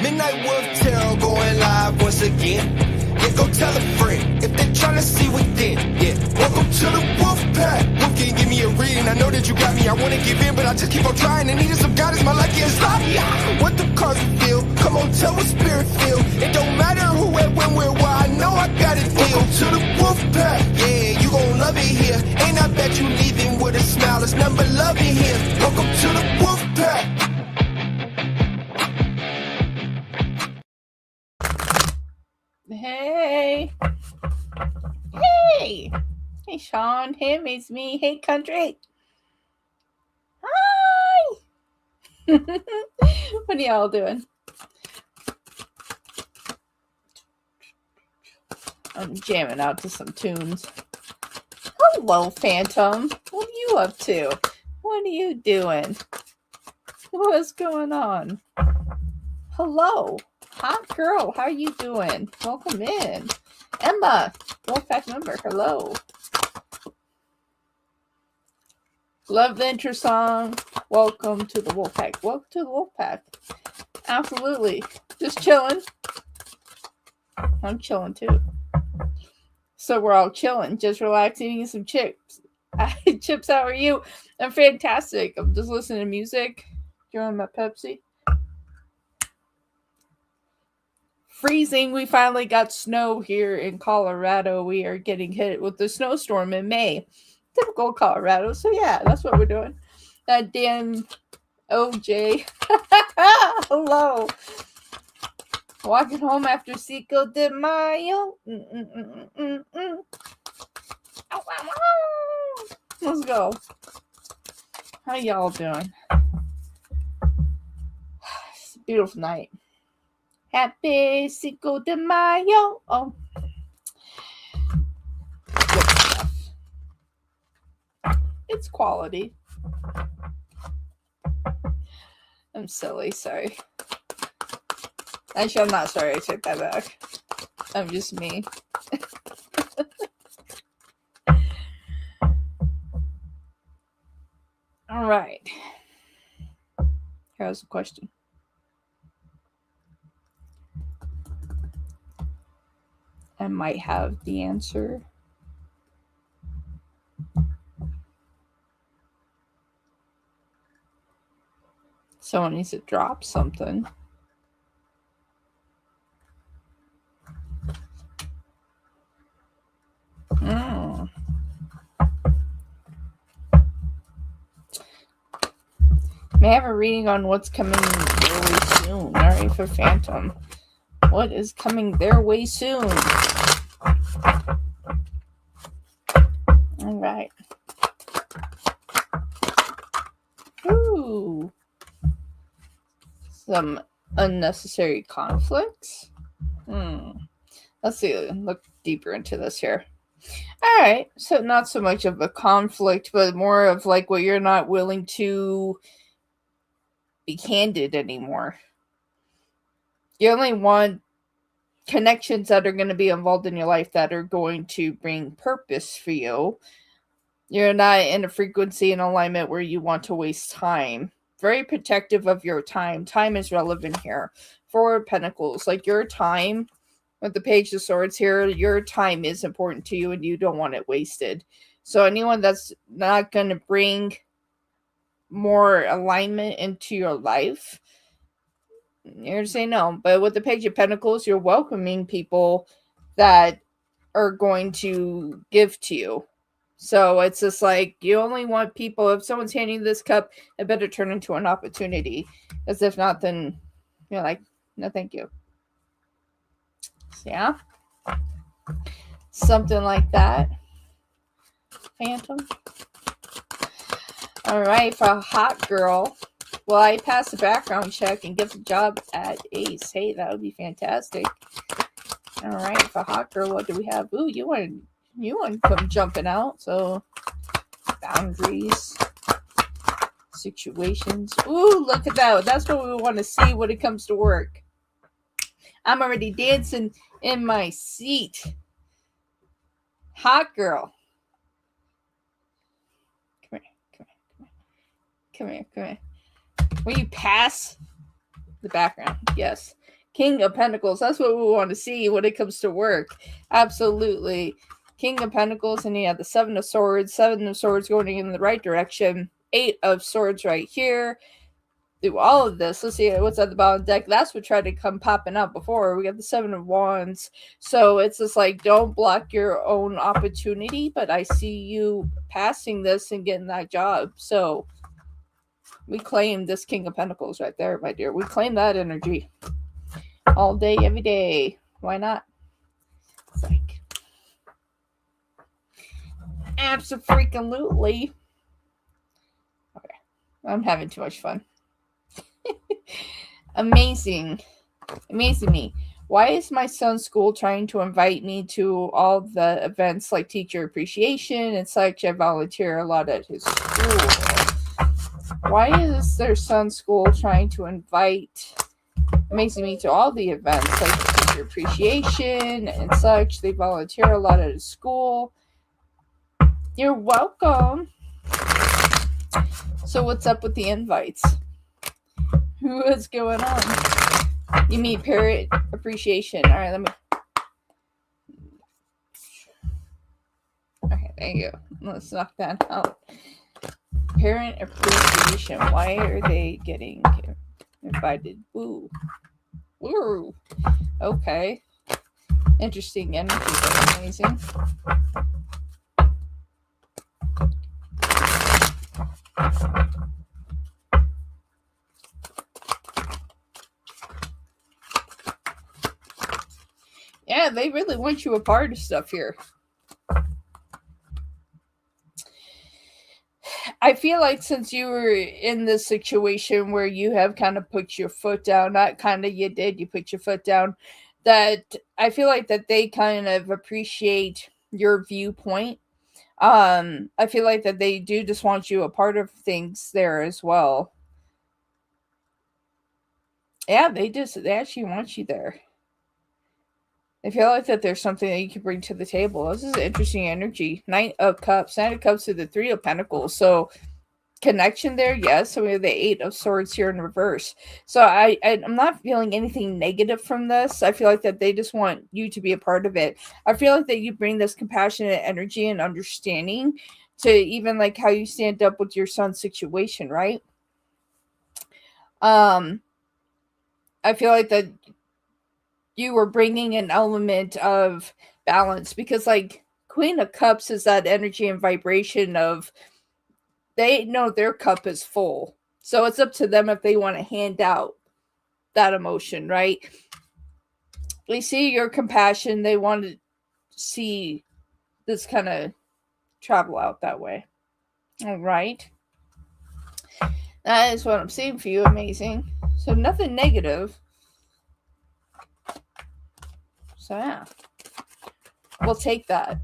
Midnight Wolf Tarot going live once again. Yeah, go tell a friend if they're trying to see within. Yeah, welcome to the Wolf Pack. Wolf can give me a reading. I know that you got me. I wanna give in, but I just keep on trying. And needing some guidance. My life is like, yeah. What the cards reveal? Come on, tell what spirit feel. It don't matter who, where, when, where, why. I know I got it. Welcome to the Wolf Pack. Yeah, you gon' love it here. Ain't I bet you leaving with a smile. It's nothing but love in here. Welcome to the Wolf Pack. Hey. Hey, Sean. Him, it's me. Hey, country. Hi. What are y'all doing? I'm jamming out to some tunes. Hello, Phantom. What are you up to? What are you doing? What's going on? Hello. Hot girl, how are you doing? Welcome in. Emma, Wolfpack member, hello. Love the intro song. Welcome to the Wolfpack. Welcome to the Wolfpack. Absolutely. Just chilling. I'm chilling too. So we're all chilling, just relaxing, eating some chips. Chips, how are you? I'm fantastic. I'm just listening to music, enjoying my Pepsi. Freezing. We finally got snow here in Colorado. We are getting hit with the snowstorm in May. Typical Colorado. So yeah, that's what we're doing. That damn OJ. Hello. Walking home after Cinco de Mayo. Let's go. How y'all doing? It's a beautiful night. Happy Cinco de Mayo. Oh. Good stuff. It's quality. I'm silly, sorry. Actually, I'm not sorry. I take that back. I'm just me. All right. Here's a question. I might have the answer. Someone needs to drop something. May I have a reading on what's coming really soon? All right, for Phantom. What is coming their way soon? All right. Ooh. Some unnecessary conflicts. Let's see. Look deeper into this here. All right. So not so much of a conflict, but more of like what you're not willing to be candid anymore. You only want connections that are going to be involved in your life that are going to bring purpose for you. You're not in a frequency and alignment where you want to waste time. Very protective of your time. Time is relevant here. Four of Pentacles, like your time with the Page of Swords here, your time is important to you and you don't want it wasted. So anyone that's not going to bring more alignment into your life, you're saying no. But with the Page of Pentacles, you're welcoming people that are going to give to you. So it's just like you only want people, if someone's handing you this cup, it better turn into an opportunity. As if not, then you're like, no, thank you. So yeah. Something like that. Phantom. All right, for a hot girl. Will I pass the background check and get the job at Ace? Hey, that would be fantastic. All right, for a hot girl, what do we have? Ooh, you want to come jumping out. So boundaries, situations. Ooh, look at that. That's what we want to see when it comes to work. I'm already dancing in my seat. Hot girl. Come here. Will you pass the background? Yes. King of Pentacles. That's what we want to see when it comes to work. Absolutely. King of Pentacles, and you have the Seven of Swords. Seven of Swords going in the right direction. Eight of Swords right here. Do all of this. Let's see what's at the bottom of the deck. That's what tried to come popping up before. We got the Seven of Wands. So it's just like, don't block your own opportunity, but I see you passing this and getting that job. So we claim this King of Pentacles right there, my dear. We claim that energy all day, every day. Why not? It's like, absolutely. Okay, I'm having too much fun. Amazing me. Why is my son's school trying to invite me to all the events like teacher appreciation and such? I volunteer a lot at his school. Why is their son's school trying to invite Amazing me to all the events like teacher appreciation and such? They volunteer a lot at his school. You're welcome. So what's up with the invites? What's going on? You mean parent appreciation. All right, let me. Okay, there you go. Let's knock that out. Parent appreciation. Why are they getting invited? Ooh. Ooh. Okay. Interesting energy. That's amazing. Yeah, they really want you a part of stuff here. I feel like since you were in this situation where you have kind of put your foot down, not kind of, you put your foot down, that I feel like that they kind of appreciate your viewpoint. I feel like that they do just want you a part of things there as well. Yeah, they actually want you there. I feel like that there's something that you can bring to the table. This is interesting energy. Knight of Cups. Knight of Cups to the Three of Pentacles. So connection there, yes. So we have the Eight of Swords here in reverse. So I'm not feeling anything negative from this. I feel like that they just want you to be a part of it. I feel like that you bring this compassionate energy and understanding to even like how you stand up with your son's situation, right? I feel like that you were bringing an element of balance because like Queen of Cups is that energy and vibration of they know their cup is full. So it's up to them if they want to hand out that emotion, right? They see your compassion. They want to see this kind of travel out that way. All right. That is what I'm seeing for you. Amazing. So nothing negative. So yeah, we'll take that.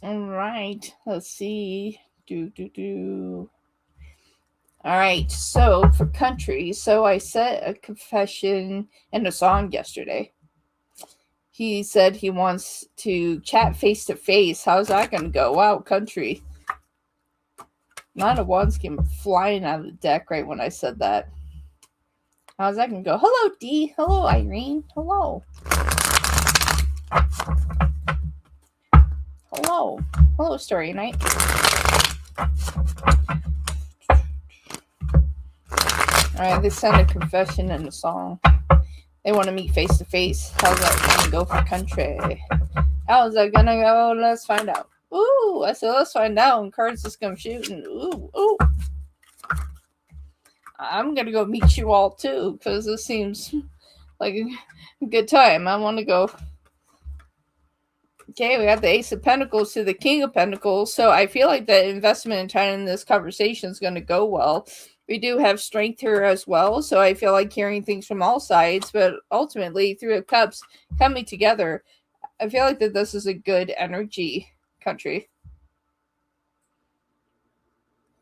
All right, let's see. All right, so for country, so I set a confession and a song yesterday. He said he wants to chat face to face. How's that going to go? Wow, country. Nine of Wands came flying out of the deck right when I said that. How's that going to go? Hello, D. Hello, Irene. Hello. Hello. Hello, Story Night. Alright, they sent a confession and a song. They want to meet face to face. How's that going to go for country? How's that going to go? Let's find out. Ooh, I said let's find out. And cards just come shooting. Ooh. I'm going to go meet you all too because this seems like a good time. I want to go. Okay, we got the Ace of Pentacles to the King of Pentacles. So I feel like the investment in time in this conversation is going to go well. We do have strength here as well. So I feel like hearing things from all sides. But ultimately, Three of Cups coming together, I feel like that this is a good energy, country.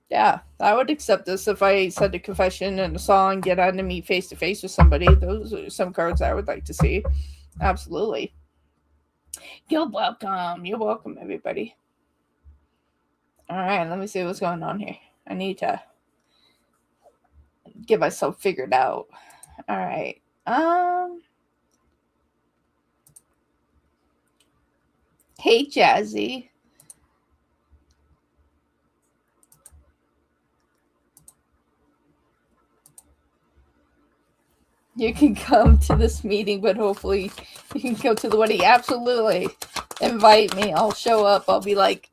Yeah, I would accept this if I said a confession and a song, get on to meet face to face with somebody. Those are some cards I would like to see. Absolutely. You're welcome. You're welcome, everybody. All right, let me see what's going on here. I need to get myself figured out. All right. Hey, Jazzy. You can come to this meeting, but hopefully you can go to the wedding. Absolutely. Invite me. I'll show up. I'll be like,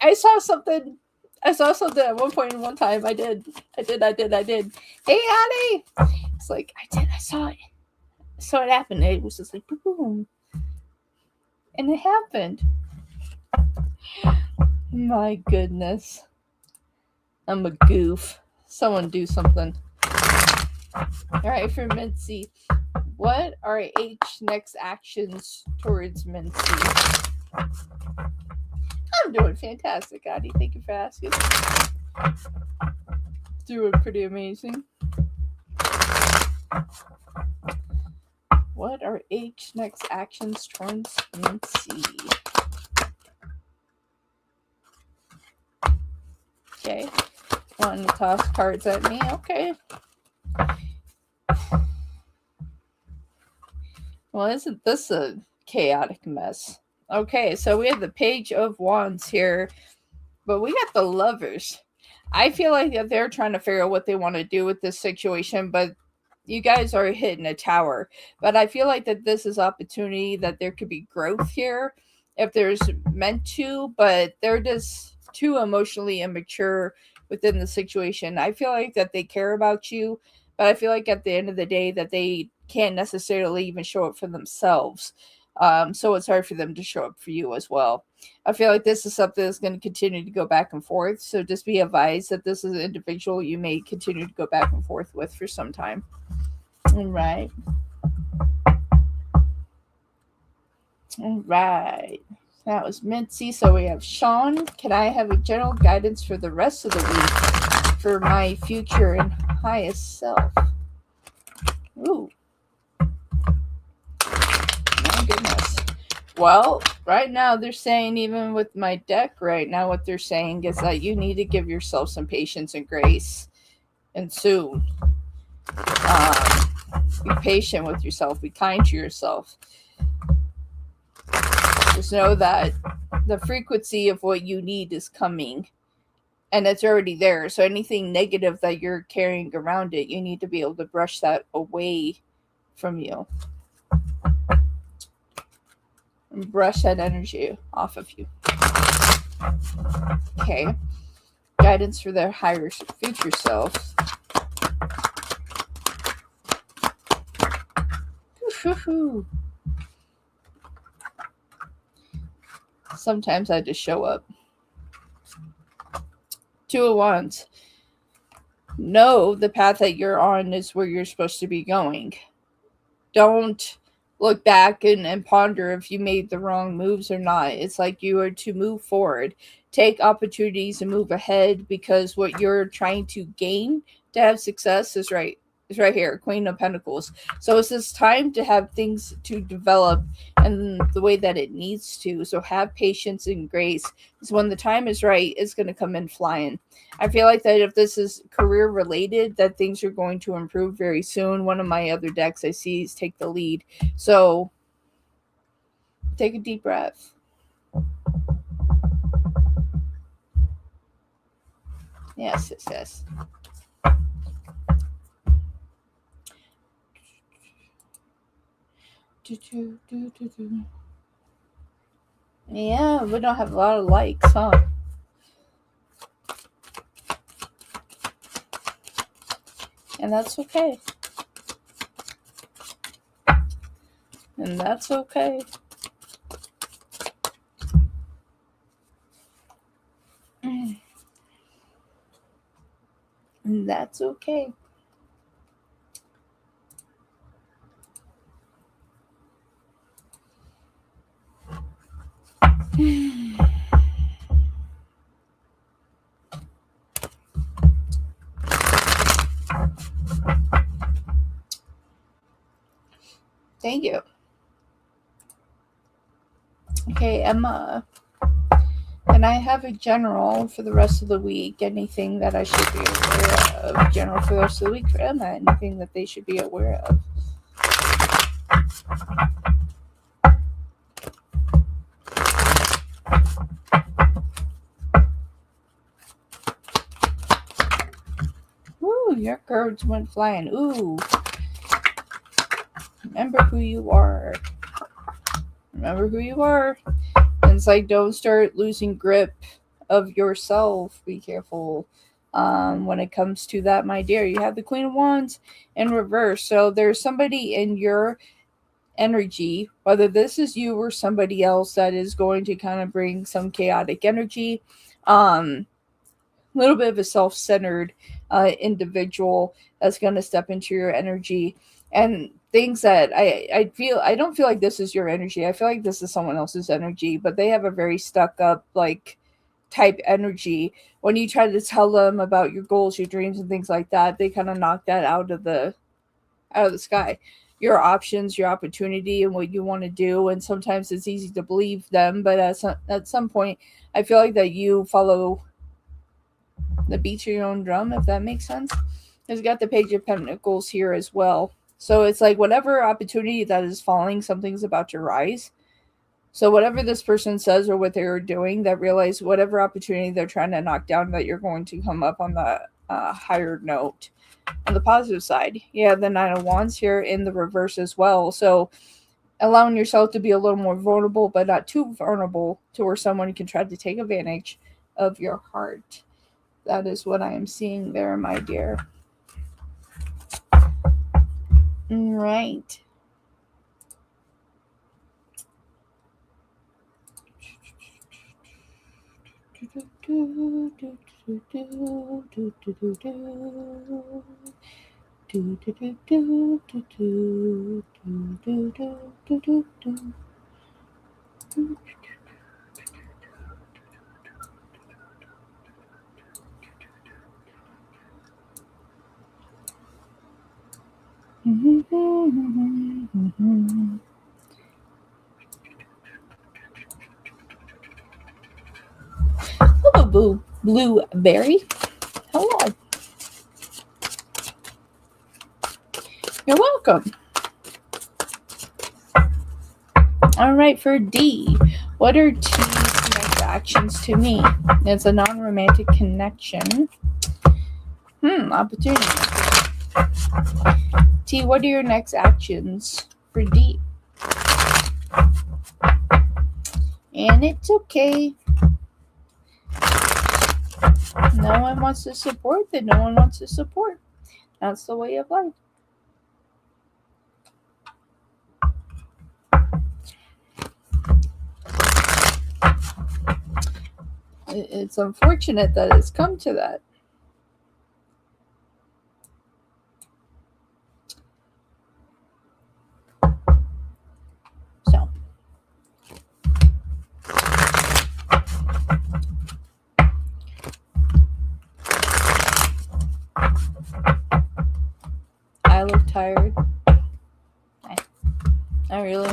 I saw something. I saw something at one point in one time. I did. Hey, honey. It's like, I saw it. I saw it happen. It was just like, boom. And it happened. My goodness. I'm a goof. Someone do something. All right, for Mincy. What are H next actions towards Mincy? I'm doing fantastic, Adi. Thank you for asking. Doing pretty amazing. What are H next actions towards Mincy? Okay. Wanting to toss cards at me. Okay. Well, isn't this a chaotic mess? Okay, so we have the Page of Wands here, but we got the Lovers. I feel like that they're trying to figure out what they want to do with this situation, but you guys are hitting a tower. But I feel like that this is opportunity, that there could be growth here if there's meant to, but they're just too emotionally immature within the situation. I feel like that they care about you, but I feel like at the end of the day that they can't necessarily even show up for themselves. So it's hard for them to show up for you as well. I feel like this is something that's going to continue to go back and forth. So just be advised that this is an individual you may continue to go back and forth with for some time. All right. All right. That was Mincy. So we have Sean. Can I have a general guidance for the rest of the week for my future and highest self? Ooh. My goodness. Well, right now they're saying, even with my deck right now, what they're saying is that you need to give yourself some patience and grace, and soon. Be patient with yourself. Be kind to yourself. Just know that the frequency of what you need is coming, and it's already there. So anything negative that you're carrying around it, you need to be able to brush that away from you. And brush that energy off of you. Okay. Guidance for their higher future self. Sometimes I just show up. Two of Wands. Know the path that you're on is where you're supposed to be going. Don't look back and ponder if you made the wrong moves or not. It's like you are to move forward. Take opportunities and move ahead, because what you're trying to gain to have success is right here, Queen of Pentacles. So it's this time to have things to develop in the way that it needs to. So have patience and grace, because when the time is right, it's going to come in flying. I feel like that if this is career related, that things are going to improve very soon. One of my other decks I see is Take the Lead. So take a deep breath. Yes. Yeah, we don't have a lot of likes, huh? And that's okay. And that's okay. And that's okay. Thank you. Okay, Emma. And I have a general for the rest of the week. Anything that I should be aware of? General for the rest of the week for Emma. Anything that they should be aware of? Ooh, your cards went flying. Ooh. Remember who you are. Remember who you are. And it's like, don't start losing grip of yourself. Be careful when it comes to that, my dear. You have the Queen of Wands in reverse. So there's somebody in your energy, whether this is you or somebody else, that is going to kind of bring some chaotic energy. A little bit of a self-centered individual that's going to step into your energy and things that I don't feel like this is your energy. I feel like this is someone else's energy, but they have a very stuck up like type energy. When you try to tell them about your goals, your dreams, and things like that, they kind of knock that out of the sky. Your options, your opportunity, and what you want to do. And sometimes it's easy to believe them, but at some point, I feel like that you follow the beat to your own drum, if that makes sense. It's got the Page of Pentacles here as well. So it's like whatever opportunity that is falling, something's about to rise. So whatever this person says or what they're doing, that realize whatever opportunity they're trying to knock down, that you're going to come up on the higher note. On the positive side, you have the Nine of Wands here in the reverse as well. So allowing yourself to be a little more vulnerable, but not too vulnerable to where someone can try to take advantage of your heart. That is what I am seeing there, my dear. Right. Hello, Blueberry. Hello. You're welcome. All right, for D, what are T's next actions to me? It's a non-romantic connection. Opportunity. T, what are your next actions for D? And it's okay. No one wants to support, then no one wants to support. That's the way of life. It's unfortunate that it's come to that. So. I look tired. Not really.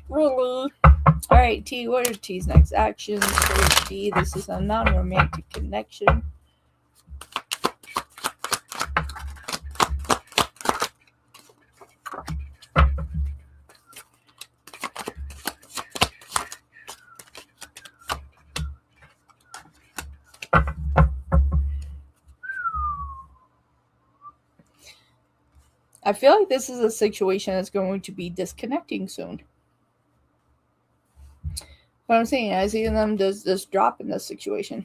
Really. All right, T, what are T's next actions for T? This is a non-romantic connection. I feel like this is a situation that's going to be disconnecting soon. What I'm saying, I see them just drop in this situation.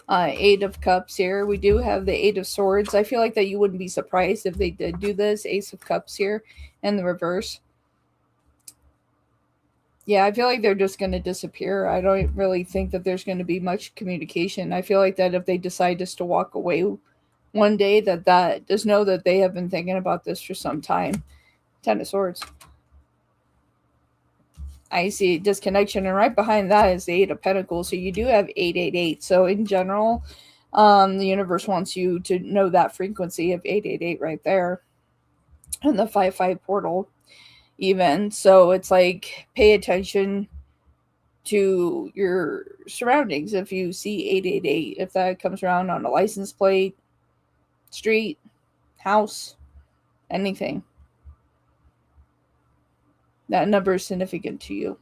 Eight of Cups here. We do have the Eight of Swords. I feel like that you wouldn't be surprised if they did do this. Ace of Cups here in the reverse. Yeah, I feel like they're just going to disappear. I don't really think that there's going to be much communication. I feel like that if they decide just to walk away one day, that just know that they have been thinking about this for some time. Ten of Swords. I see disconnection, and right behind that is the Eight of Pentacles. So you do have 888. So in general, the universe wants you to know that frequency of 888 right there, and the 55 portal even. So it's like pay attention to your surroundings. If you see 888, if that comes around on a license plate, street, house, anything, that number is significant to you.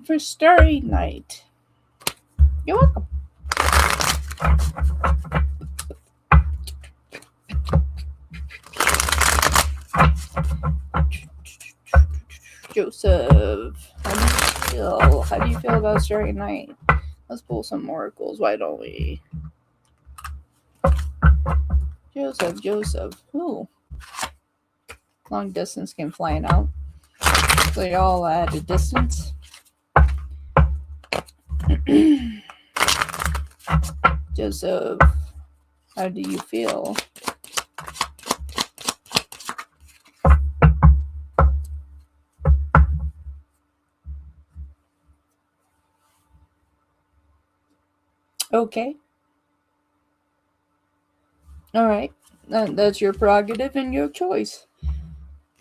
For Starry Night. You're welcome. Joseph, how do you feel? How do you feel about Starry Night? Let's pull some oracles. Why don't we? Joseph. Ooh. Long distance came flying out. So you're all at a distance. Joseph, how do you feel? Okay. All right. That's your prerogative and your choice.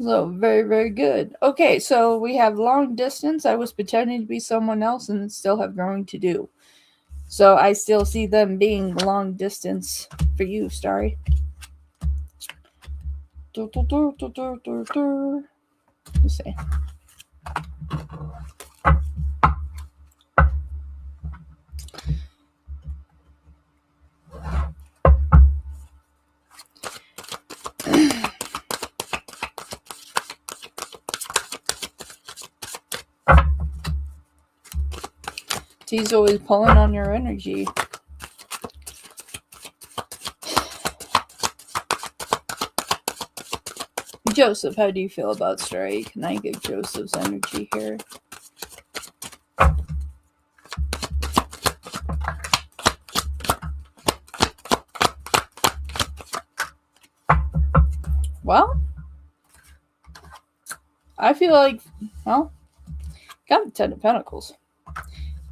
So, very, very good. Okay, so we have long distance. I was pretending to be someone else and still have growing to do. So, I still see them being long distance for you, Starry. Let's see. He's always pulling on your energy. Joseph, how do you feel about Starry? Can I get Joseph's energy here? Well, I feel like, well, got the 10 of Pentacles.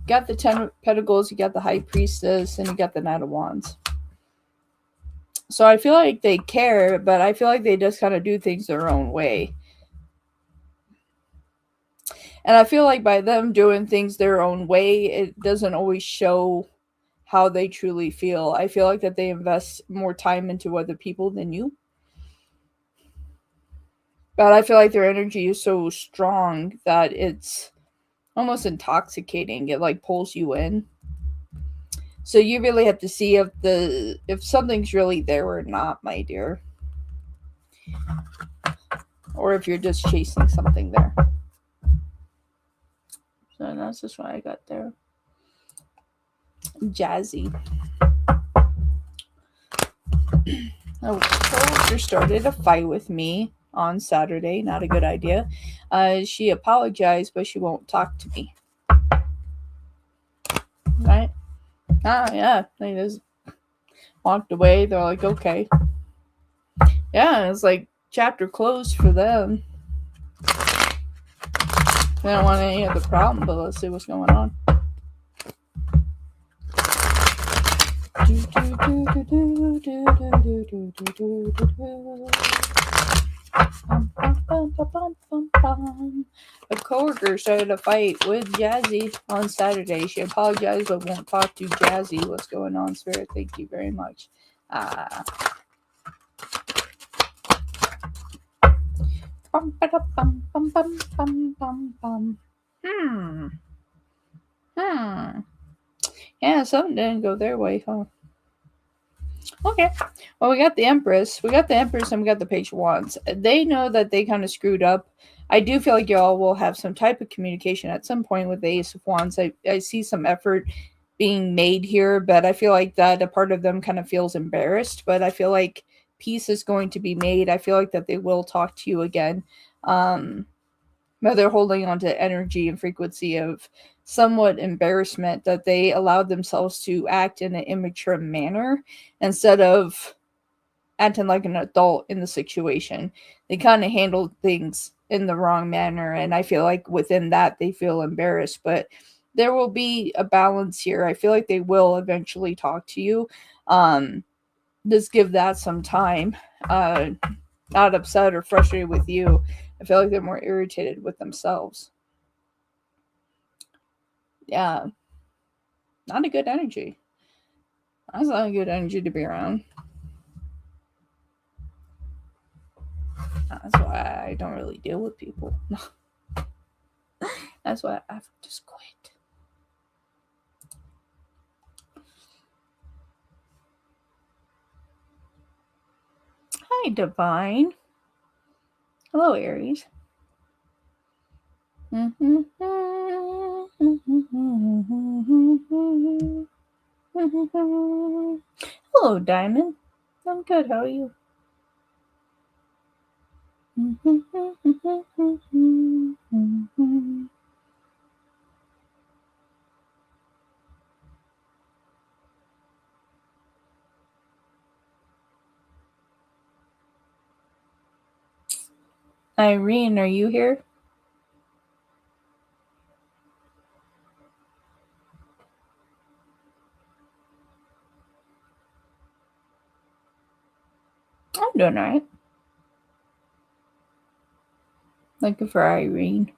Got the 10 of Pentacles, you got the High Priestess, and you got the Knight of Wands. So I feel like they care, but I feel like they just kind of do things their own way. And I feel like by them doing things their own way, it doesn't always show how they truly feel. I feel like that they invest more time into other people than you. But I feel like their energy is so strong that it's almost intoxicating. It like pulls you in. So you really have to see if something's really there or not, my dear. Or if you're just chasing something there. So that's just what I got there. Jazzy. A coworker started a fight with me on Saturday. Not a good idea. She apologized, but she won't talk to me. Right? Yeah. They just walked away. They're like, okay. Yeah, it's like chapter closed for them. They don't want any of the problem, but let's see what's going on. A coworker started a fight with Jazzy on Saturday. She apologized but won't talk to Jazzy. What's going on, Spirit? Thank you very much. Yeah, something didn't go their way, huh? Okay. Well, we got the Empress. And we got the Page of Wands. They know that they kind of screwed up. I do feel like y'all will have some type of communication at some point with the Ace of Wands. I see some effort being made here, but I feel like that a part of them kind of feels embarrassed. But I feel like peace is going to be made. I feel like that they will talk to you again. But they're holding on to energy and frequency of somewhat embarrassment that they allowed themselves to act in an immature manner instead of acting like an adult in the situation. They kind of handled things in the wrong manner, and I feel like within that they feel embarrassed, but there will be a balance here. I feel like they will eventually talk to you. um just give that some time. Not upset or frustrated with you. I feel like they're more irritated with themselves. Yeah, not a good energy. That's not a good energy to be around. That's why I don't really deal with people. That's why I've just quit. Hi, Divine. Hello, Aries. Hello, Diamond. I'm good. How are you? Irene, are you here? I'm doing alright. Looking for Irene.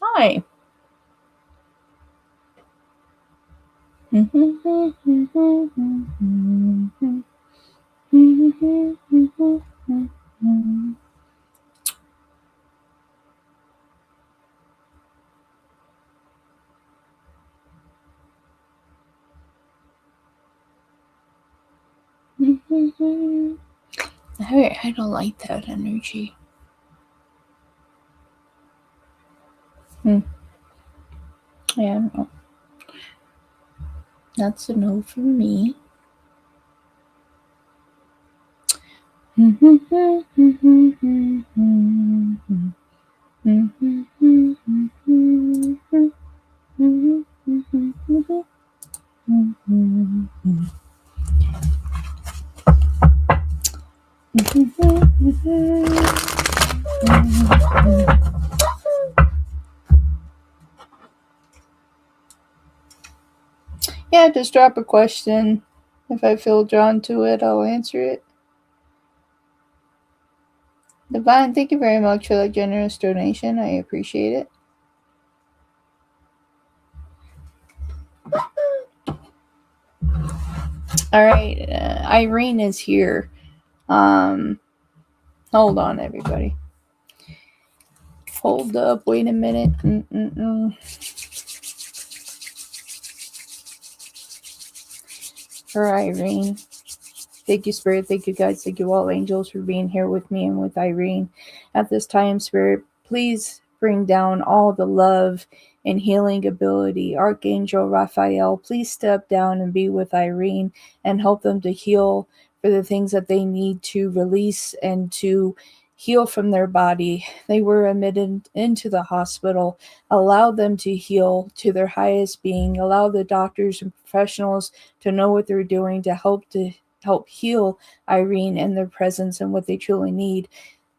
Hi. I don't like that energy. Yeah, no. That's a no for me. Yeah, just drop a question. If I feel drawn to it, I'll answer it. Divine, thank you very much for that generous donation. I appreciate it. All right, Irene is here. Hold on, everybody. Hold up. Wait a minute. For Irene. Thank you, Spirit. Thank you, guys. Thank you, all angels, for being here with me and with Irene. At this time, Spirit, please bring down all the love and healing ability. Archangel Raphael, please step down and be with Irene and help them to heal for the things that they need to release and to heal from their body. They were admitted into the hospital. Allow them to heal to their highest being. Allow the doctors and professionals to know what they're doing to help heal Irene and their presence and what they truly need.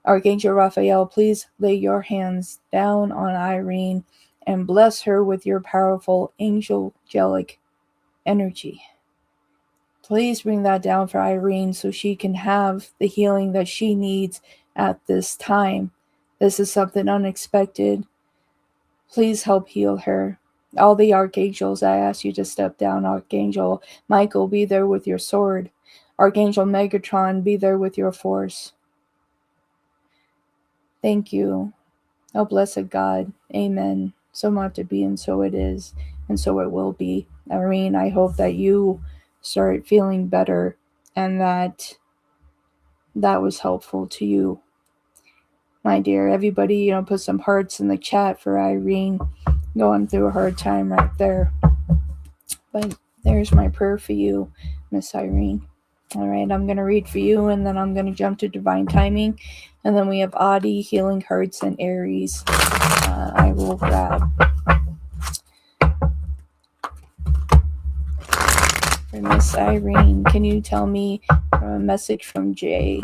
Archangel Raphael, please lay your hands down on Irene and bless her with your powerful angelic energy. Please bring that down for Irene so she can have the healing that she needs at this time. This is something unexpected. Please help heal her. All the archangels, I ask you to step down. Archangel Michael, be there with your sword. Archangel Megatron, be there with your force. Thank you. Oh, blessed God. Amen. So much to be, and so it is, and so it will be. Irene, I hope that you start feeling better and that was helpful to you. My dear, everybody, put some hearts in the chat for Irene going through a hard time right there. But there's my prayer for you, Miss Irene. All right, I'm going to read for you, and then I'm going to jump to divine timing. And then we have Adi, healing hearts, and Aries. I will grab. For Miss Irene, can you tell me a message from Jay?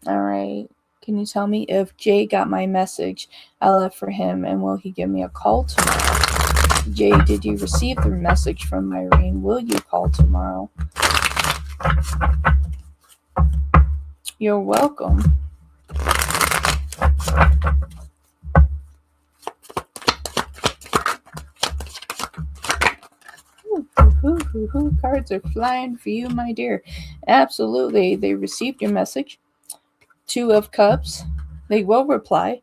All right. Can you tell me if Jay got my message I left for him, and will he give me a call tomorrow? Jay, did you receive the message from Irene? Will you call tomorrow? You're welcome. Cards are flying for you, my dear. Absolutely. They received your message. 2 of Cups. They will reply.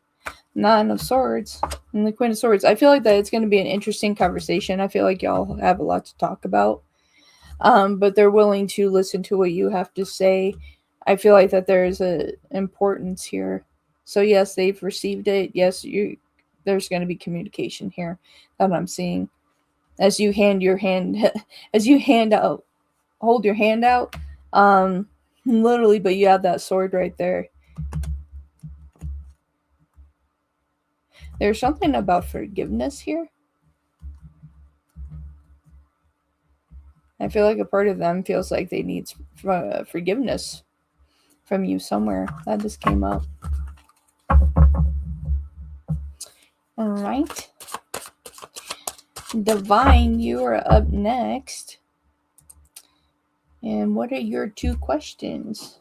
9 of Swords. And the Queen of Swords. I feel like that it's going to be an interesting conversation. I feel like y'all have a lot to talk about. But they're willing to listen to what you have to say. I feel like that there's an importance here. So yes, they've received it. Yes, there's going to be communication here that I'm seeing. As you hold your hand out, literally, but you have that sword right there. There's something about forgiveness here. I feel like a part of them feels like they need forgiveness from you somewhere. That just came up. All right. Divine, you are up next. And what are your 2 questions?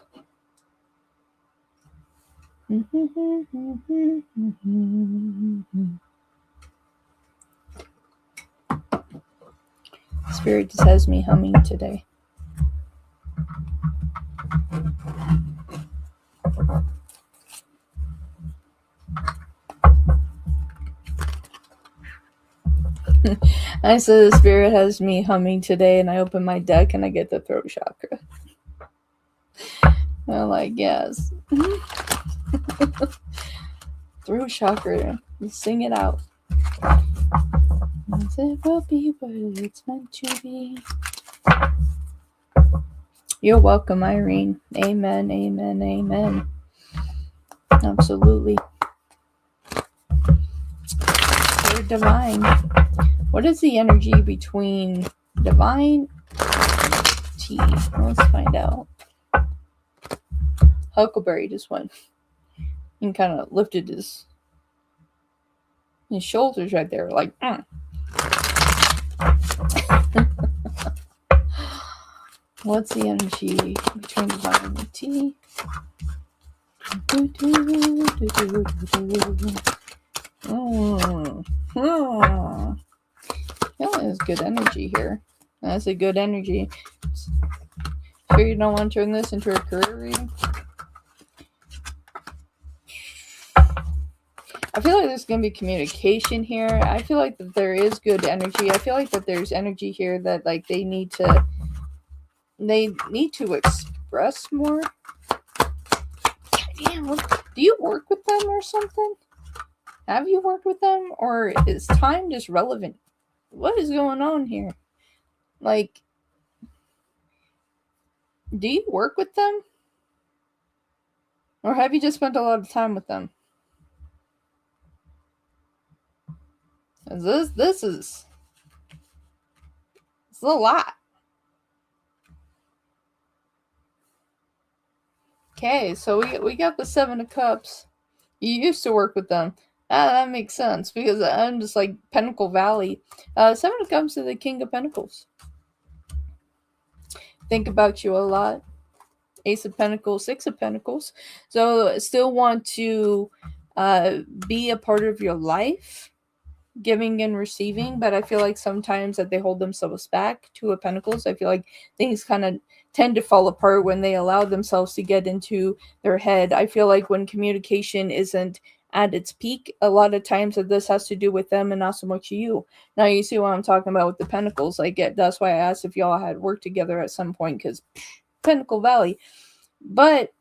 Spirit just has me humming today. I said the spirit has me humming today, and I open my deck and I get the throat chakra. I'm like, yes. Throat chakra. Sing it out. It will be what it's meant to be. You're welcome, Irene. Amen, amen, amen. Absolutely. You're divine. What is the energy between divine and T? Let's find out. Huckleberry just went and kind of lifted his shoulders right there, like, What's the energy between divine and T? There's good energy here. That's a good energy. Sure you don't want to turn this into a career reading? I feel like there's going to be communication here. I feel like that there is good energy. I feel like that there's energy here that like they need to express more. Damn, do you work with them or something? Have you worked with them, or is time just relevant? What is going on here? Like, do you work with them? Or have you just spent a lot of time with them? This is a lot. Okay, so we got the 7 of Cups. You used to work with them. That makes sense, because I'm just like Pinnacle Valley. 7 of Cups to the King of Pentacles. think about you a lot. Ace of Pentacles, Six of Pentacles. So still want to be a part of your life, giving and receiving, but I feel like sometimes that they hold themselves back. Two of Pentacles, I feel like things kind of tend to fall apart when they allow themselves to get into their head. I feel like when communication isn't at its peak, a lot of times that this has to do with them and not so much you. Now you see what I'm talking about with the Pentacles. Like, that's why I asked if y'all had worked together at some point, because Pentacle Valley. But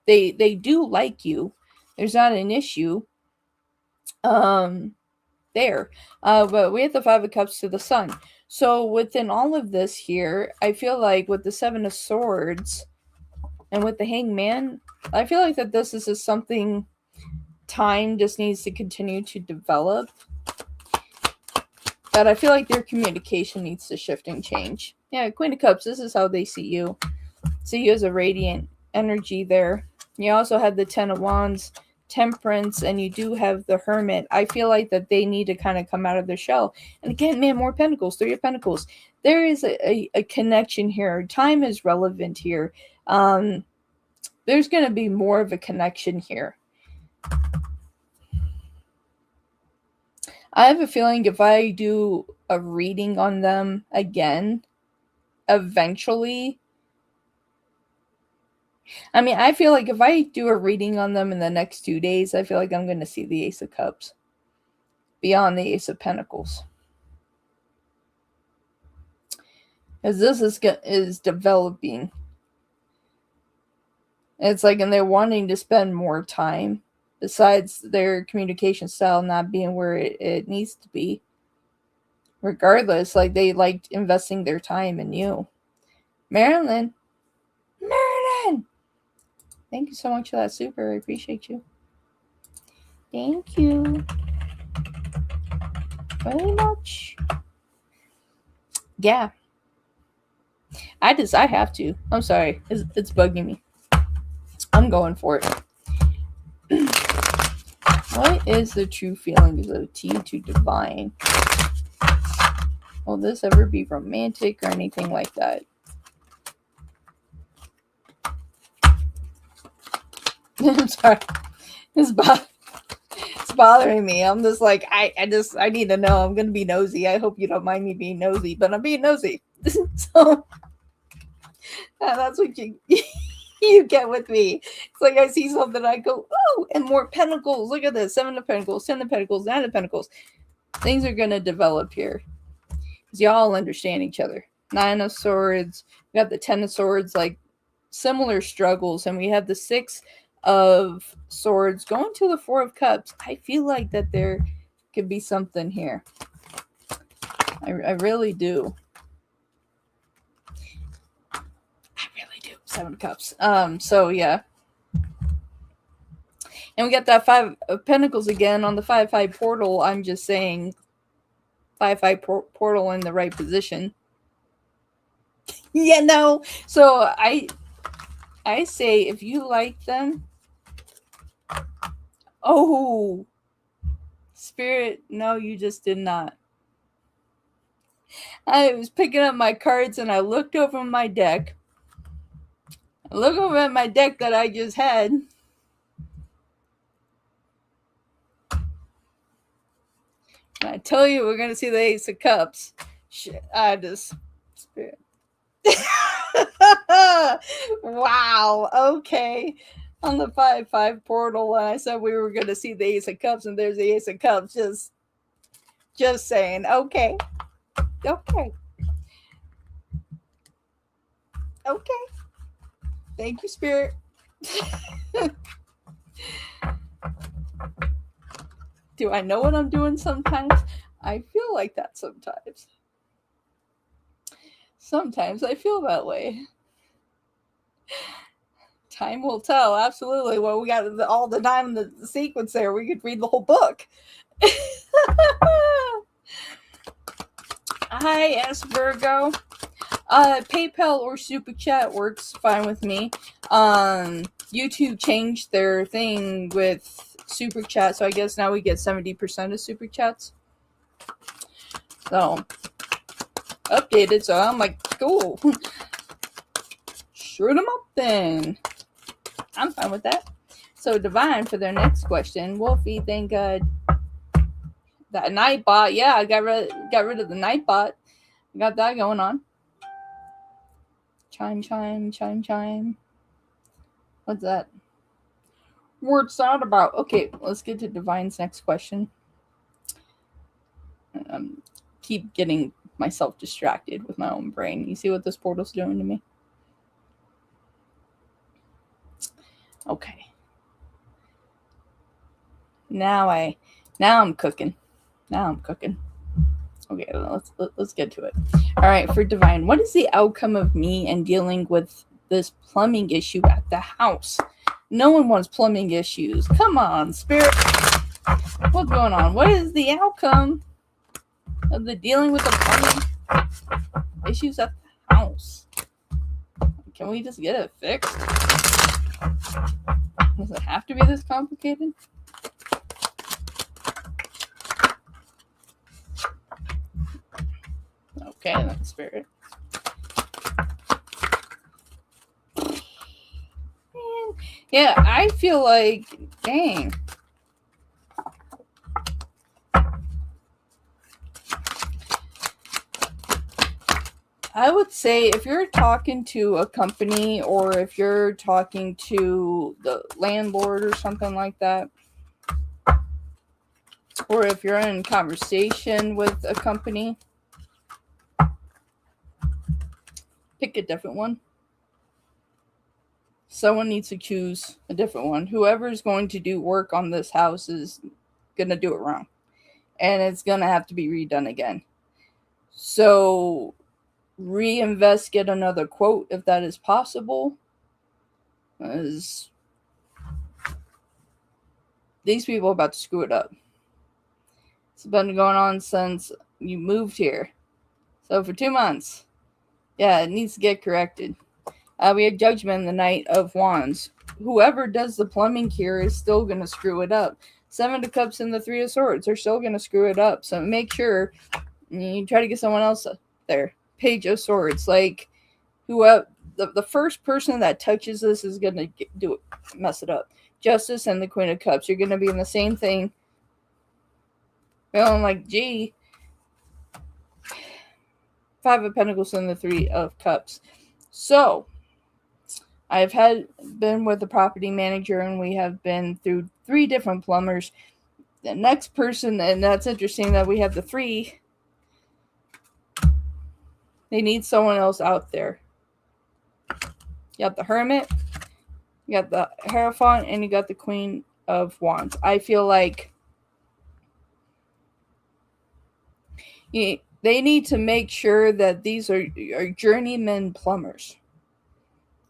they do like you. There's not an issue there. But we have the Five of Cups to the Sun. So within all of this here, I feel like with the Seven of Swords and with the Hangman, I feel like that this is just something time just needs to continue to develop. But I feel like their communication needs to shift and change. Yeah, Queen of Cups, this is how they see you. See you as a radiant energy there. You also have the Ten of Wands, Temperance, and you do have the Hermit. I feel like that they need to kind of come out of their shell. And again, man, more Pentacles, Three of Pentacles. There is a connection here. Time is relevant here. There's going to be more of a connection here. I have a feeling if I do a reading on them again, eventually, I mean, I feel like if I do a reading on them in the next 2 days, I feel like I'm going to see the Ace of Cups beyond the Ace of Pentacles. As this is developing. It's like, and they're wanting to spend more time, besides their communication style not being where it needs to be. Regardless, like, they liked investing their time in you. Marilyn, thank you so much for that super. I appreciate you. Thank you very much. Yeah. I have to. I'm sorry. It's bugging me. I'm going for it. What is the true feelings of T to Divine? Will this ever be romantic or anything like that? I'm sorry. It's bothering me. I'm just like, I need to know. I'm going to be nosy. I hope you don't mind me being nosy, but I'm being nosy. So that's what you get with me. It's like I see something, I go, oh, and more Pentacles. Look at this. 7 of Pentacles, 10 of Pentacles, 9 of Pentacles. Things are going to develop here. Because y'all understand each other. 9 of Swords. We got the 10 of Swords, like similar struggles. And we have the 6 of Swords going to the 4 of Cups. I feel like that there could be something here. I really do. 7 of Cups. So yeah. And we got that 5 of Pentacles again on the 5-5 portal. I'm just saying 5-5 portal in the right position. Yeah, no. So I say if you like them. Oh. Spirit, no, you just did not. I was picking up my cards and I looked over my deck. Look over at my deck that I just had. And I tell you, we're going to see the Ace of Cups. Shit, I just... Wow, okay. On the 5-5 portal, and I said we were going to see the Ace of Cups, and there's the Ace of Cups. Just saying. Okay. Okay. Thank you, Spirit. Do I know what I'm doing sometimes? I feel like that sometimes. Sometimes I feel that way. Time will tell. Absolutely. Well, we got all the time in the sequence there. We could read the whole book. Hi, S. Virgo. PayPal or Super Chat works fine with me. YouTube changed their thing with Super Chat, so I guess now we get 70% of Super Chats. So, updated, so I'm like, cool. Shoot them up then. I'm fine with that. So Divine, for their next question, Wolfie, thank God. That Nightbot, yeah, I got rid of the Nightbot. Got that going on. Chime, chime, chime, chime. What's that? What's that about? Okay, let's get to Divine's next question. Keep getting myself distracted with my own brain. You see what this portal's doing to me? Okay. Now I'm cooking. Okay, let's get to it. All right, for Divine, what is the outcome of me and dealing with this plumbing issue at the house? No one wants plumbing issues. Come on, Spirit. What's going on? What is the outcome of the dealing with the plumbing issues at the house? Can we just get it fixed? Does it have to be this complicated? Okay, that's Spirit. Yeah, I feel like, dang. I would say if you're talking to a company or if you're talking to the landlord or something like that, or if you're in conversation with a company, pick a different one. Someone needs to choose a different one. Whoever's going to do work on this house is going to do it wrong. And it's going to have to be redone again. So reinvest, get another quote if that is possible. As these people are about to screw it up. It's been going on since you moved here. So for 2 months. Yeah, it needs to get corrected. We had Judgment in the Knight of Wands. Whoever does the plumbing here is still going to screw it up. 7 of Cups and the 3 of Swords are still going to screw it up. So make sure you try to get someone else up there. Page of Swords. Like, whoever, the first person that touches this is going to mess it up. Justice and the Queen of Cups. You're going to be in the same thing. Feeling like, gee. 5 of Pentacles and the 3 of Cups. So, I've been with the property manager and we have been through 3 different plumbers. The next person, and that's interesting that we have the 3, they need someone else out there. You got the Hermit, you got the Hierophant, and you got the Queen of Wands. I feel like they need to make sure that these are journeyman plumbers.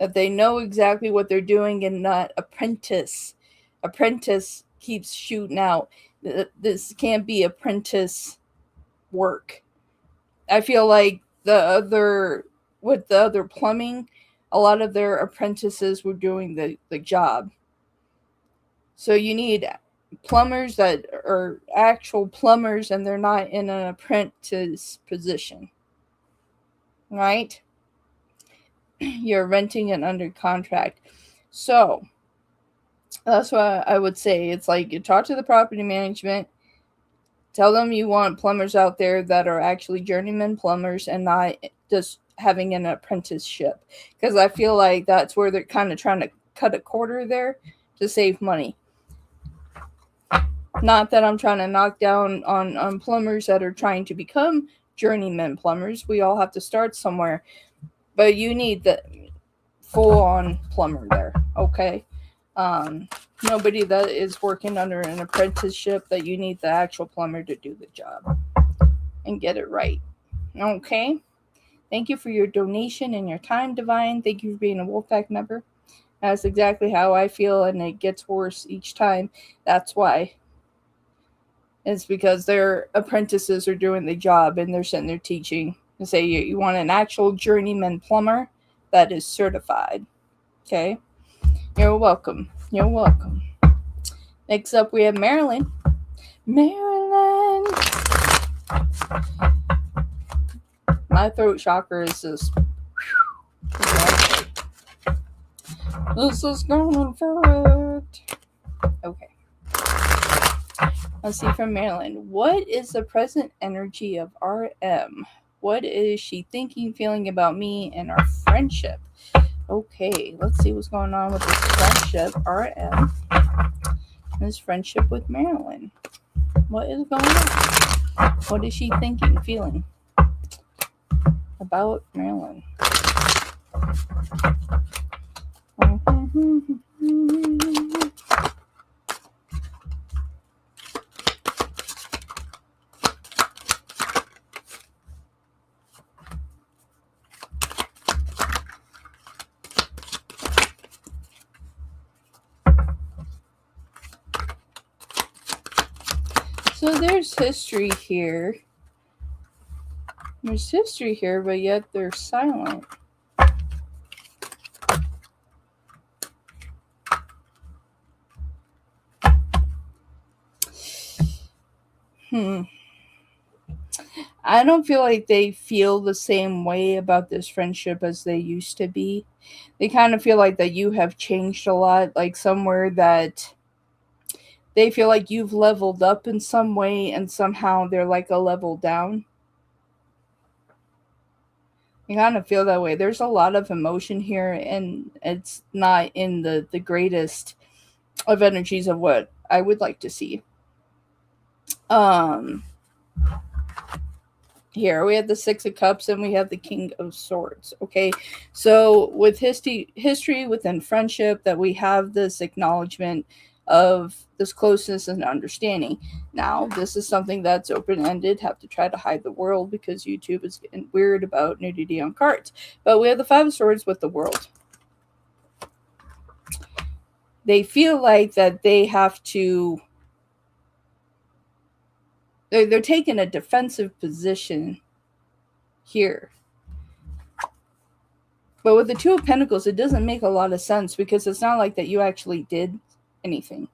That they know exactly what they're doing and not apprentice. Apprentice keeps shooting out. This can't be apprentice work. I feel like with the other plumbing, a lot of their apprentices were doing the job. So you need plumbers that are actual plumbers and they're not in an apprentice position. Right? You're renting and under contract. So that's what I would say. It's like you talk to the property management, tell them you want plumbers out there that are actually journeyman plumbers and not just having an apprenticeship. Because I feel like that's where they're kind of trying to cut a quarter there to save money. Not that I'm trying to knock down on plumbers that are trying to become journeyman plumbers. We all have to start somewhere. But you need the full-on plumber there, okay? Nobody that is working under an apprenticeship, that you need the actual plumber to do the job and get it right, okay? Thank you for your donation and your time, Divine. Thank you for being a Wolfpack member. That's exactly how I feel, and it gets worse each time. That's why. It's because their apprentices are doing the job, and they're sitting there teaching. And say you want an actual journeyman plumber that is certified. Okay? You're welcome. You're welcome. Next up, we have Marilyn. My throat chakra is just. This is going for it. Okay. Let's see from Marilyn. What is the present energy of RM? What is she thinking, feeling about me and our friendship? Okay, let's see what's going on with this friendship, RM. This friendship with Marilyn. What is going on? What is she thinking, feeling about Marilyn? So there's history here. There's history here, but yet they're silent. I don't feel like they feel the same way about this friendship as they used to be. They kind of feel like that you have changed a lot, like somewhere that they feel like you've leveled up in some way and somehow they're like a level down. You kind of feel that way. There's a lot of emotion here, and it's not in the greatest of energies of what I would like to see. Here we have the Six of Cups and we have the King of Swords. Okay, so with history within friendship, that we have this acknowledgement of this closeness and understanding. Now, this is something that's open-ended. Have to try to hide the world because YouTube is getting weird about nudity on cards. But we have the Five of Swords with the world. They feel like that they have to. They're taking a defensive position here. But with the Two of Pentacles, it doesn't make a lot of sense because it's not like that you actually did anything.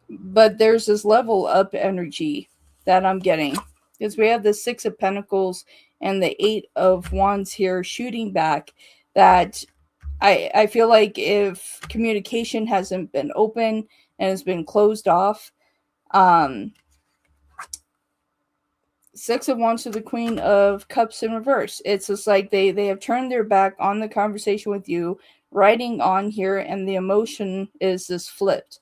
But there's this level up energy that I'm getting. Because we have the Six of Pentacles and the Eight of Wands here shooting back, that I feel like if communication hasn't been open and has been closed off, Six of Wands to the Queen of Cups in reverse. It's just like they have turned their back on the conversation with you, writing on here, and the emotion is just flipped.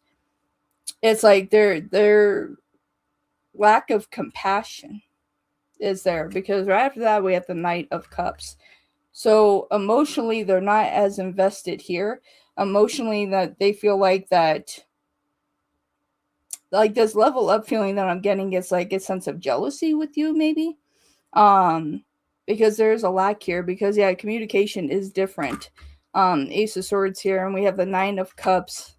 It's like their lack of compassion is there, because right after that we have the Knight of Cups. So emotionally they're not as invested here. Emotionally, that they feel like that, like this level up feeling that I'm getting is like a sense of jealousy with you, maybe. Because there's a lack here, because yeah, communication is different. Ace of Swords here, and we have the Nine of Cups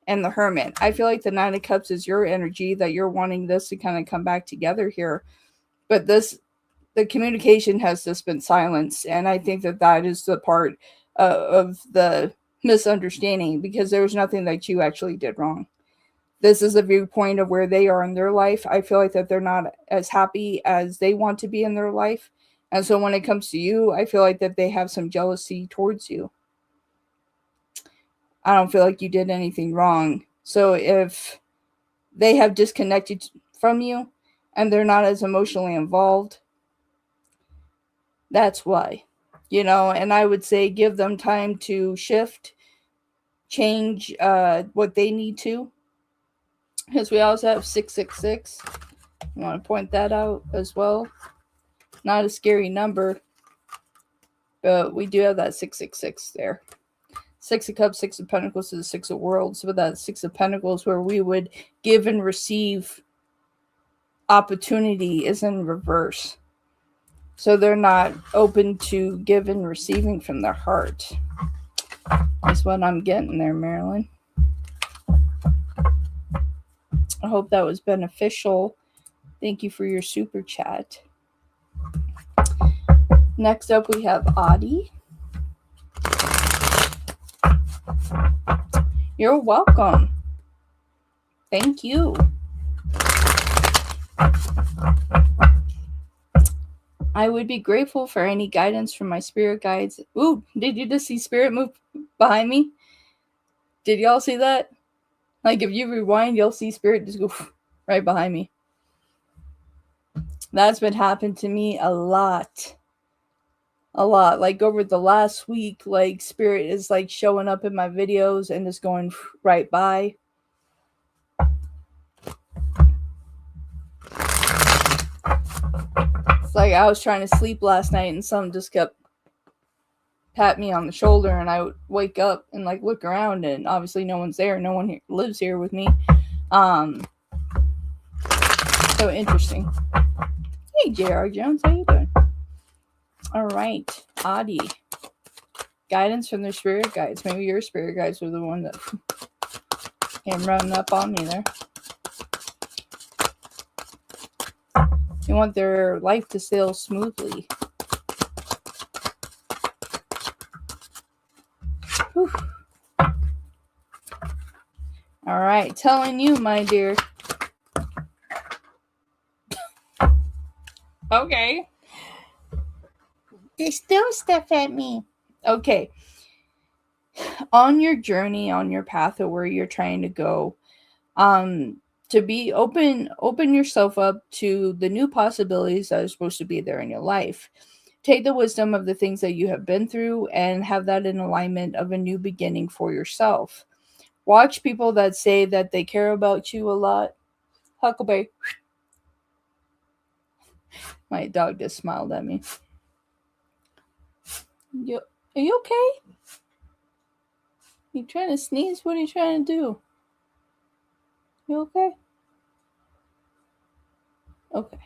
and the Hermit. I feel like the Nine of Cups is your energy, that you're wanting this to kind of come back together here. But the communication has just been silenced, and I think that is the part of the misunderstanding, because there was nothing that you actually did wrong. This is a viewpoint of where they are in their life. I feel like that they're not as happy as they want to be in their life. And so when it comes to you, I feel like that they have some jealousy towards you. I don't feel like you did anything wrong. So if they have disconnected from you and they're not as emotionally involved, that's why. And I would say give them time to shift, change what they need to. Because we also have 666. I want to point that out as well. Not a scary number, but we do have that 666 there. Six of Cups, Six of Pentacles to the Six of Worlds. With that Six of Pentacles, where we would give and receive opportunity, is in reverse. So they're not open to give and receiving from their heart. That's what I'm getting there, Marilyn. I hope that was beneficial. Thank you for your super chat. Next up, we have Adi. You're welcome. Thank you. I would be grateful for any guidance from my spirit guides. Ooh, did you just see spirit move behind me? Did y'all see that? Like, if you rewind, you'll see spirit just go right behind me. That's been happening to me a lot. A lot. Like, over the last week, like, spirit is, like, showing up in my videos and just going right by. It's like I was trying to sleep last night and something just kept pat me on the shoulder, and I would wake up and like look around, and obviously no one's there. No one here lives here with me. So interesting. Hey, J.R. Jones, how you doing? All right, Adi. Guidance from their spirit guides. Maybe your spirit guides were the one that came running up on me there. You want their life to sail smoothly. Whew. All right, telling you, my dear. Okay. Just throw stuff at me. Okay. On your journey, on your path of where you're trying to go, to be open yourself up to the new possibilities that are supposed to be there in your life. Take the wisdom of the things that you have been through and have that in alignment of a new beginning for yourself. Watch people that say that they care about you a lot. Huckleberry. My dog just smiled at me. Are you okay? You trying to sneeze? What are you trying to do? You okay? Okay.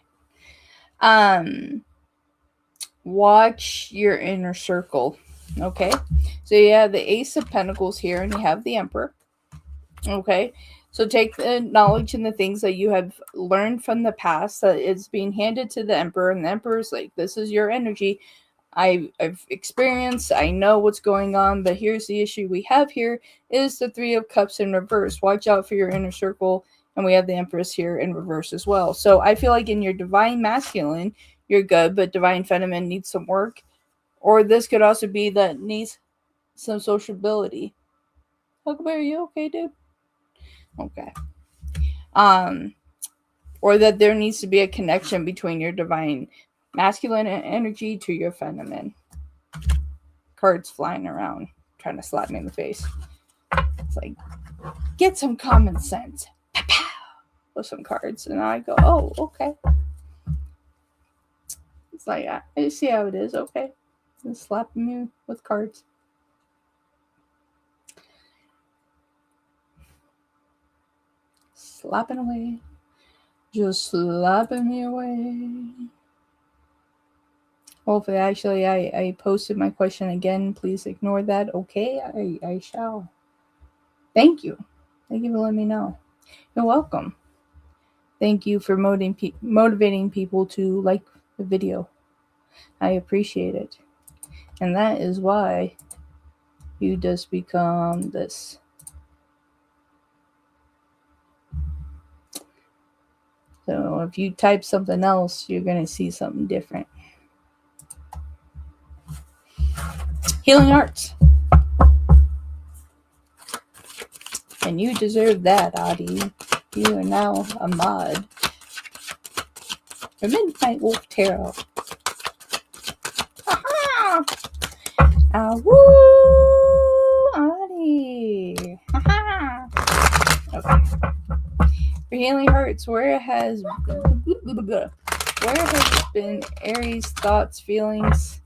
Watch your inner circle. Okay. So you have the Ace of Pentacles here, and you have the Emperor. Okay. So take the knowledge and the things that you have learned from the past that is being handed to the Emperor, and the Emperor's like, this is your energy. I've experienced, I know what's going on, but here's the issue we have here is the Three of Cups in reverse. Watch out for your inner circle. And we have the Empress here in reverse as well. So I feel like in your Divine Masculine, you're good, but Divine Feminine needs some work. Or this could also be that needs some sociability. Huckleberry, are you okay, dude? Okay. Or that there needs to be a connection between your Divine Masculine energy to your feminine. Cards flying around, trying to slap me in the face. It's like, get some common sense. Pow! With some cards. And I go, oh, okay. It's like, I see how it is. Okay. And slapping me with cards. Slapping away. Just slapping me away. Hopefully, actually, I posted my question again. Please ignore that. Okay, I shall. Thank you. Thank you for letting me know. You're welcome. Thank you for motivating people to like the video. I appreciate it. And that is why you just become this. So if you type something else, you're going to see something different. Healing Arts. And you deserve that, Adi. You are now a mod for Midnight Wolf Tarot. Aha! Woo! Adi! Aha! Okay. For Healing Hearts, where has been Aries thoughts, feelings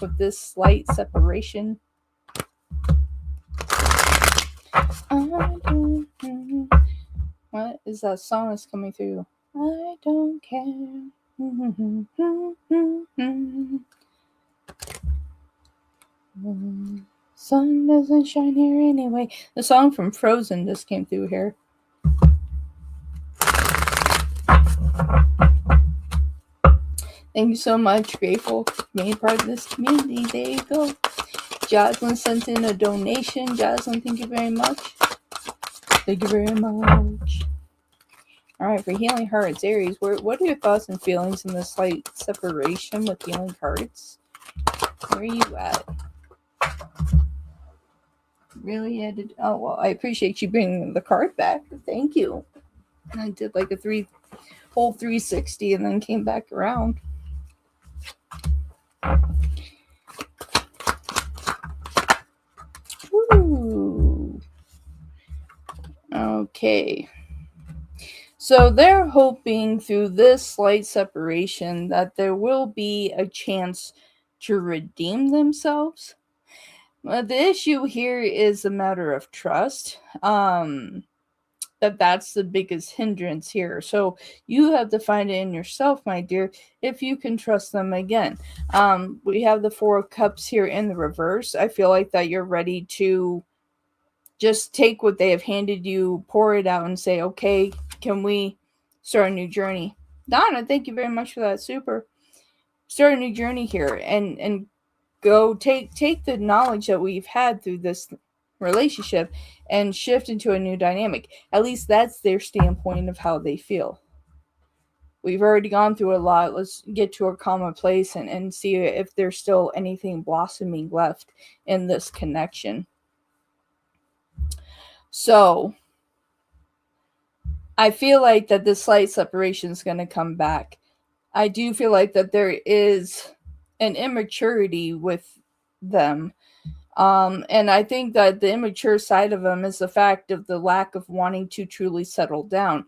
with this slight separation? What is that song that's coming through? I don't care. Sun doesn't shine here anyway. The song from Frozen just came through here. Thank you so much. Grateful for being part of this community. There you go. Jocelyn sent in a donation. Jocelyn, thank you very much. Thank you very much. All right, for Healing Hearts, Aries, what are your thoughts and feelings in this slight separation with Healing Hearts? Where are you at? Really? Oh, well, I appreciate you bringing the card back. Thank you. I did like a whole 360 and then came back around. Ooh. Okay. So they're hoping through this slight separation that there will be a chance to redeem themselves. The issue here is a matter of trust. That's the biggest hindrance here. So you have to find it in yourself, my dear, if you can trust them again. We have the Four of Cups here in the reverse. I feel like that you're ready to just take what they have handed you, pour it out, and say, okay, can we start a new journey? Donna, thank you very much for that. Super. Start a new journey here and go take the knowledge that we've had through this relationship and shift into a new dynamic. At least that's their standpoint of how they feel. We've already gone through a lot. Let's get to a calmer place and see if there's still anything blossoming left in this connection. So I feel like that this slight separation is going to come back. I do feel like that there is an immaturity with them. And I think that the immature side of them is the fact of the lack of wanting to truly settle down.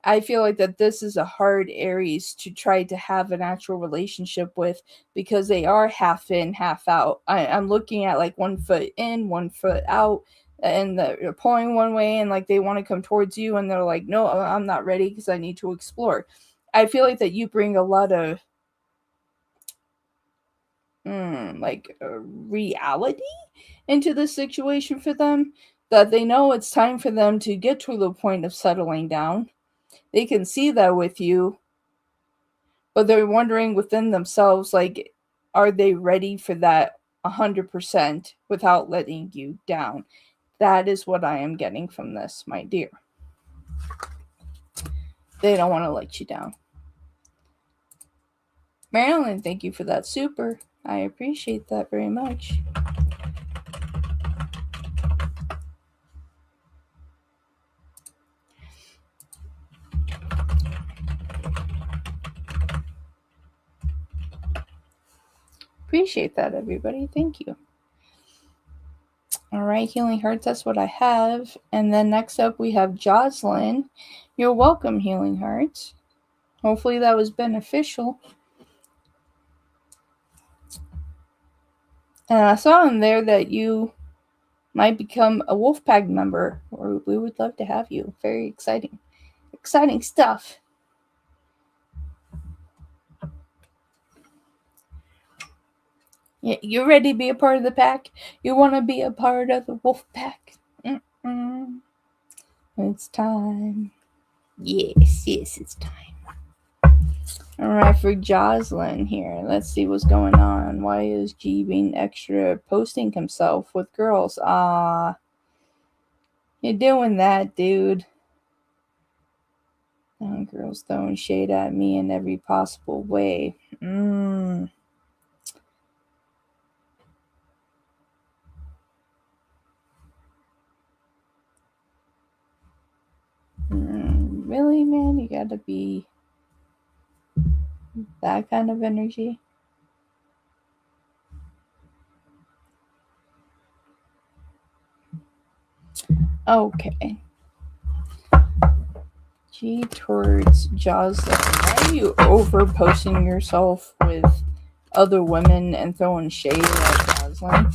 I feel like that this is a hard Aries to try to have an actual relationship with because they are half in, half out. I'm looking at like 1 foot in, 1 foot out, and they're pulling one way and like they want to come towards you and they're like, no, I'm not ready because I need to explore. I feel like that you bring a lot of reality into this situation for them, that they know it's time for them to get to the point of settling down. They can see that with you, but they're wondering within themselves, like, are they ready for that 100% without letting you down? That is what I am getting from this, my dear. They don't want to let you down. Marilyn, thank you for that super. I appreciate that very much. Appreciate that, everybody. Thank you. All right, Healing Hearts, that's what I have. And then next up, we have Jocelyn. You're welcome, Healing Hearts. Hopefully that was beneficial. And I saw in there that you might become a Wolfpack member, or we would love to have you. Very exciting. Exciting stuff. You ready to be a part of the pack? You want to be a part of the wolf pack? It's time. Yes, it's time. All right, for Jocelyn here. Let's see what's going on. Why is G being extra posting himself with girls? You're doing that, dude. Girls throwing shade at me in every possible way. Really, man? You gotta be that kind of energy? Okay. G towards Jocelyn. Why are you over posting yourself with other women and throwing shade at Jocelyn?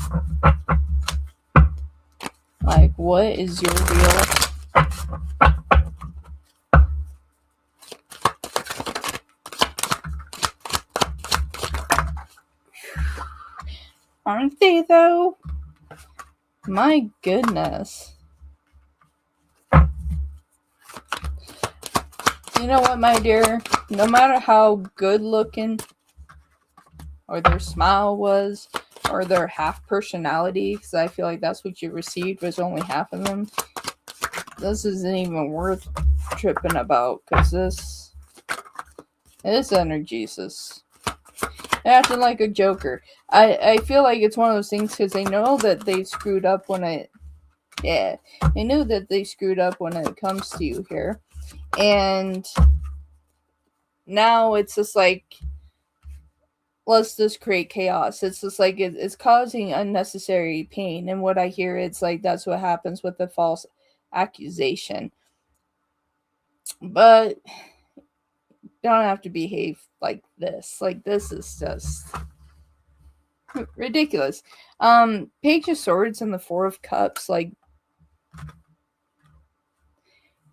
Like, what is your deal? Aren't they, though? My goodness. You know what, my dear? No matter how good looking or their smile was or their half personality, because I feel like that's what you received was only half of them. this isn't even worth tripping about, because this energy is just acting like a joker. I feel like it's one of those things because they know that they screwed up when it. Yeah, they knew that they screwed up when it comes to you here, and now it's just like, let's just create chaos. It's just like it's causing unnecessary pain. And what I hear, it's like that's what happens with the false accusation. But don't have to behave like this. Like, this is just ridiculous. Page of Swords and the Four of Cups, like,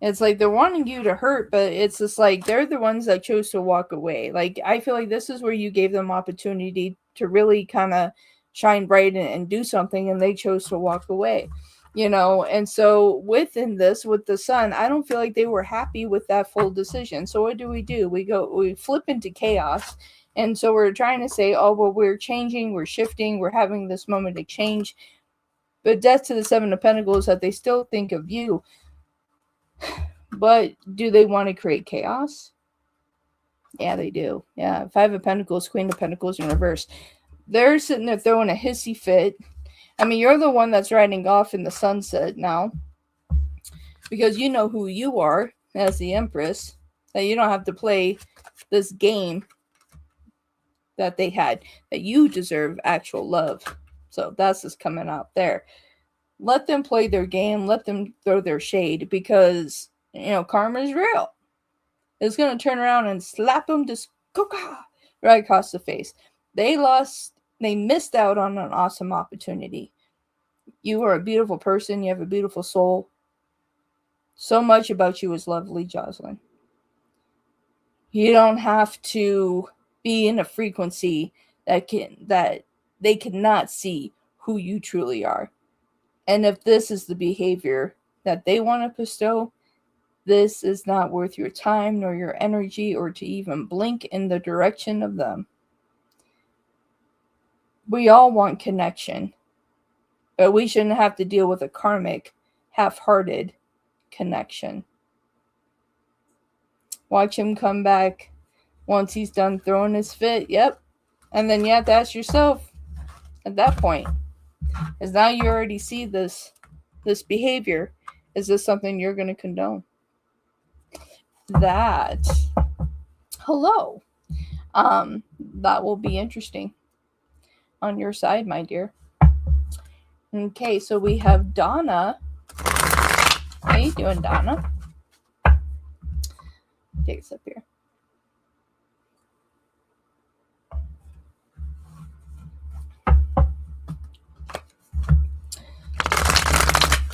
it's like they're wanting you to hurt, but it's just like they're the ones that chose to walk away. Like, I feel like this is where you gave them opportunity to really kind of shine bright and do something, and they chose to walk away. And so within this, with the Sun, I don't feel like they were happy with that full decision. So what do? We flip into chaos. And so we're trying to say, oh, well, we're changing, we're shifting, we're having this moment of change. But Death to the Seven of Pentacles, that they still think of you. But do they want to create chaos? Yeah, they do. Yeah, Five of Pentacles, Queen of Pentacles in reverse. They're sitting there throwing a hissy fit. I mean, you're the one that's riding off in the sunset now, because you know who you are as the Empress, that you don't have to play this game that they had, that you deserve actual love. So that's just coming out there. Let them play their game. Let them throw their shade, because, karma is real. It's going to turn around and slap them just right across the face. They missed out on an awesome opportunity. You are a beautiful person. You have a beautiful soul. So much about you is lovely, Jocelyn. You don't have to be in a frequency that they cannot see who you truly are. And if this is the behavior that they want to bestow, this is not worth your time nor your energy, or to even blink in the direction of them. We all want connection, but we shouldn't have to deal with a karmic, half-hearted connection. Watch him come back once he's done throwing his fit. Yep. And then you have to ask yourself at that point, is now you already see this behavior. Is this something you're going to condone? Hello. That will be interesting on your side, my dear. Okay, so we have Donna. How you doing, Donna? Take us up here.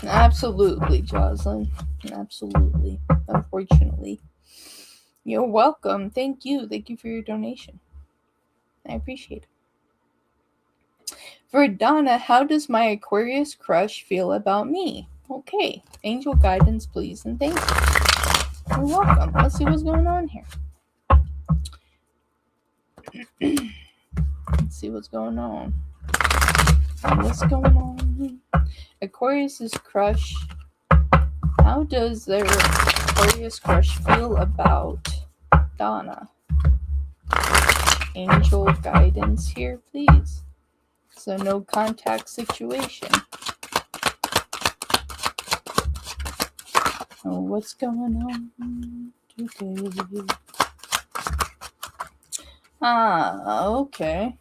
Absolutely, Jocelyn. Absolutely. Unfortunately. You're welcome. Thank you. Thank you for your donation. I appreciate it. For Donna, how does my Aquarius crush feel about me? Okay. Angel guidance, please, and thank you. You're welcome. Let's see what's going on here. Let's see what's going on. What's going on? Aquarius's crush. How does their Aquarius crush feel about Donna? Angel guidance here, please. So no contact situation. Oh, what's going on today? Okay.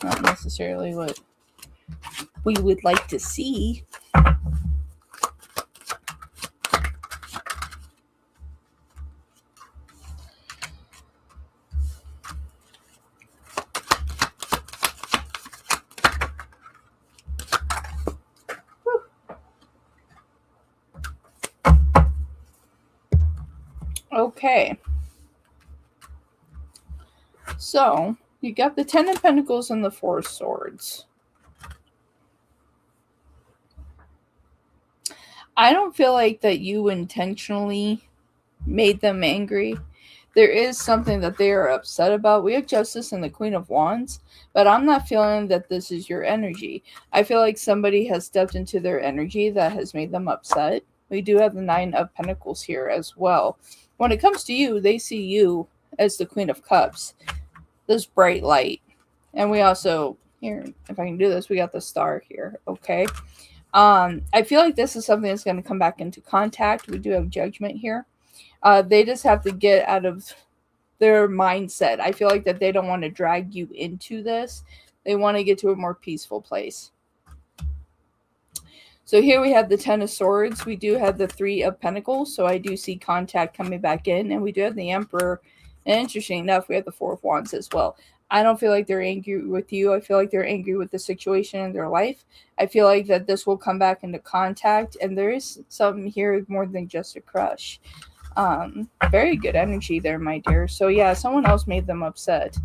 Not necessarily what we would like to see. Okay. So, you got the Ten of Pentacles and the Four of Swords. I don't feel like that you intentionally made them angry. there is something that they are upset about. We have Justice and the Queen of Wands, but I'm not feeling that this is your energy. I feel like somebody has stepped into their energy that has made them upset. We do have the Nine of Pentacles here as well. When it comes to you, they see you as the Queen of Cups, this bright light. And we also, here, if I can do this, we got the Star here, okay? I feel like this is something that's going to come back into contact. We do have Judgment here. They just have to get out of their mindset. I feel like that they don't want to drag you into this. They want to get to a more peaceful place. So here we have the Ten of Swords. We do have the Three of Pentacles. So I do see contact coming back in. And we do have the Emperor. And interesting enough, we have the Four of Wands as well. I don't feel like they're angry with you. I feel like they're angry with the situation in their life. I feel like that this will come back into contact. And there is something here more than just a crush. Very good energy there, my dear. So yeah, someone else made them upset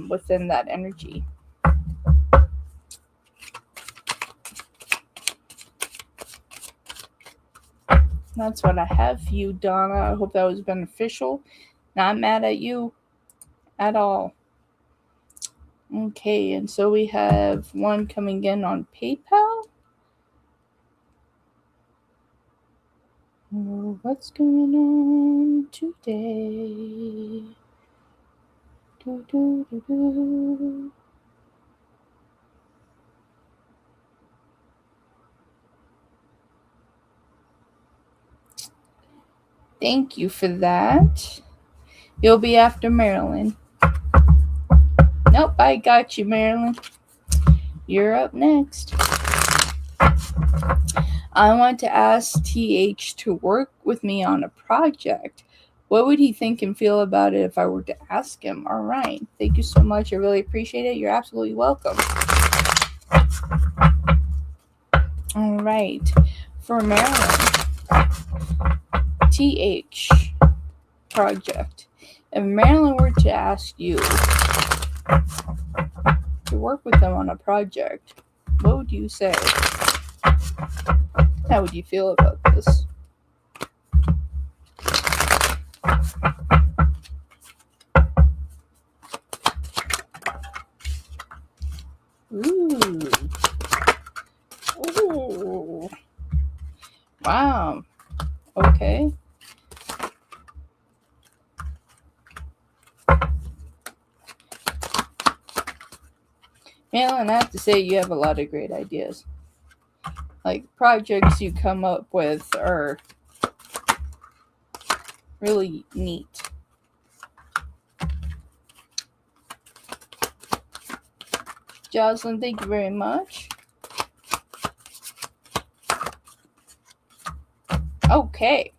within that energy. That's what I have for you, Donna. I hope that was beneficial. Not mad at you at all. Okay, and so we have one coming in on PayPal. What's going on today? Do, do, do, do. Thank you for that. You'll be after Marilyn. Nope, I got you, Marilyn. You're up next. I want to ask TH to work with me on a project. What would he think and feel about it if I were to ask him? All right. Thank you so much. I really appreciate it. You're absolutely welcome. All right. For Marilyn, TH project. If Marilyn were to ask you to work with them on a project, what would you say? How would you feel about this? Ooh. Ooh. Wow. Okay. Marilyn, I have to say you have a lot of great ideas. Like, projects you come up with are really neat. Jocelyn, thank you very much. Okay.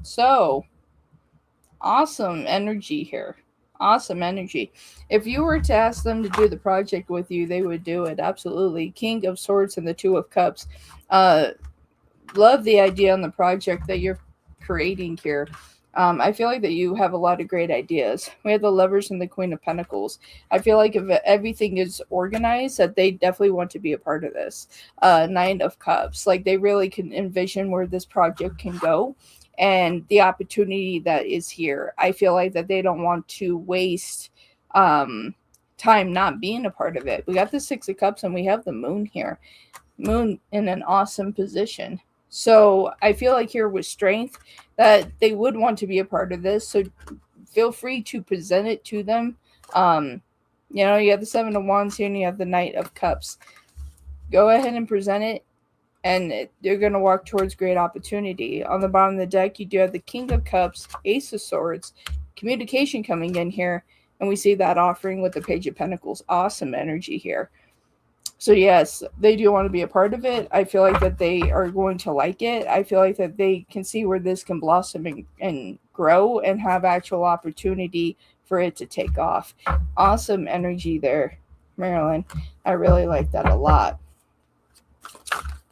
So, awesome energy here. Awesome energy. If you were to ask them to do the project with you, they would do it. Absolutely. King of Swords and the Two of Cups. Love the idea on the project that you're creating here. I feel like that you have a lot of great ideas. We have the Lovers and the Queen of Pentacles. I feel like if everything is organized, that they definitely want to be a part of this. Nine of Cups. Like, they really can envision where this project can go and the opportunity that is here. I feel like that they don't want to waste time not being a part of it. We got the Six of Cups and we have the Moon here. Moon in an awesome position. So I feel like here with strength that they would want to be a part of this. So feel free to present it to them. You have the Seven of Wands here and you have the Knight of Cups. Go ahead and present it, and you're going to walk towards great opportunity. On the bottom of the deck, you do have the King of Cups, Ace of Swords, communication coming in here, and we see that offering with the Page of Pentacles. Awesome energy here. So yes, they do want to be a part of it. I feel like that they are going to like it. I feel like that they can see where this can blossom and grow and have actual opportunity for it to take off. Awesome energy there, Marilyn. I really like that a lot.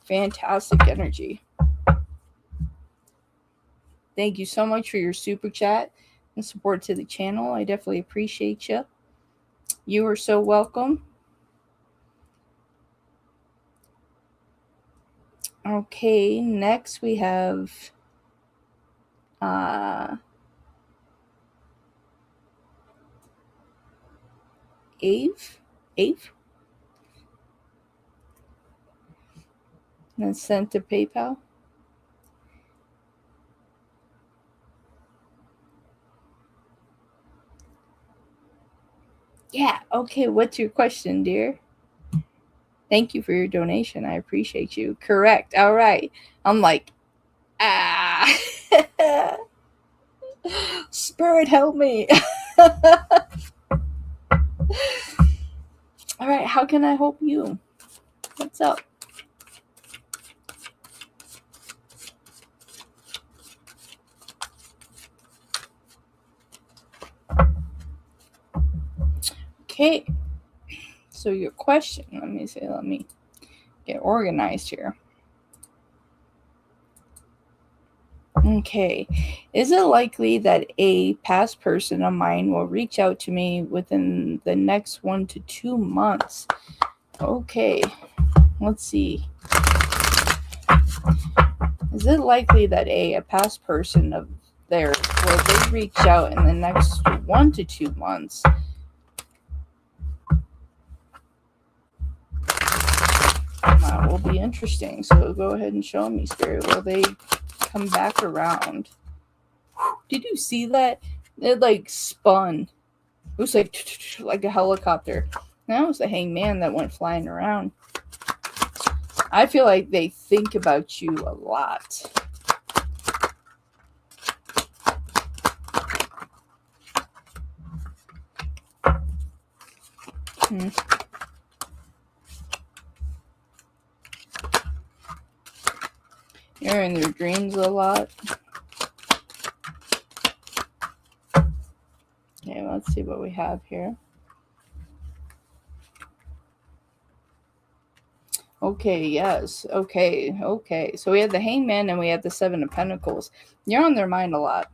Fantastic energy. Thank you so much for your super chat and support to the channel. I definitely appreciate you. You are so welcome. Okay, next we have Ave? And then sent to PayPal. Yeah, okay, what's your question, dear? Thank you for your donation. I appreciate you. Correct. All right. I'm like, Spirit, help me. All right, how can I help you? What's up? Okay. So your question, let me get organized here. Okay. Is it likely that a past person of mine will reach out to me within the next 1 to 2 months? Okay. Let's see. Is it likely that a past person of theirs will they reach out in the next 1 to 2 months? That will be interesting. So go ahead and show me, Spirit. Will they come back around? Did you see that? It like spun. It was like a helicopter. That was the hangman that went flying around. I feel like they think about you a lot. You're in their dreams a lot. Okay, let's see what we have here. Okay, yes. Okay. So we have the Hangman and we have the Seven of Pentacles. You're on their mind a lot.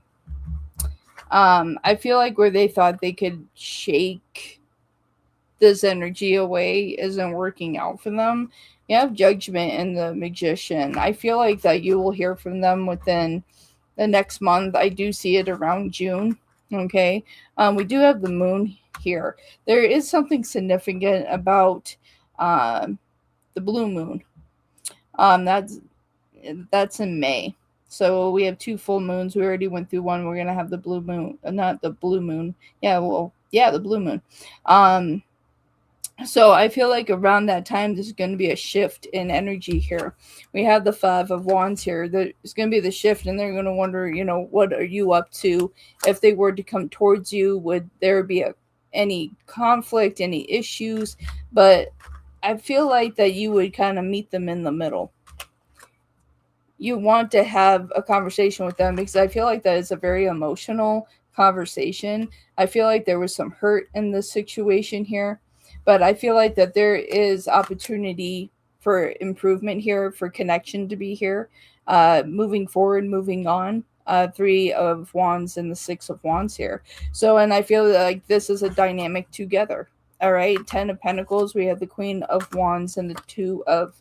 I feel like where they thought they could shake this energy away isn't working out for them. You have Judgment and the Magician. I feel like that you will hear from them within the next month. I do see it around June. Okay. We do have the Moon here. There is something significant about the blue moon. That's in May. So we have 2 full moons. We already went through one. We're gonna have the blue moon, not the blue moon. The blue moon. So I feel like around that time there's going to be a shift in energy here. We have the 5 of Wands here. There's going to be the shift, and they're going to wonder, what are you up to? If they were to come towards you, would there be any conflict, any issues? But I feel like that you would kind of meet them in the middle. You want to have a conversation with them because I feel like that is a very emotional conversation. I feel like there was some hurt in this situation here. But I feel like that there is opportunity for improvement here, for connection to be here, moving forward, moving on. 3 of Wands and the 6 of Wands here. So, and I feel like this is a dynamic together. All right, 10 of Pentacles. We have the Queen of Wands and the 2 of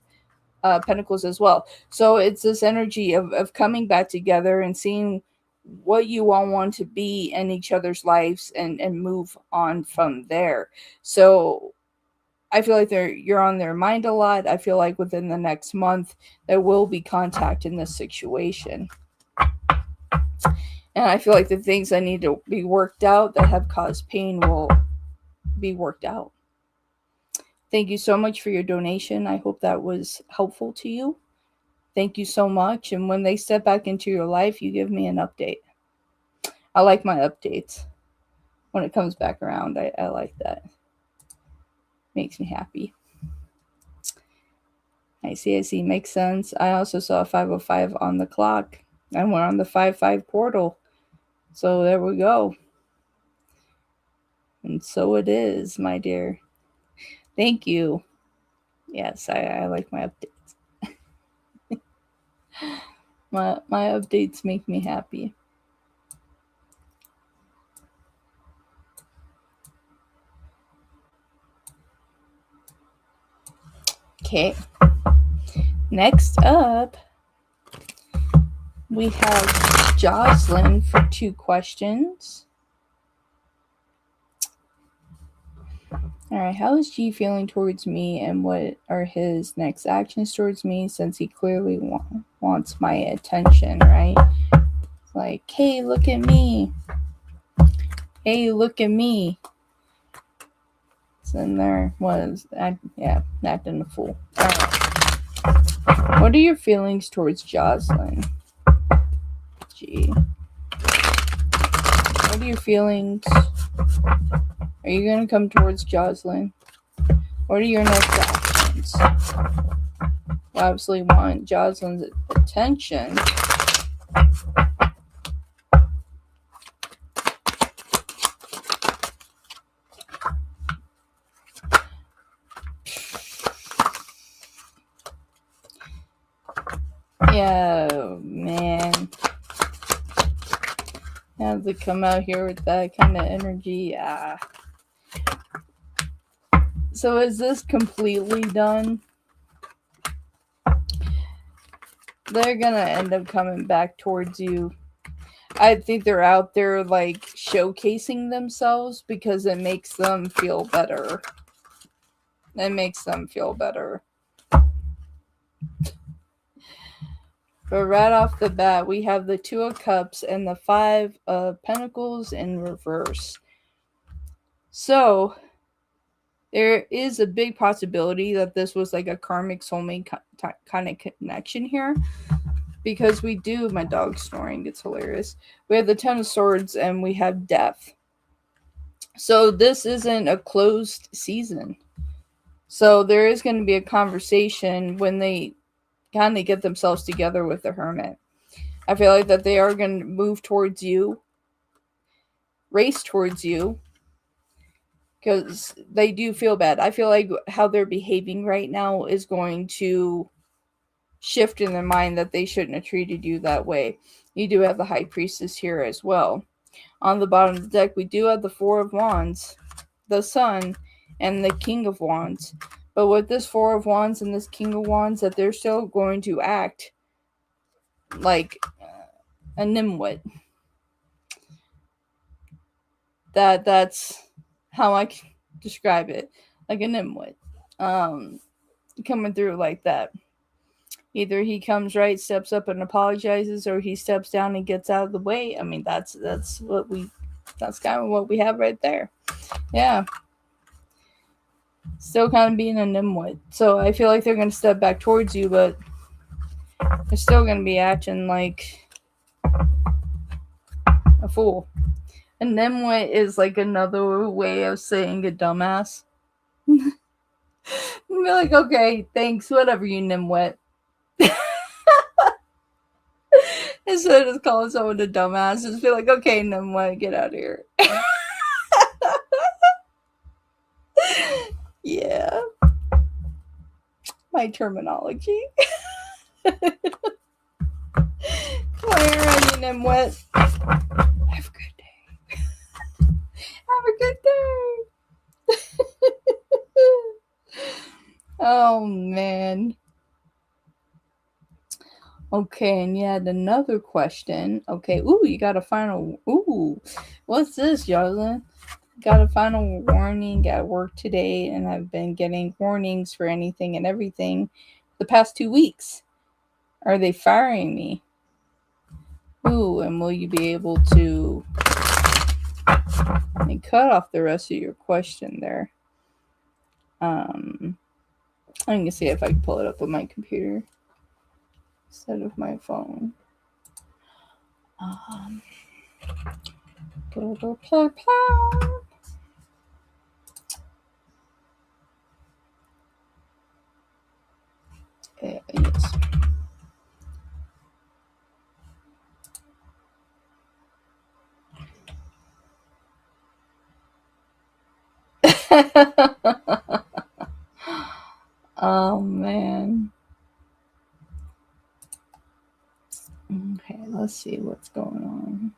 Pentacles as well. So it's this energy of coming back together and seeing what you all want to be in each other's lives and move on from there. So I feel like you're on their mind a lot. I feel like within the next month there will be contact in this situation. And I feel like the things that need to be worked out that have caused pain will be worked out. Thank you so much for your donation. I hope that was helpful to you. Thank you so much. And when they step back into your life, you give me an update. I like my updates. When it comes back around, I like that. Makes me happy. I see. Makes sense. I also saw 505 on the clock. And we're on the 5-5 portal. So there we go. And so it is, my dear. Thank you. Yes, I like my updates. my updates make me happy. Okay. Next up, we have Jocelyn for 2 questions. Alright, how is G feeling towards me, and what are his next actions towards me, since he clearly wants my attention, right? Like, hey, look at me. Hey, look at me. So then there was, acting a fool. Alright. What are your feelings towards Jocelyn? G. What are your feelings? Are you going to come towards Jocelyn? What are your next actions? You obviously want Jocelyn's attention. Yeah, man. Have to come out here with that kind of energy. Yeah. So is this completely done? They're gonna end up coming back towards you. I think they're out there like showcasing themselves because it makes them feel better. It makes them feel better. But right off the bat, we have the Two of Cups and the Five of Pentacles in reverse. So there is a big possibility that this was like a karmic soulmate kind of connection here. Because we do, my dog snoring, it's hilarious. We have the Ten of Swords and we have Death. So this isn't a closed season. So there is going to be a conversation when they kind of get themselves together with the Hermit. I feel like that they are going to move towards you, race towards you, because they do feel bad. I feel like how they're behaving right now is going to shift in their mind that they shouldn't have treated you that way. You do have the High Priestess here as well. On the bottom of the deck, we do have the Four of Wands, the Sun, and the King of Wands. But with this Four of Wands and this King of Wands, that they're still going to act like a nimwit. That's how I can describe it. Like a nimwit. Coming through like that. Either he comes right, steps up and apologizes, or he steps down and gets out of the way. I mean, that's kind of what we have right there. Yeah. Still kind of being a nimwit. So I feel like they're going to step back towards you, but they're still going to be acting like a fool. A nimwit is like another way of saying a dumbass. Be like, okay, thanks, whatever, you nimwit. Instead of just calling someone a dumbass, just be like, okay, nimwit, get out of here. Yeah. My terminology. Come on here, onion and wet. Have a good day. Have a good day. Oh, man. Okay, and you had another question. Okay, ooh, you got a final. Ooh, what's this, Jocelyn? Got a final warning at work today, and I've been getting warnings for anything and everything the past 2 weeks. Are they firing me? Ooh, and will you be able to cut off the rest of your question there? I'm gonna see if I can pull it up on my computer instead of my phone. Yes. Oh, man. Okay, let's see what's going on.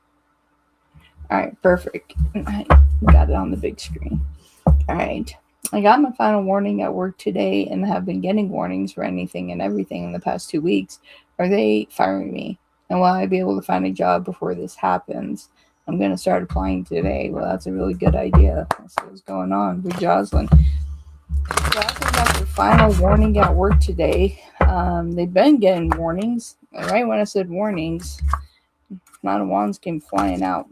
All right, perfect. I got it on the big screen. All right. I got my final warning at work today and have been getting warnings for anything and everything in the past 2 weeks. Are they firing me? And will I be able to find a job before this happens? I'm going to start applying today. Well, that's a really good idea. That's what's going on with Jocelyn. Jocelyn got their final warning at work today. They've been getting warnings. Right when I said warnings, Nine of Wands came flying out.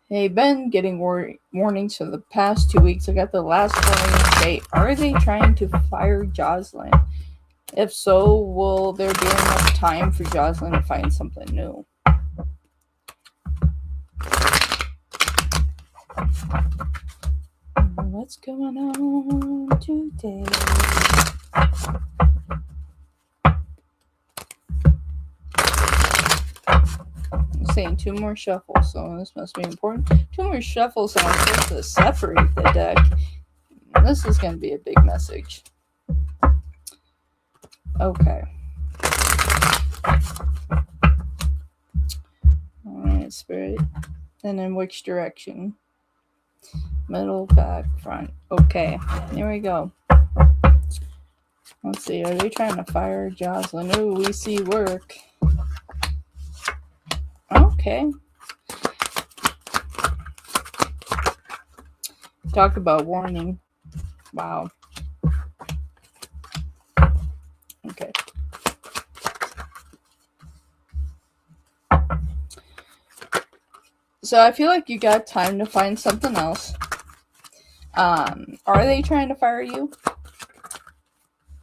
They've been getting warnings for the past 2 weeks. I got the last warning. Are they trying to fire Jocelyn? If so, will there be enough time for Jocelyn to find something new? What's going on today? I'm saying 2 more shuffles, so this must be important. 2 more shuffles, and I'm supposed to separate the deck. This is going to be a big message. Okay. Alright, Spirit. And in which direction? Middle, back, front. Okay, here we go. Let's see, are they trying to fire Jocelyn? Ooh, we see work. Okay. Talk about warning. Wow. Okay. So I feel like you got time to find something else. Are they trying to fire you?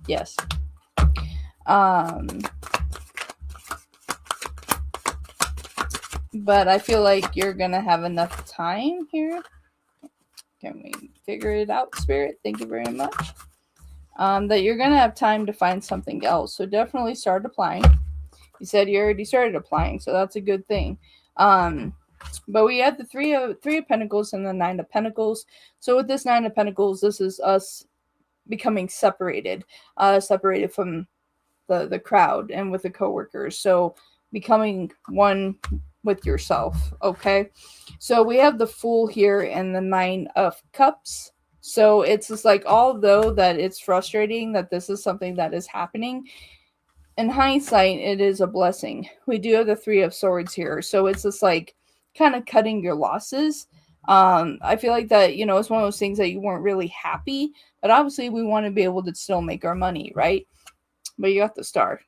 Yes. But I feel like you're gonna have enough time here. Can we figure it out, Spirit? Thank you very much. That you're gonna have time to find something else. So definitely start applying. You said you already started applying, so that's a good thing. But we had the three of Pentacles and the Nine of Pentacles. So with this Nine of Pentacles, this is us becoming separated from the crowd and with the coworkers. So becoming one with yourself. Okay. So we have the Fool here and the Nine of Cups. So it's just like, although that it's frustrating that this is something that is happening, in hindsight, it is a blessing. We do have the Three of Swords here. So it's just like kind of cutting your losses. I feel like that, it's one of those things that you weren't really happy, but obviously we want to be able to still make our money, right? But you got the Star.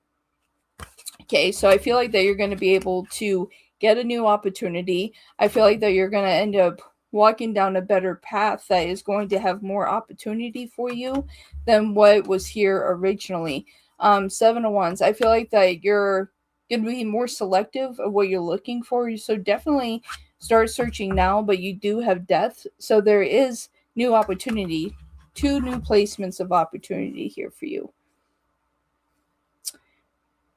Okay, so I feel like that you're going to be able to get a new opportunity. I feel like that you're going to end up walking down a better path that is going to have more opportunity for you than what was here originally. 7 of Wands. I feel like that you're going to be more selective of what you're looking for. So definitely start searching now, but you do have Death. So there is new opportunity, 2 new placements of opportunity here for you.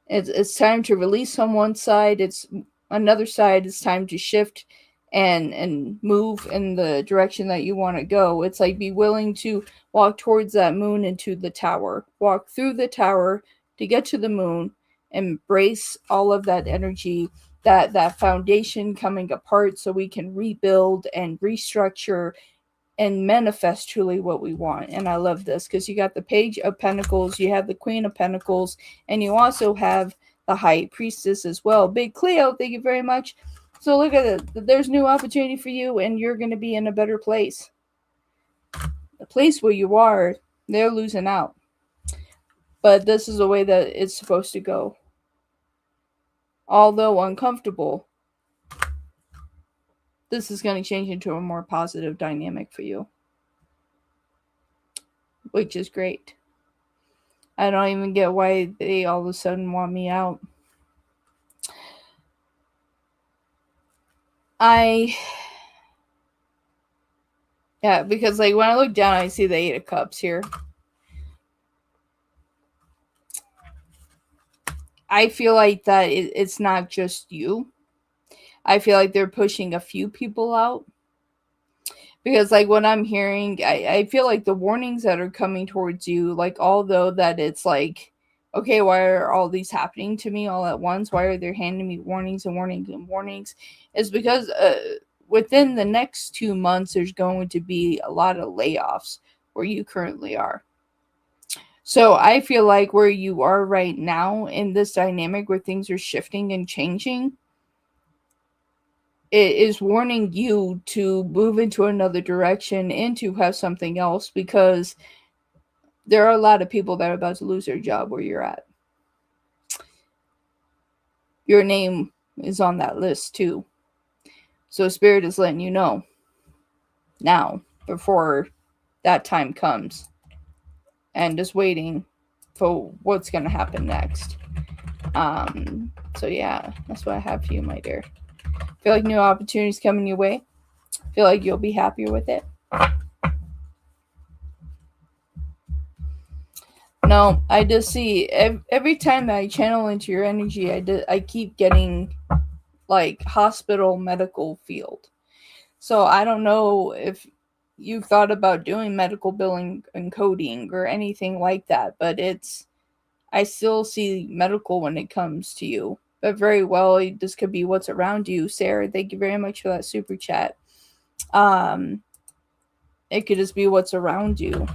It's time to release on one side. It's another side. It's time to shift and move in the direction that you want to go. It's like, be willing to walk towards that moon into the tower. Walk through the tower to get to the moon. Embrace all of that energy, that foundation coming apart, so we can rebuild and restructure and manifest truly what we want. And I love this because you got the Page of Pentacles, you have the Queen of Pentacles, and you also have the High Priestess as well. Big Cleo, thank you very much. So look at it. There's new opportunity for you, and you're going to be in a better place. The place where you are, they're losing out. But this is the way that it's supposed to go. Although uncomfortable, this is going to change into a more positive dynamic for you, which is great. I don't even get why they all of a sudden want me out. Yeah, because like when I look down, I see the 8 of Cups here. I feel like that it's not just you. I feel like they're pushing a few people out. Because like what I'm hearing, I feel like the warnings that are coming towards you, like although that it's like, okay, why are all these happening to me all at once? Why are they handing me warnings and warnings and warnings? Is because within the next 2 months, there's going to be a lot of layoffs where you currently are. So I feel like where you are right now in this dynamic where things are shifting and changing, it is warning you to move into another direction and to have something else, because there are a lot of people that are about to lose their job where you're at. Your name is on that list too. So Spirit is letting you know now, before that time comes, and just waiting for what's going to happen next. So yeah, that's what I have for you, my dear. Feel like new opportunities coming your way. Feel like you'll be happier with it. No, I just see every time I channel into your energy, I keep getting like hospital medical field. So I don't know if you've thought about doing medical billing and coding or anything like that, but I still see medical when it comes to you. But very well, this could be what's around you. Sarah, thank you very much for that super chat. It could just be what's around you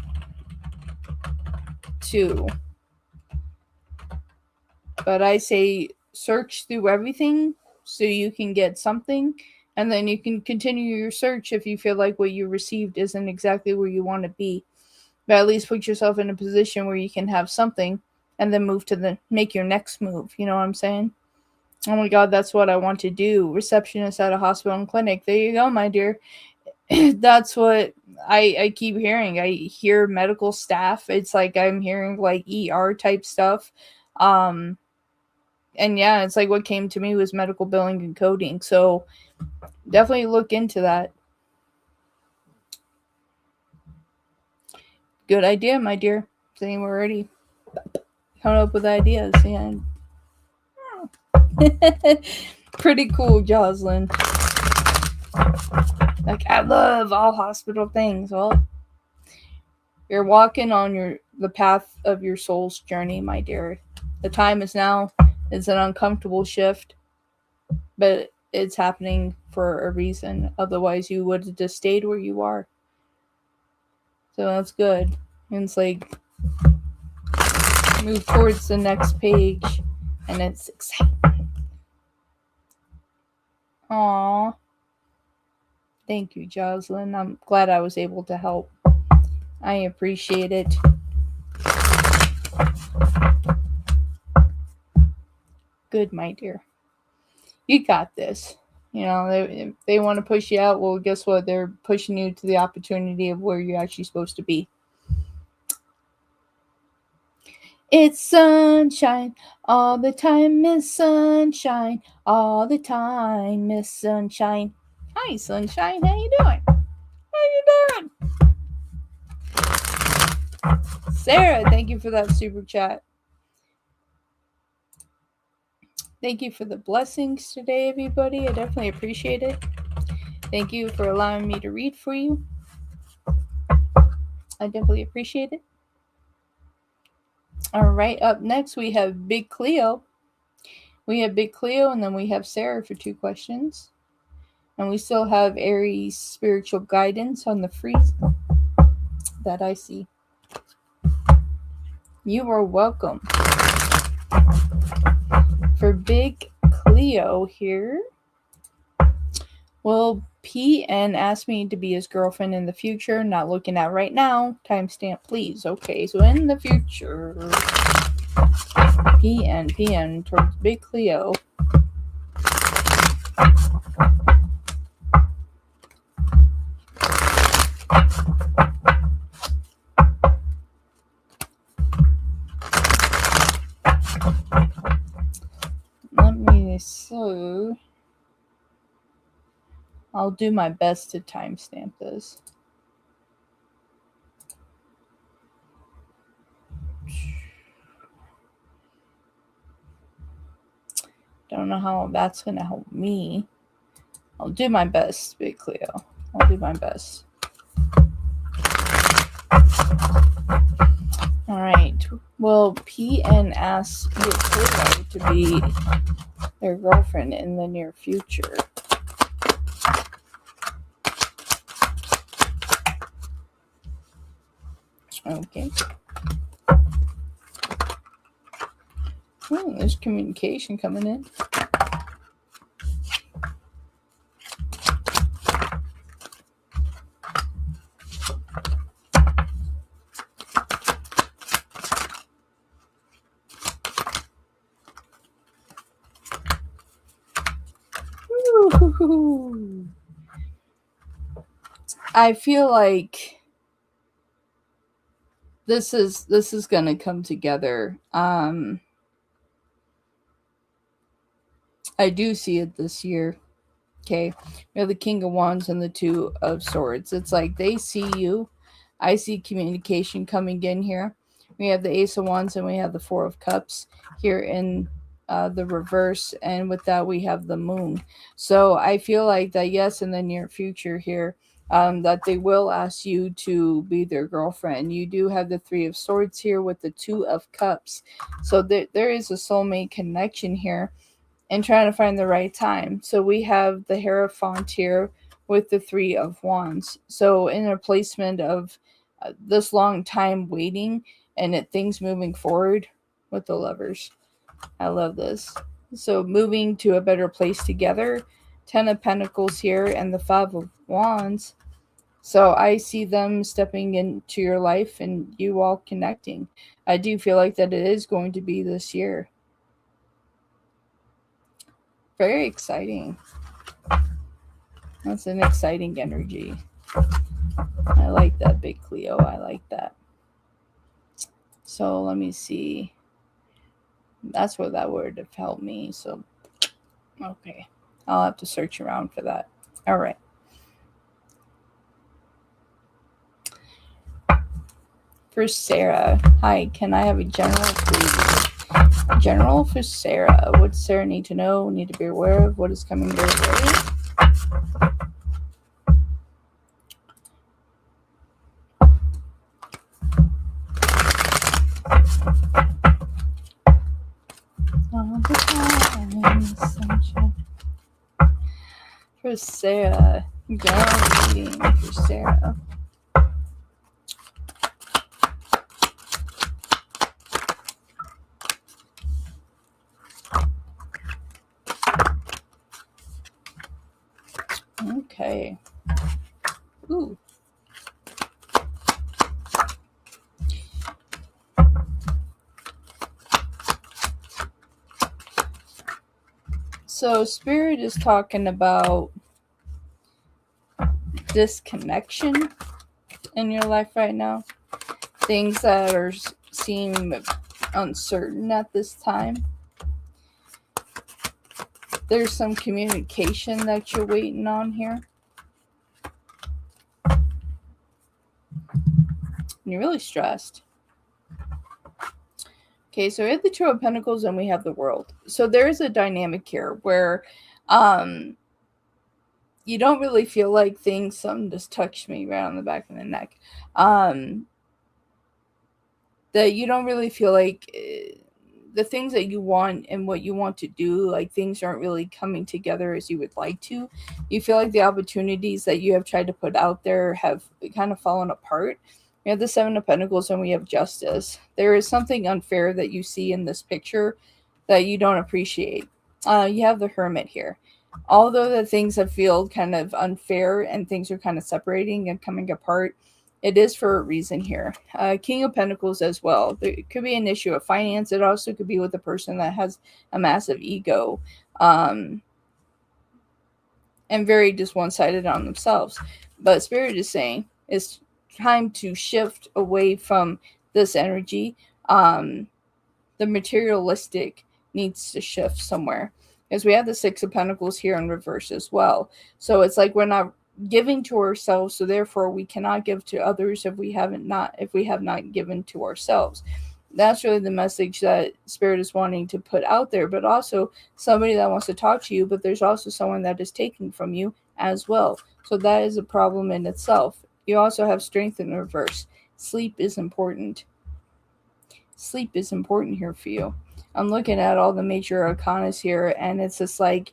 too. But I say search through everything so you can get something, and then you can continue your search if you feel like what you received isn't exactly where you want to be. But at least put yourself in a position where you can have something and then make your next move. You know what I'm saying? Oh my God, that's what I want to do. Receptionist at a hospital and clinic. There you go, my dear. That's what I keep hearing. I hear medical staff. It's like I'm hearing like ER type stuff. And yeah, it's like what came to me was medical billing and coding. So definitely look into that. Good idea, my dear. Saying we're already coming up with ideas. Yeah. Pretty cool, Jocelyn. Like, I love all hospital things. Well, you're walking on the path of your soul's journey, my dear. The time is now. It's an uncomfortable shift, but it's happening for a reason. Otherwise, you would have just stayed where you are. So that's good. And it's like, move towards the next page, and it's exciting. Aww. Thank you, Jocelyn. I'm glad I was able to help. I appreciate it. Good, my dear. You got this. You know, if they want to push you out, well, guess what? They're pushing you to the opportunity of where you're actually supposed to be. It's sunshine. All the time is sunshine. All the time is sunshine. Hi, Sunshine. How you doing? How you doing? Sarah, thank you for that super chat. Thank you for the blessings today, everybody. I definitely appreciate it. Thank you for allowing me to read for you. I definitely appreciate it. All right, up next we have Big Cleo. We have Big Cleo, and then we have Sarah for 2 questions. And we still have Aries spiritual guidance on the freeze that I see. You are welcome. For Big Cleo here, will PN ask me to be his girlfriend in the future? Not looking at right now. Timestamp, please. Okay, so in the future, PN towards Big Cleo. So I'll do my best to timestamp this. Don't know how that's going to help me. I'll do my best, Big Cleo. I'll do my best. All right. Well, PN asks Big Cleo to be their girlfriend in the near future. Okay. Oh, there's communication coming in. Woo! I feel like this is gonna come together. I do see it this year. Okay, we have the King of Wands and the Two of Swords. It's like they see you. I see communication coming in here. We have the Ace of Wands and we have the Four of Cups here in the reverse. And with that, we have the Moon. So I feel like that, yes, in the near future here, that they will ask you to be their girlfriend. You do have the Three of Swords here with the Two of Cups. So there is a soulmate connection here and trying to find the right time. So we have the Hierophant here with the Three of Wands. So in a placement of this long time waiting and things moving forward with the Lovers. I love this. So moving to a better place together. 10 of Pentacles here and the Five of Wands. So I see them stepping into your life and you all connecting. I do feel like that it is going to be this year. Very exciting. That's an exciting energy. I like that, Big Cleo. I like that. So let me see. That's what that would have helped me. So, okay. I'll have to search around for that. All right. For Sarah. Hi, can I have a general, please? General for Sarah. What does Sarah need to know, need to be aware of? What is coming their way? For Sarah. General reading for Sarah. Okay. Ooh. So Spirit is talking about disconnection in your life right now. Things that are seem uncertain at this time. There's some communication that you're waiting on here. You're really stressed. Okay, so we have the Two of Pentacles and we have the World. So there is a dynamic here where you don't really feel like things, something just touched me right on the back of the neck. That you don't really feel like the things that you want and what you want to do, like things aren't really coming together as you would like to. You feel like the opportunities that you have tried to put out there have kind of fallen apart. We have the Seven of Pentacles and we have Justice. There is something unfair that you see in this picture that you don't appreciate. You have the Hermit here. Although the things have feel kind of unfair and things are kind of separating and coming apart, it is for a reason here. King of Pentacles as well. There could be an issue of finance. It also could be with a person that has a massive ego and very just one-sided on themselves. But Spirit is saying it's time to shift away from this energy. The materialistic needs to shift somewhere. Because we have the Six of Pentacles here in reverse as well. So it's like we're not giving to ourselves, so therefore we cannot give to others if we have not given to ourselves. That's really the message that Spirit is wanting to put out there, but also somebody that wants to talk to you, but there's also someone that is taking from you as well. So that is a problem in itself. You also have Strength in reverse. Sleep is important. Sleep is important here for you. I'm looking at all the major arcanas here, and it's just like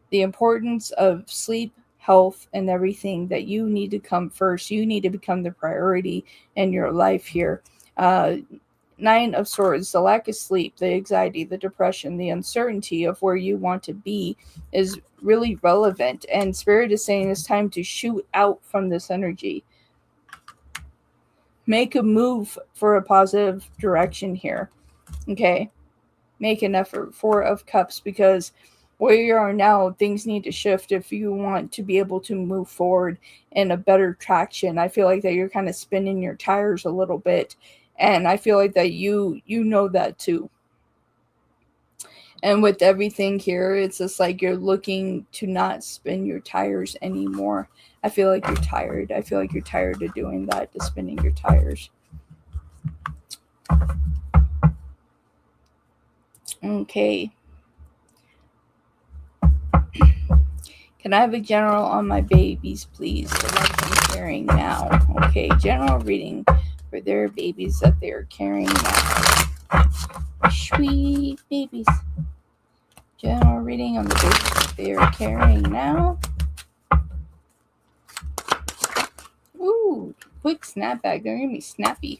the importance of sleep, health, and everything that you need to come first. You need to become the priority in your life here. Nine of Swords, the lack of sleep, the anxiety, the depression, the uncertainty of where you want to be is really relevant. And Spirit is saying it's time to shoot out from this energy. Make a move for a positive direction here. Okay. Make an effort. Four of Cups, because where you are now, things need to shift if you want to be able to move forward in a better traction. I feel like that you're kind of spinning your tires a little bit, and I feel like that you know that too. And with everything here, it's just like you're looking to not spin your tires anymore. I feel like you're tired. I feel like you're tired of doing that, to spinning your tires. Okay. Can I have a general on my babies, please? The ones I'm carrying now. Okay, general reading for their babies that they're carrying now. Sweet babies. General reading on the babies that they are carrying now. Ooh, quick snapback. They're gonna be snappy.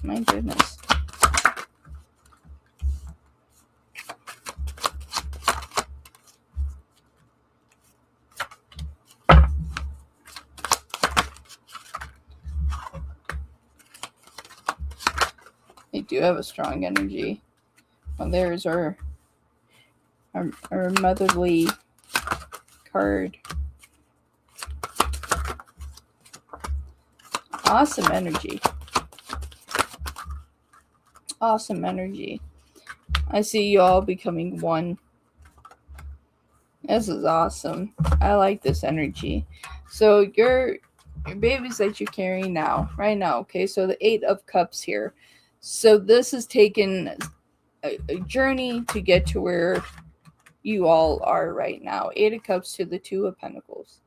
My goodness. They do have a strong energy. Well, there's our motherly card. Awesome energy. Awesome energy. I see you all becoming one. This is awesome. I like this energy. So your babies that you're carrying now, right now, okay? So the 8 of Cups here. So this has taken a journey to get to where you all are right now. 8 of Cups to the 2 of Pentacles.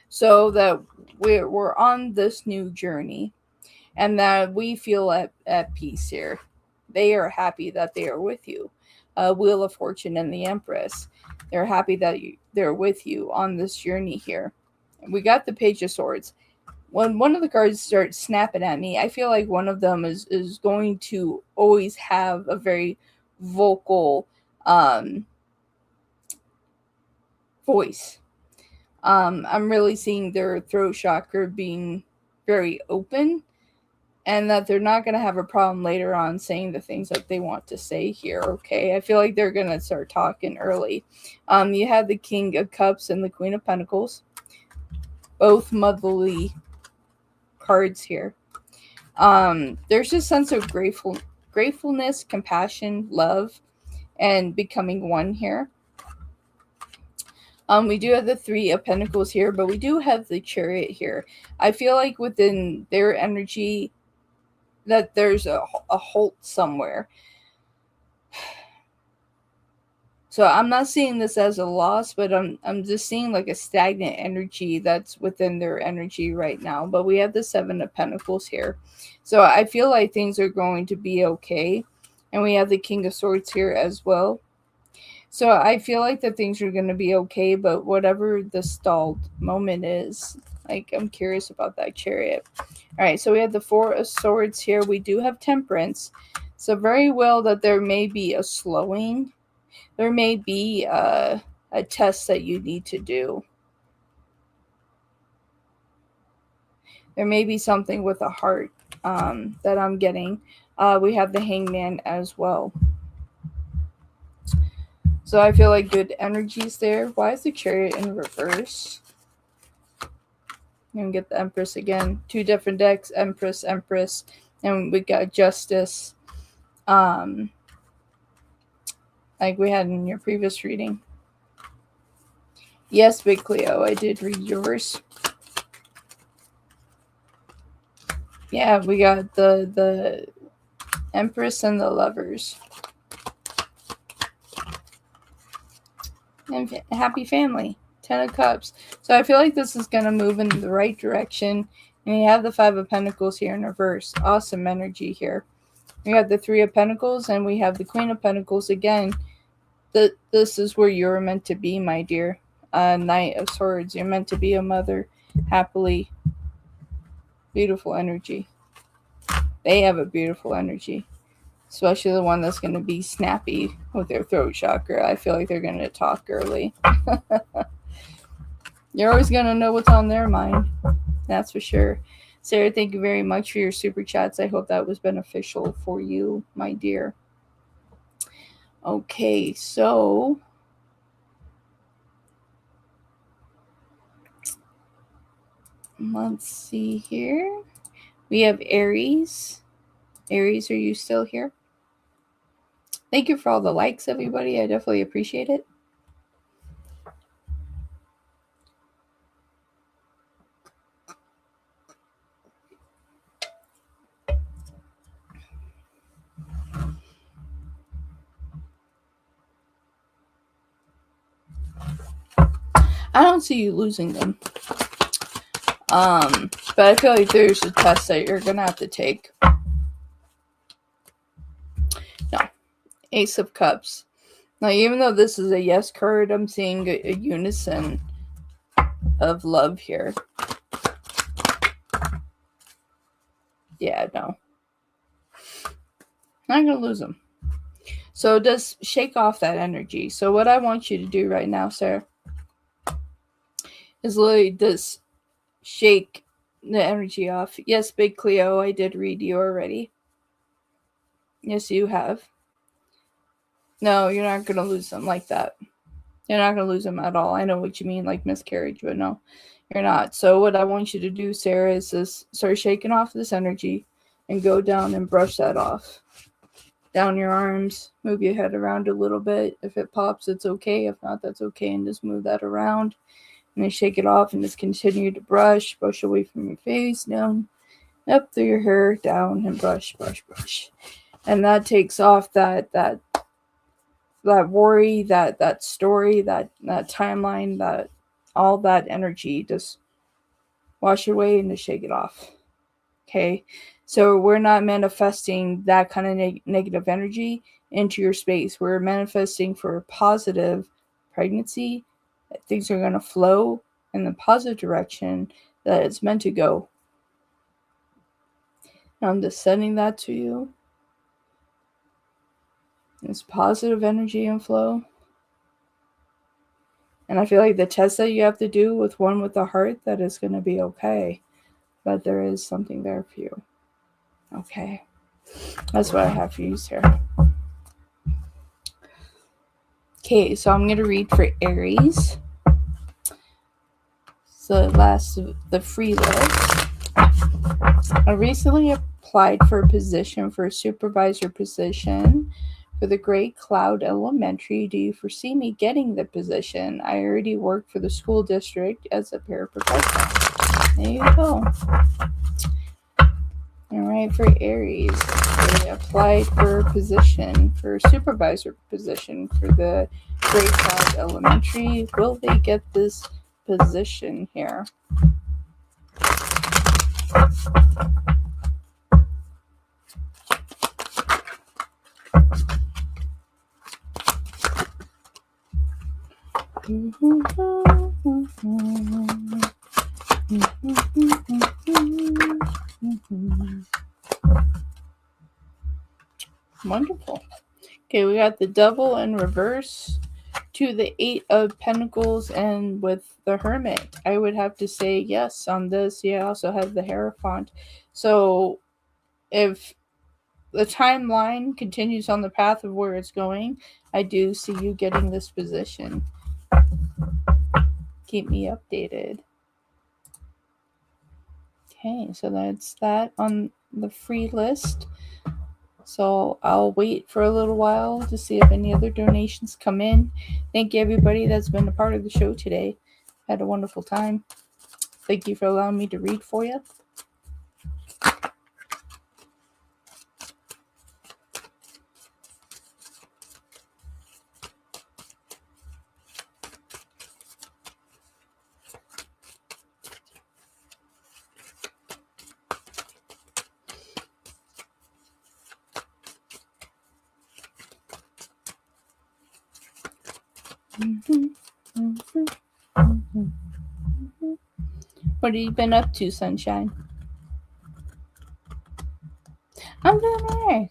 So that we're on this new journey, and that we feel at peace here. They are happy that they are with you. Wheel of Fortune and the Empress. They're happy that they're with you on this journey here. We got the Page of Swords. When one of the cards starts snapping at me, I feel like one of them is going to always have a very vocal voice. I'm really seeing their throat chakra being very open, and that they're not going to have a problem later on saying the things that they want to say here, okay? I feel like they're going to start talking early. You have the King of Cups and the Queen of Pentacles. Both motherly cards here. There's a sense of gratefulness, compassion, love, and becoming one here. We do have the 3 of Pentacles here, but we do have the Chariot here. I feel like within their energy that there's a halt somewhere. So I'm not seeing this as a loss, but I'm just seeing like a stagnant energy that's within their energy right now. But we have the 7 of Pentacles here. So I feel like things are going to be okay. And we have the King of Swords here as well. So I feel like that things are going to be okay, but whatever the stalled moment is, like, I'm curious about that Chariot. All right, so we have the 4 of Swords here. We do have Temperance. So very well that there may be a slowing. There may be a test that you need to do. There may be something with a heart that I'm getting. We have the Hangman as well. So I feel like good energies there. Why is the Chariot in reverse? I'm going to get the Empress again. 2 different decks. Empress, Empress. And we got Justice. Like we had in your previous reading. Yes, Big Cleo, I did read yours. Yeah, we got the Empress and the Lovers. And happy family. 10 of Cups. So I feel like this is going to move in the right direction. And we have the 5 of Pentacles here in reverse. Awesome energy here. We have the 3 of Pentacles and we have the Queen of Pentacles again. This is where you're meant to be, my dear. Knight of Swords. You're meant to be a mother. Happily. Beautiful energy. They have a beautiful energy. Especially the one that's going to be snappy with their throat chakra. I feel like they're going to talk early. You're always going to know what's on their mind. That's for sure. Sarah, thank you very much for your super chats. I hope that was beneficial for you, my dear. Okay, so Let's see here. We have Aries. Aries, are you still here? Thank you for all the likes, everybody. I definitely appreciate it. I don't see you losing them. But I feel like there's a test that you're gonna have to take. No. Ace of Cups. Now, even though this is a yes card, I'm seeing a unison of love here. Yeah, no. Not gonna lose them. So just shake off that energy. So what I want you to do right now, Sarah, is literally just shake the energy off. Yes, Big Cleo, I did read you already. Yes, you have. No, you're not gonna lose them like that. You're not gonna lose them at all. I know what you mean, like miscarriage, but no, you're not. So what I want you to do, Sarah, is just start shaking off this energy and go down and brush that off. Down your arms, move your head around a little bit. If it pops, it's okay. If not, that's okay. And just move that around. And then shake it off and just continue to brush away from your face, down, up through your hair, down, and brush. And that takes off that worry, that story, that timeline, that all that energy. Just wash it away and just shake it off. Okay? So we're not manifesting that kind of negative energy into your space. We're manifesting for a positive pregnancy. That things are going to flow in the positive direction that it's meant to go. Now I'm just sending that to you. It's positive energy and flow. And I feel like the test that you have to do with one with the heart, that is going to be okay. But there is something there for you. Okay. That's what I have for you, Sarah. Okay, so I'm going to read for Aries. So the free list. I recently applied for a position for a supervisor position for the Gray Cloud Elementary. Do you foresee me getting the position? I already work for the school district as a paraprofessional. There you go. All right, for Aries, they applied for a position, for a supervisor position for the Gray Cloud Elementary. Will they get this position here? Wonderful. Okay, we got the Devil in reverse to the Eight of Pentacles, and with the Hermit, I would have to say yes on this. Yeah, I also have the Hierophant. So if the timeline continues on the path of where it's going, I do see you getting this position. Keep me updated. Okay, so that's that on the free list. So I'll wait for a little while to see if any other donations come in. Thank you, everybody that's been a part of the show today. Had a wonderful time. Thank you for allowing me to read for you. What have you been up to, Sunshine? I'm doing alright.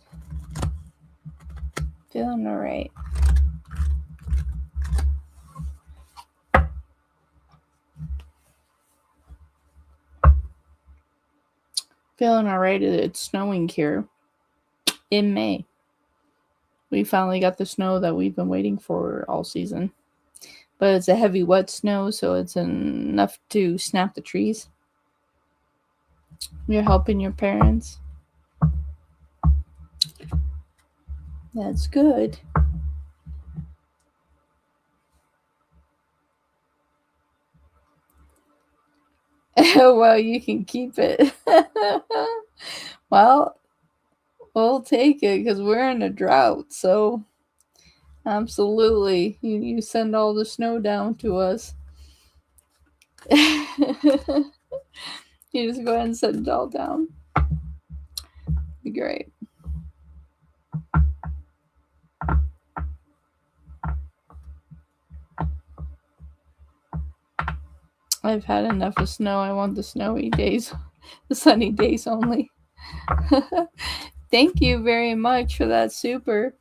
Feeling alright. Feeling alright. It's snowing here in May. We finally got the snow that we've been waiting for all season. But it's a heavy, wet snow, so it's enough to snap the trees. You're helping your parents. That's good. Well, you can keep it. Well, we'll take it because we're in a drought. So, absolutely. You send all the snow down to us. You just go ahead and send it all down. Be great. I've had enough of snow. I want the snowy days, the sunny days only. Thank you very much for that super.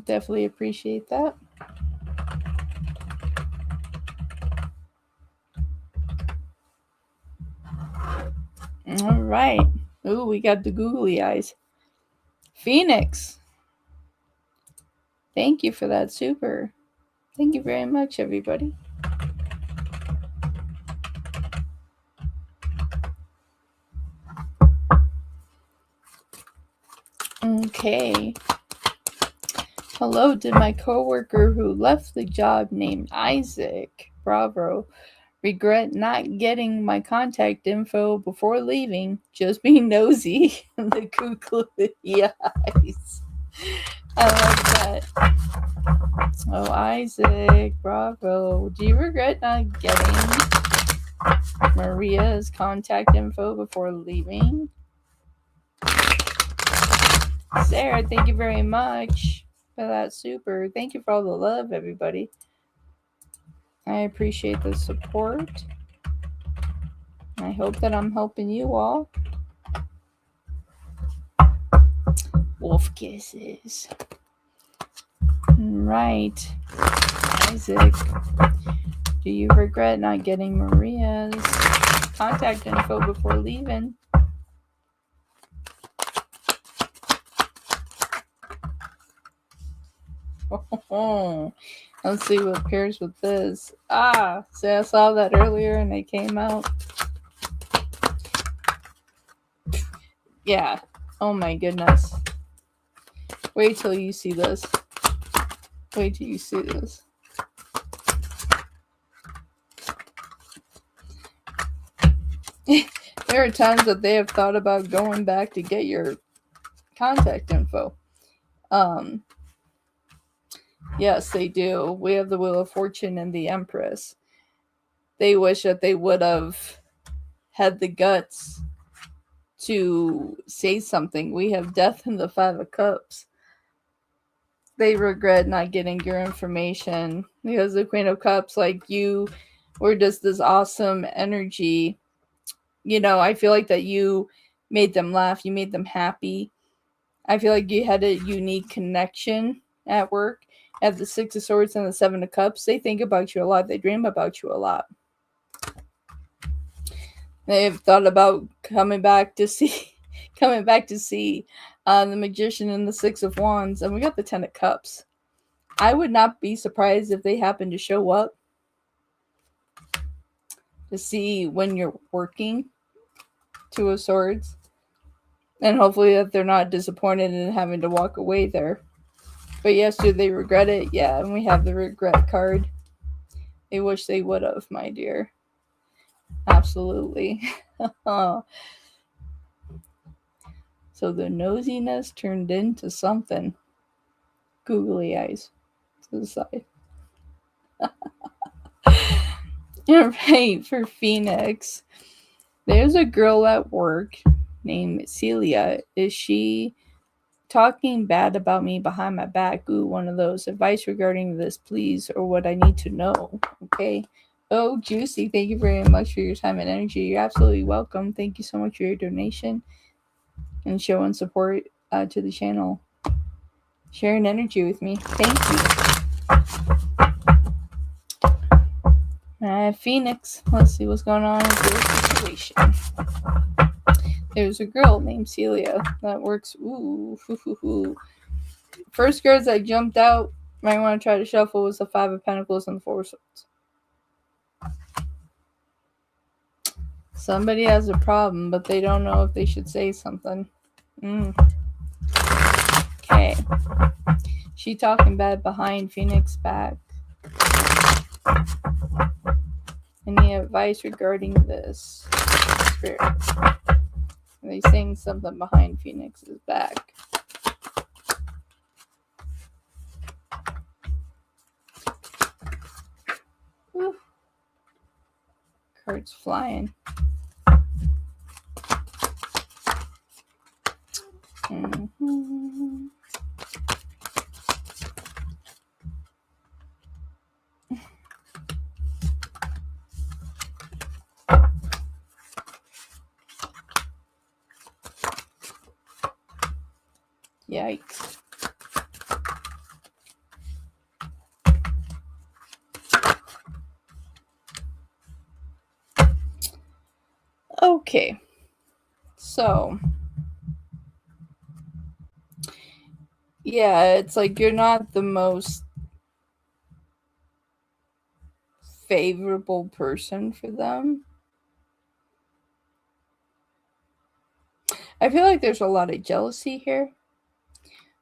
Definitely appreciate that. All right. Ooh, we got the googly eyes. Phoenix. Thank you for that super. Thank you very much, everybody. Okay. Hello, did my coworker who left the job named Isaac Bravo regret not getting my contact info before leaving? Just being nosy in the googly eyes. I like that. Oh, Isaac Bravo, do you regret not getting Maria's contact info before leaving? Sarah, thank you very much for that super. Thank you for all the love, everybody. I appreciate the support. I hope that I'm helping you all. Wolf kisses. Right. Isaac, do you regret not getting Maria's contact info before leaving? Oh, let's see what pairs with this. See, I saw that earlier and they came out. Yeah. Oh my goodness. Wait till you see this. Wait till you see this. There are times that they have thought about going back to get your contact info. Yes, they do. We have the Wheel of Fortune and the Empress. They wish that they would have had the guts to say something. We have Death and the Five of Cups. They regret not getting your information because the Queen of Cups, like, you were just this awesome energy. You know, I feel like that you made them laugh. You made them happy. I feel like you had a unique connection at work. At the Six of Swords and the Seven of Cups, they think about you a lot. They dream about you a lot. They've thought about coming back to see the Magician and the Six of Wands, and we got the Ten of Cups. I would not be surprised if they happen to show up to see when you're working. Two of Swords. And hopefully that they're not disappointed in having to walk away there. But yes, do they regret it? Yeah, and we have the regret card. They wish they would have, my dear. Absolutely. So the nosiness turned into something. Googly eyes to the side. Right, for Phoenix. There's a girl at work named Celia. Is she talking bad about me behind my back? Ooh, one of those. Advice regarding this, please, or what I need to know. Okay. Oh, Juicy, thank you very much for your time and energy. You're absolutely welcome. Thank you so much for your donation and showing support to the channel. Sharing energy with me. Thank you. Phoenix, let's see what's going on with your situation. There's a girl named Celia that works. First cards that jumped out, might want to try to shuffle, was the Five of Pentacles and the Four of Swords. Somebody has a problem, but they don't know if they should say something. Okay. She talking bad behind Phoenix back. Any advice regarding this? Spirit. Are they saying something behind Phoenix's back? Ooh. Cards flying. Mm-hmm. Yikes. Okay. So, yeah, it's like you're not the most favorable person for them. I feel like there's a lot of jealousy here.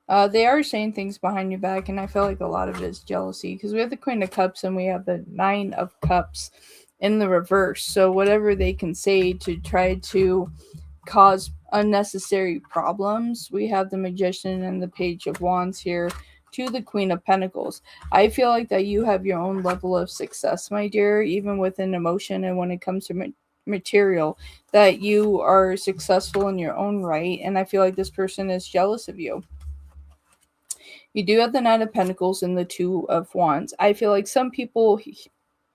They are saying things behind your back, and I feel like a lot of it is jealousy because we have the Queen of Cups and we have the Nine of Cups in the reverse. So, whatever they can say to try to cause unnecessary problems, we have the Magician and the Page of Wands here to the Queen of Pentacles. I feel like that you have your own level of success, my dear, even within emotion and when it comes to material, that you are successful in your own right. And I feel like this person is jealous of you. You do have the Knight of Pentacles and the Two of Wands. I feel like some people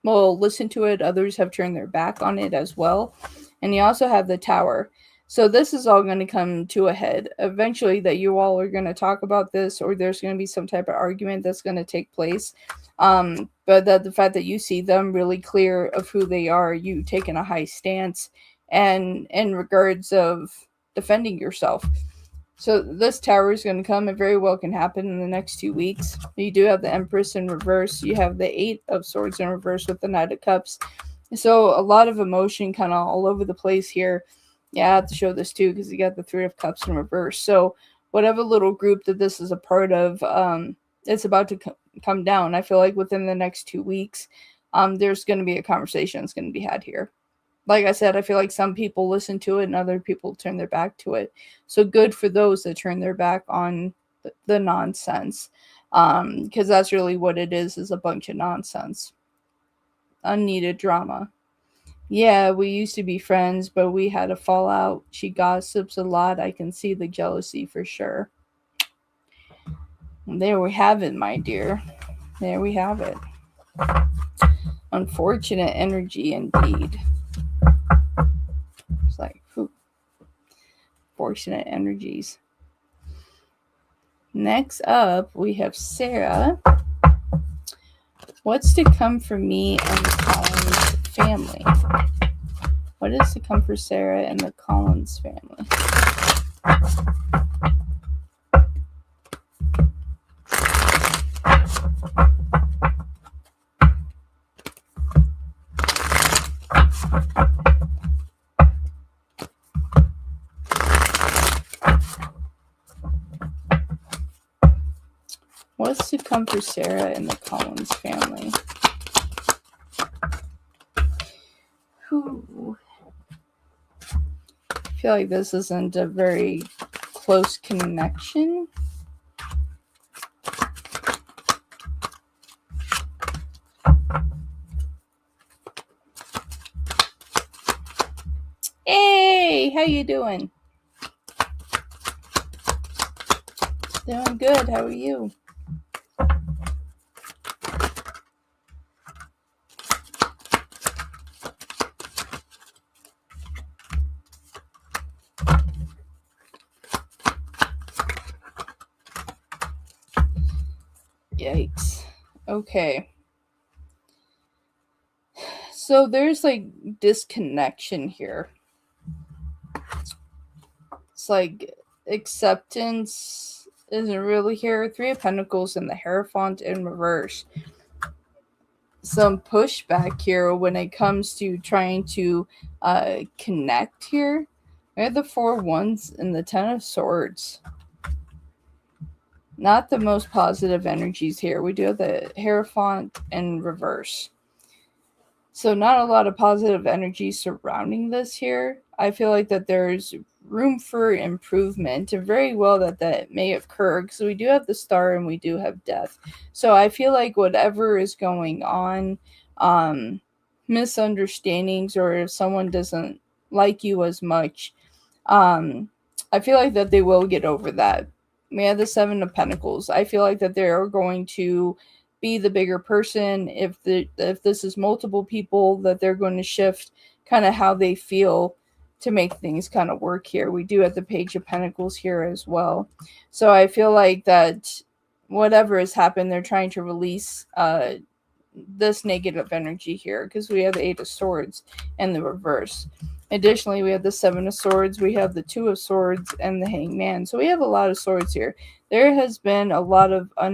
will listen to it, others have turned their back on it as well. And you also have the Tower. So this is all going to come to a head eventually, that you all are going to talk about this, or there's going to be some type of argument that's going to take place. But that the fact that you see them really clear of who they are, you taking a high stance and in regards of defending yourself. So this Tower is going to come. It very well can happen in the next 2 weeks. You do have the Empress in reverse. You have the Eight of Swords in reverse with the Knight of Cups. So a lot of emotion kind of all over the place here. Yeah, I have to show this too because you got the Three of Cups in reverse. So whatever little group that this is a part of, it's about to come down. I feel like within the next 2 weeks, there's going to be a conversation that's going to be had here. Like I said, I feel like some people listen to it and other people turn their back to it. So good for those that turn their back on the nonsense. Because that's really what it is a bunch of nonsense. Unneeded drama. Yeah, we used to be friends, but we had a fallout. She gossips a lot. I can see the jealousy for sure. And there we have it, my dear. There we have it. Unfortunate energy indeed. It's like, whew. Fortunate energies. Next up, we have Sarah. What's to come for me and the Collins family? What is to come for Sarah and the Collins family? What's to come for Sarah and the Collins family? Whew. I feel like this isn't a very close connection. Hey, how you doing? Doing good. How are you? Yikes. Okay. So there's like disconnection here. It's like acceptance isn't really here. Three of Pentacles and the Hierophant in reverse. some pushback here when it comes to trying to connect here. We have the 4 wands and the 10 of swords. Not the most positive energies here. We do have the Hierophant in reverse. So not a lot of positive energy surrounding this here. I feel like that there's room for improvement, and very well that may occur, because we do have the Star and we do have Death. So I feel like whatever is going on, misunderstandings, or if someone doesn't like you as much, I feel like that they will get over that. We have the 7 of Pentacles. I feel like that they're going to be the bigger person. If this is multiple people, that they're going to shift kind of how they feel to make things kind of work here. We do have the Page of Pentacles here as well. So I feel like that whatever has happened, they're trying to release this negative energy here, because we have the 8 of Swords and the reverse. Additionally, we have the 7 of Swords, we have the 2 of Swords, and the Hangman. So we have a lot of swords here. There has been a lot of a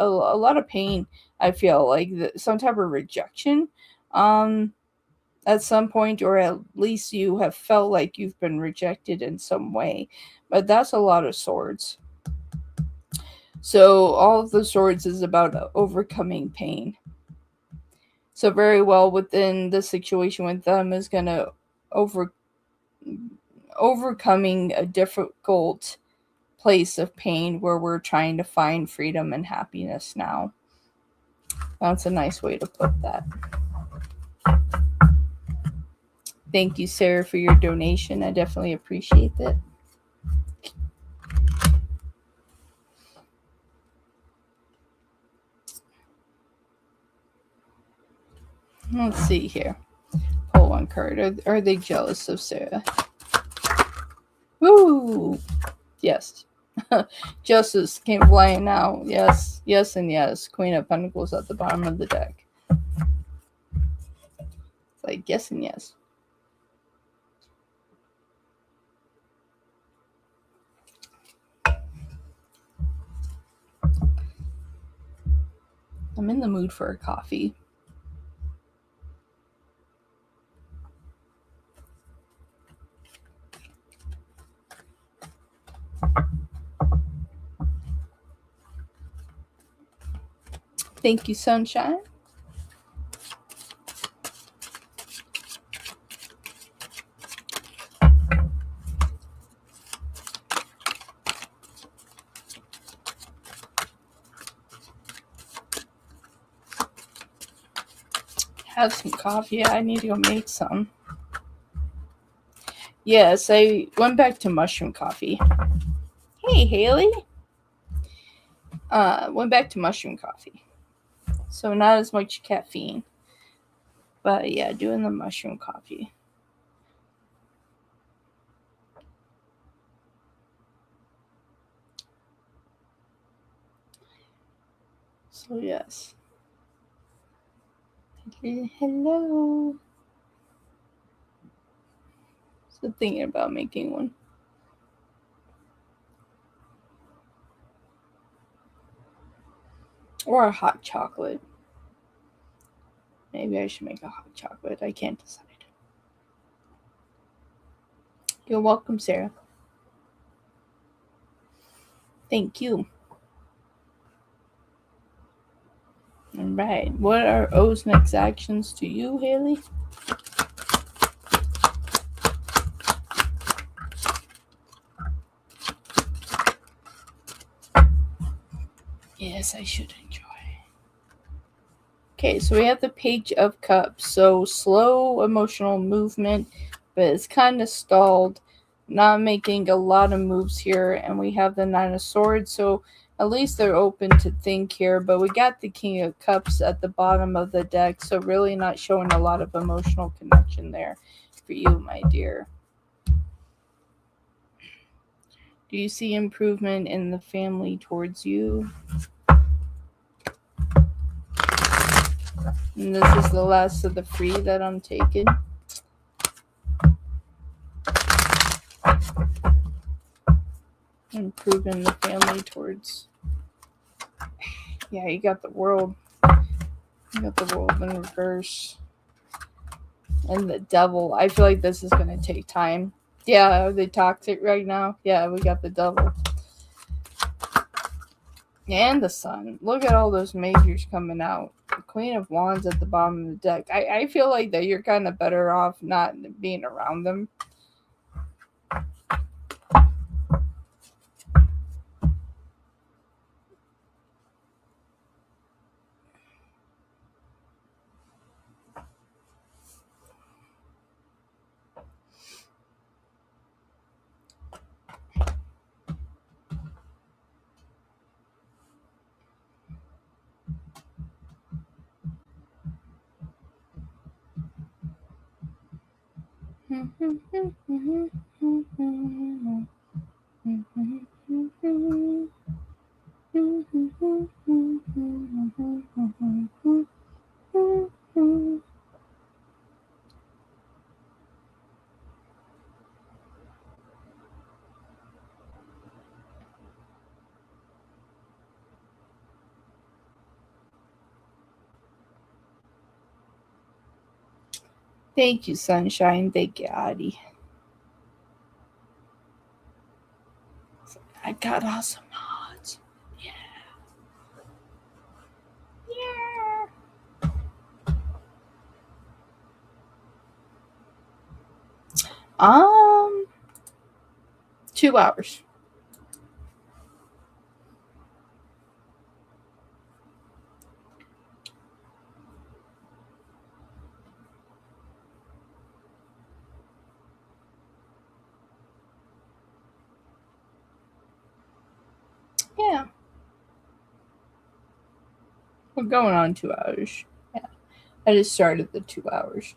lot of pain. I feel like some type of rejection, at some point, or at least you have felt like you've been rejected in some way. But that's a lot of swords. So all of the swords is about overcoming pain. So very well within the situation with them is going to overcoming a difficult place of pain where we're trying to find freedom and happiness now. That's a nice way to put that. Thank you, Sarah, for your donation. I definitely appreciate it. Let's see here. Pull one card. Are they jealous of Sarah? Woo! Yes. Justice came flying out. Yes, yes, and yes. Queen of Pentacles at the bottom of the deck. It's like yes and yes. I'm in the mood for a coffee. Thank you, Sunshine. Have some coffee. I need to go make some. Yes, I went back to mushroom coffee. Hey, Haley. Went back to mushroom coffee. So not as much caffeine. But yeah, doing the mushroom coffee. So yes. Hello. So thinking about making one. Or a hot chocolate. Maybe I should make a hot chocolate. I can't decide. You're welcome, Sarah. Thank you. All right. What are O's next actions to you, Haley? Yes, I should enjoy. Okay, so we have the Page of Cups. So slow emotional movement, but it's kind of stalled. Not making a lot of moves here. And we have the 9 of Swords. So at least they're open to think here. But we got the King of Cups at the bottom of the deck. So really not showing a lot of emotional connection there for you, my dear. Do you see improvement in the family towards you? And this is the last of the free that I'm taking. Improving the family towards... Yeah, you got the World. We got the World in reverse. And the Devil. I feel like this is going to take time. Yeah, are they toxic right now? Yeah, we got the Devil. And the Sun. Look at all those majors coming out. The Queen of Wands at the bottom of the deck. I feel like that you're kind of better off not being around them. Thank you, Sunshine. Thank you, Adi. I got awesome mods. Yeah. Yeah. 2 hours. Yeah. We're going on 2 hours. Yeah. I just started the 2 hours.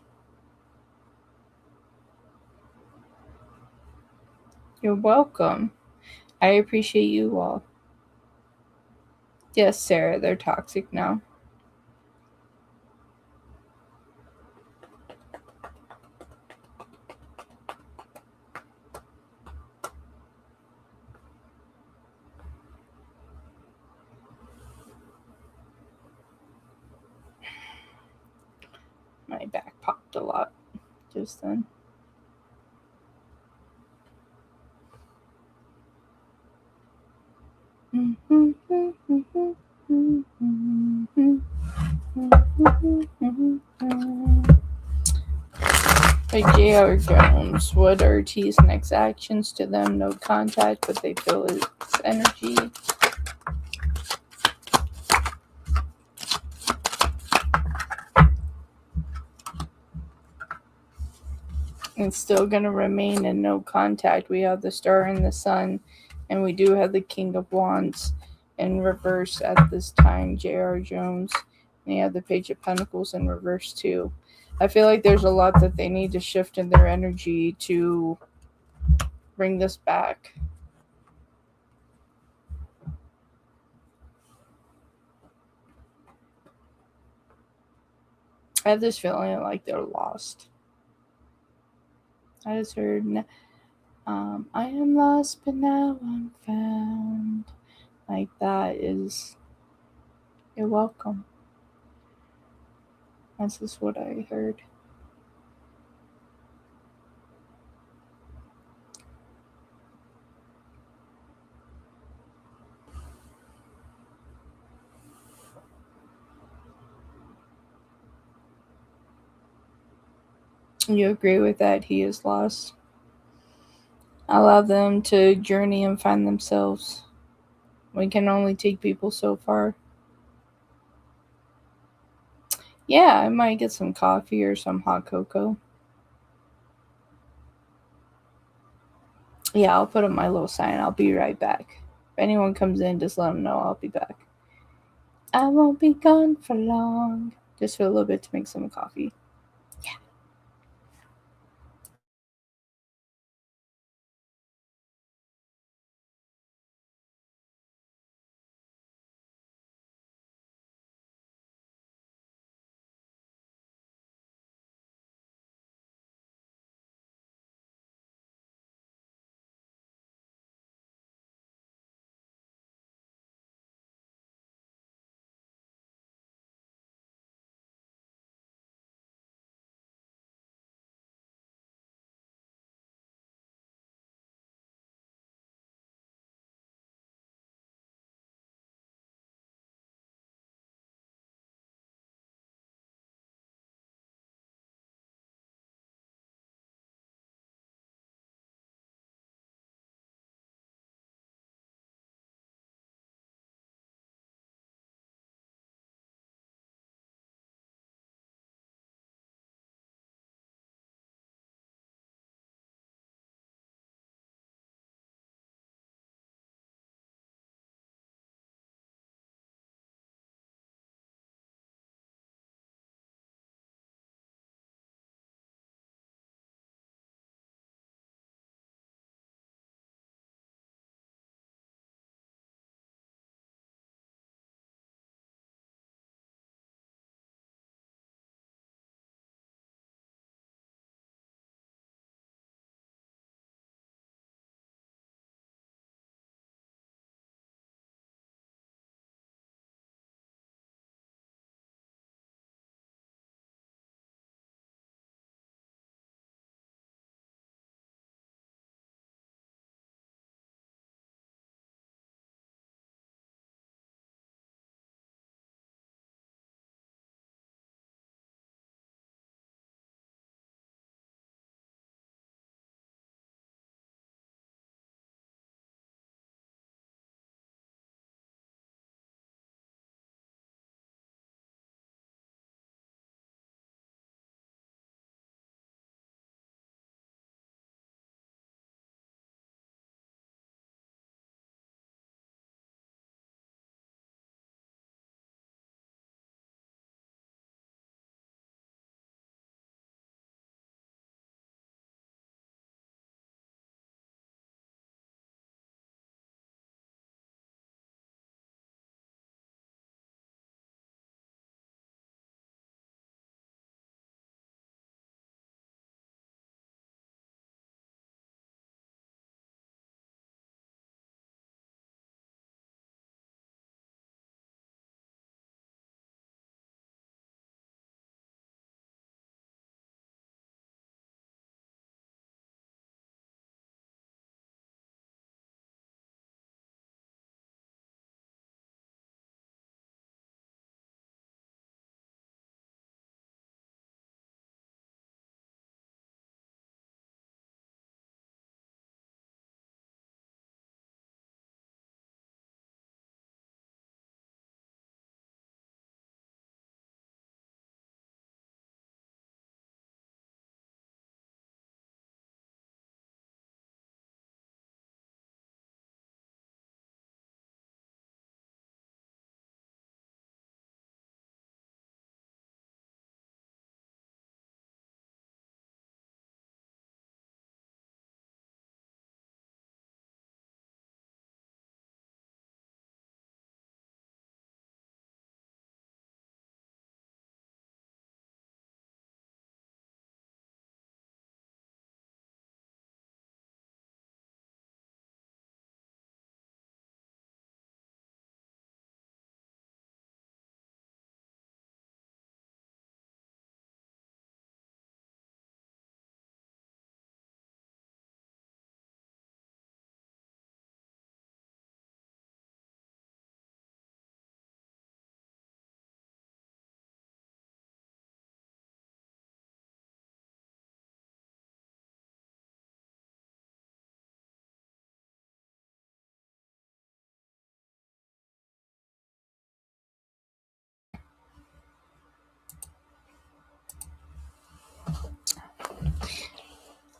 You're welcome. I appreciate you all. Yes, Sarah, they're toxic now. My back popped a lot just then. Like J.R. Jones, what are T's next actions to them? No contact, but they feel its energy. It's still going to remain in no contact. We have the Star and the Sun, and we do have the King of Wands in reverse at this time, J.R. Jones. And you have the Page of Pentacles in reverse too. I feel like there's a lot that they need to shift in their energy to bring this back. I have this feeling like they're lost. I just heard, I am lost, but now I'm found. Like that is, you're welcome. That's just what I heard. You agree with that? He is lost. Allow them to journey and find themselves. We can only take people so far. Yeah, I might get some coffee or some hot cocoa. Yeah, I'll put up my little sign. I'll be right back. If anyone comes in, just let them know I'll be back. I won't be gone for long. Just for a little bit to make some coffee.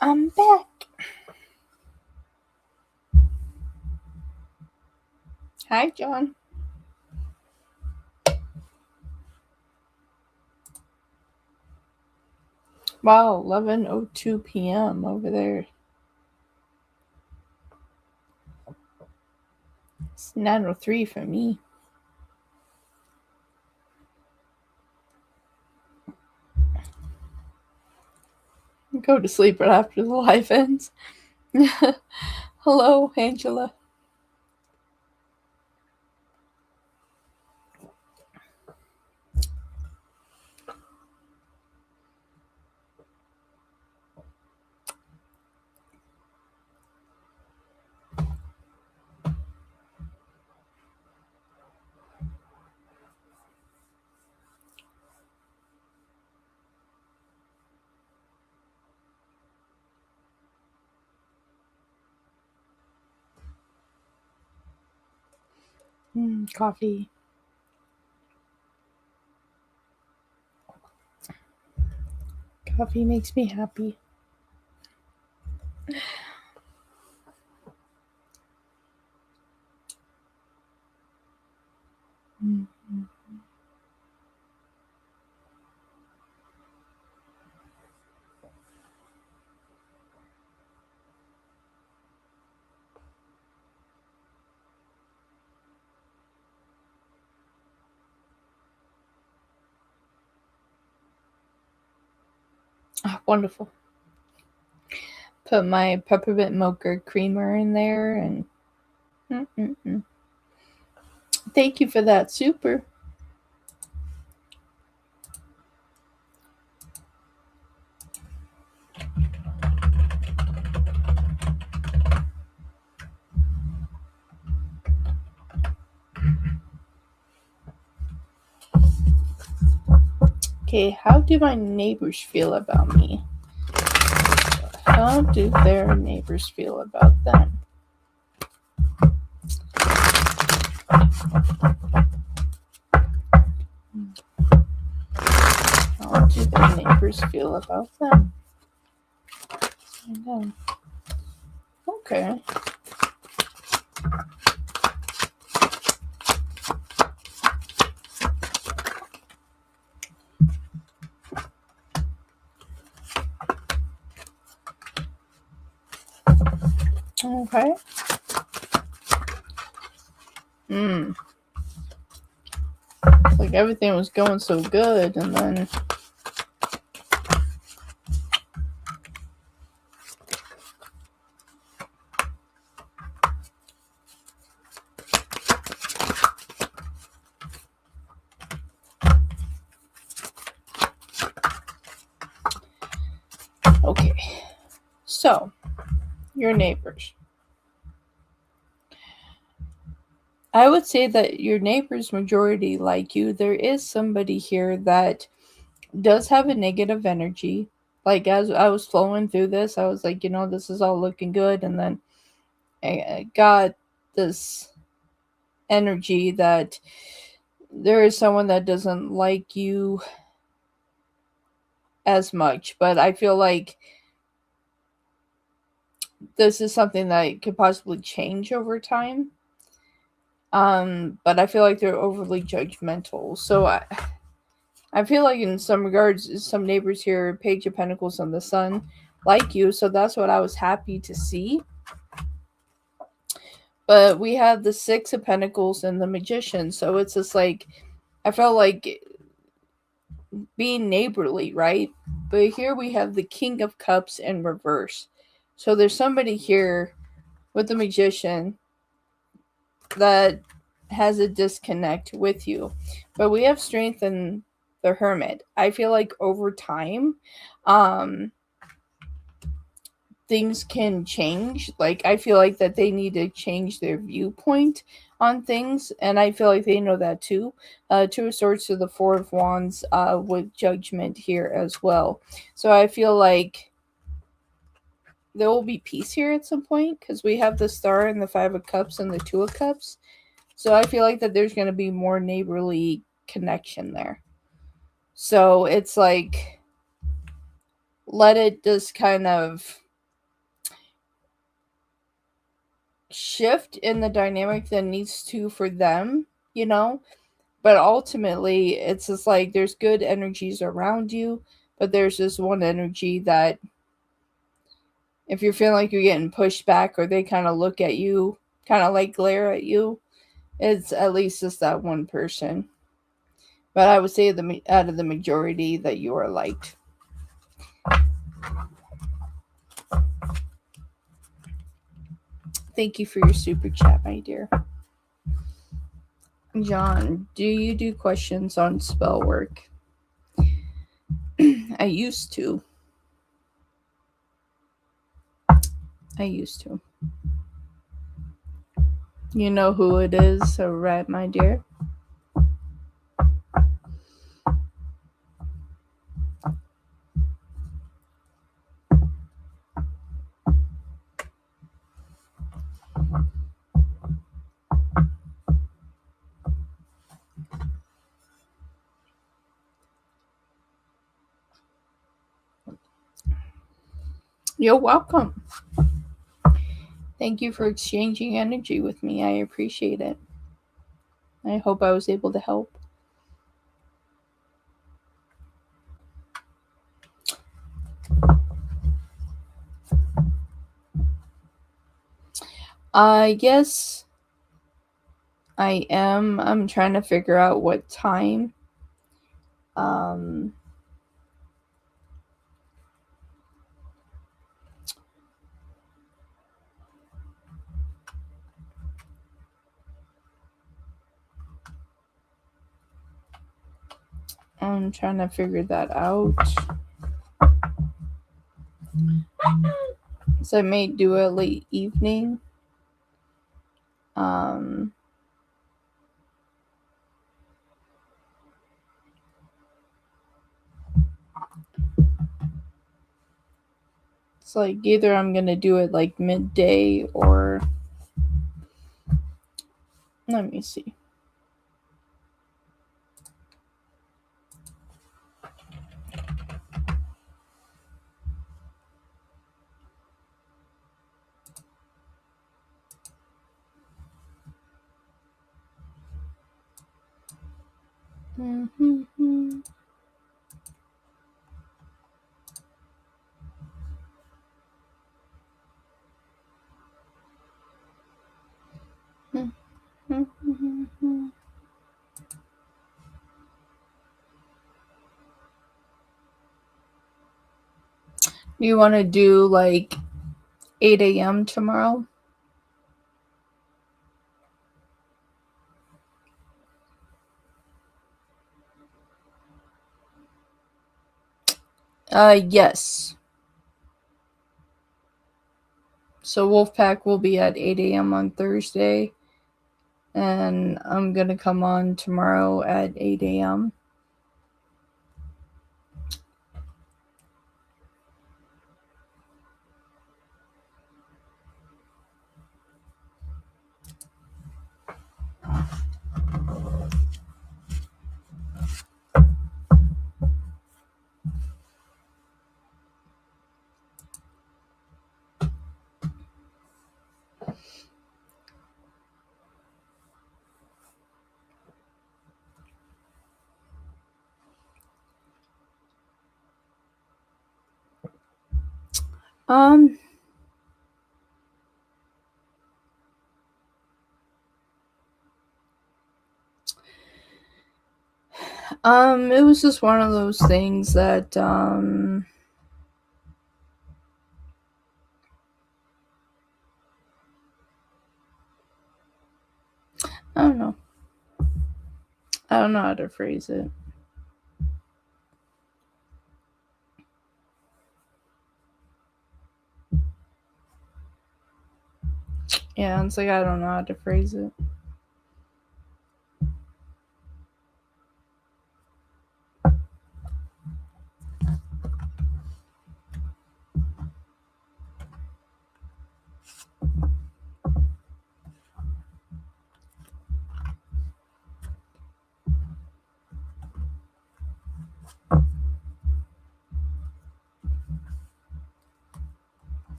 I'm back. Hi, John. Wow, 11:02 p.m. over there. It's 9:03 for me. Go to sleep right after the live ends. Hello, Angela. Coffee. Coffee makes me happy. Wonderful. Put my peppermint mocha creamer in there and. Thank you for that. Super. Okay, how do my neighbors feel about me? How do their neighbors feel about them? How do their neighbors feel about them? I know. Okay. Okay. Like everything was going so good, and then. Okay. So, your neighbors. I would say that your neighbors majority like you. There is somebody here that does have a negative energy. Like as I was flowing through this, I was like, this is all looking good, and then I got this energy that there is someone that doesn't like you as much, but I feel like this is something that could possibly change over time. But I feel like they're overly judgmental. So I feel like in some regards, some neighbors here, Page of Pentacles and the Sun, like you. So that's what I was happy to see. But we have the Six of Pentacles and the Magician. So it's just like, I felt like being neighborly, right? But here we have the King of Cups in reverse. So there's somebody here with the Magician that has a disconnect with you. But we have Strength in the Hermit. I feel like over time, things can change. Like I feel like that they need to change their viewpoint on things, and I feel like they know that too. Two of Swords to the Four of Wands with Judgment here as well. So I feel like there will be peace here at some point because we have the Star and the Five of Cups and the Two of Cups. So I feel like that there's going to be more neighborly connection there. So it's like, let it just kind of shift in the dynamic that needs to for them, you know? But ultimately, it's just like there's good energies around you, but there's this one energy that if you're feeling like you're getting pushed back or they kind of look at you, kind of like glare at you, it's at least just that one person. But I would say out of the majority that you are liked. Thank you for your super chat, my dear. John, do you do questions on spell work? I used to. You know who it is, right, my dear? You're welcome. Thank you for exchanging energy with me. I appreciate it. I hope I was able to help. Yes, I am. I'm trying to figure out what time. I'm trying to figure that out. So I may do a late evening. It's like either I'm gonna do it like midday or let me see. You want to do like 8 a.m. tomorrow? Yes. So Wolfpack will be at 8 a.m. on Thursday. And I'm going to come on tomorrow at 8 a.m. It was just one of those things that, I don't know. I don't know how to phrase it. Yeah, it's like I don't know how to phrase it.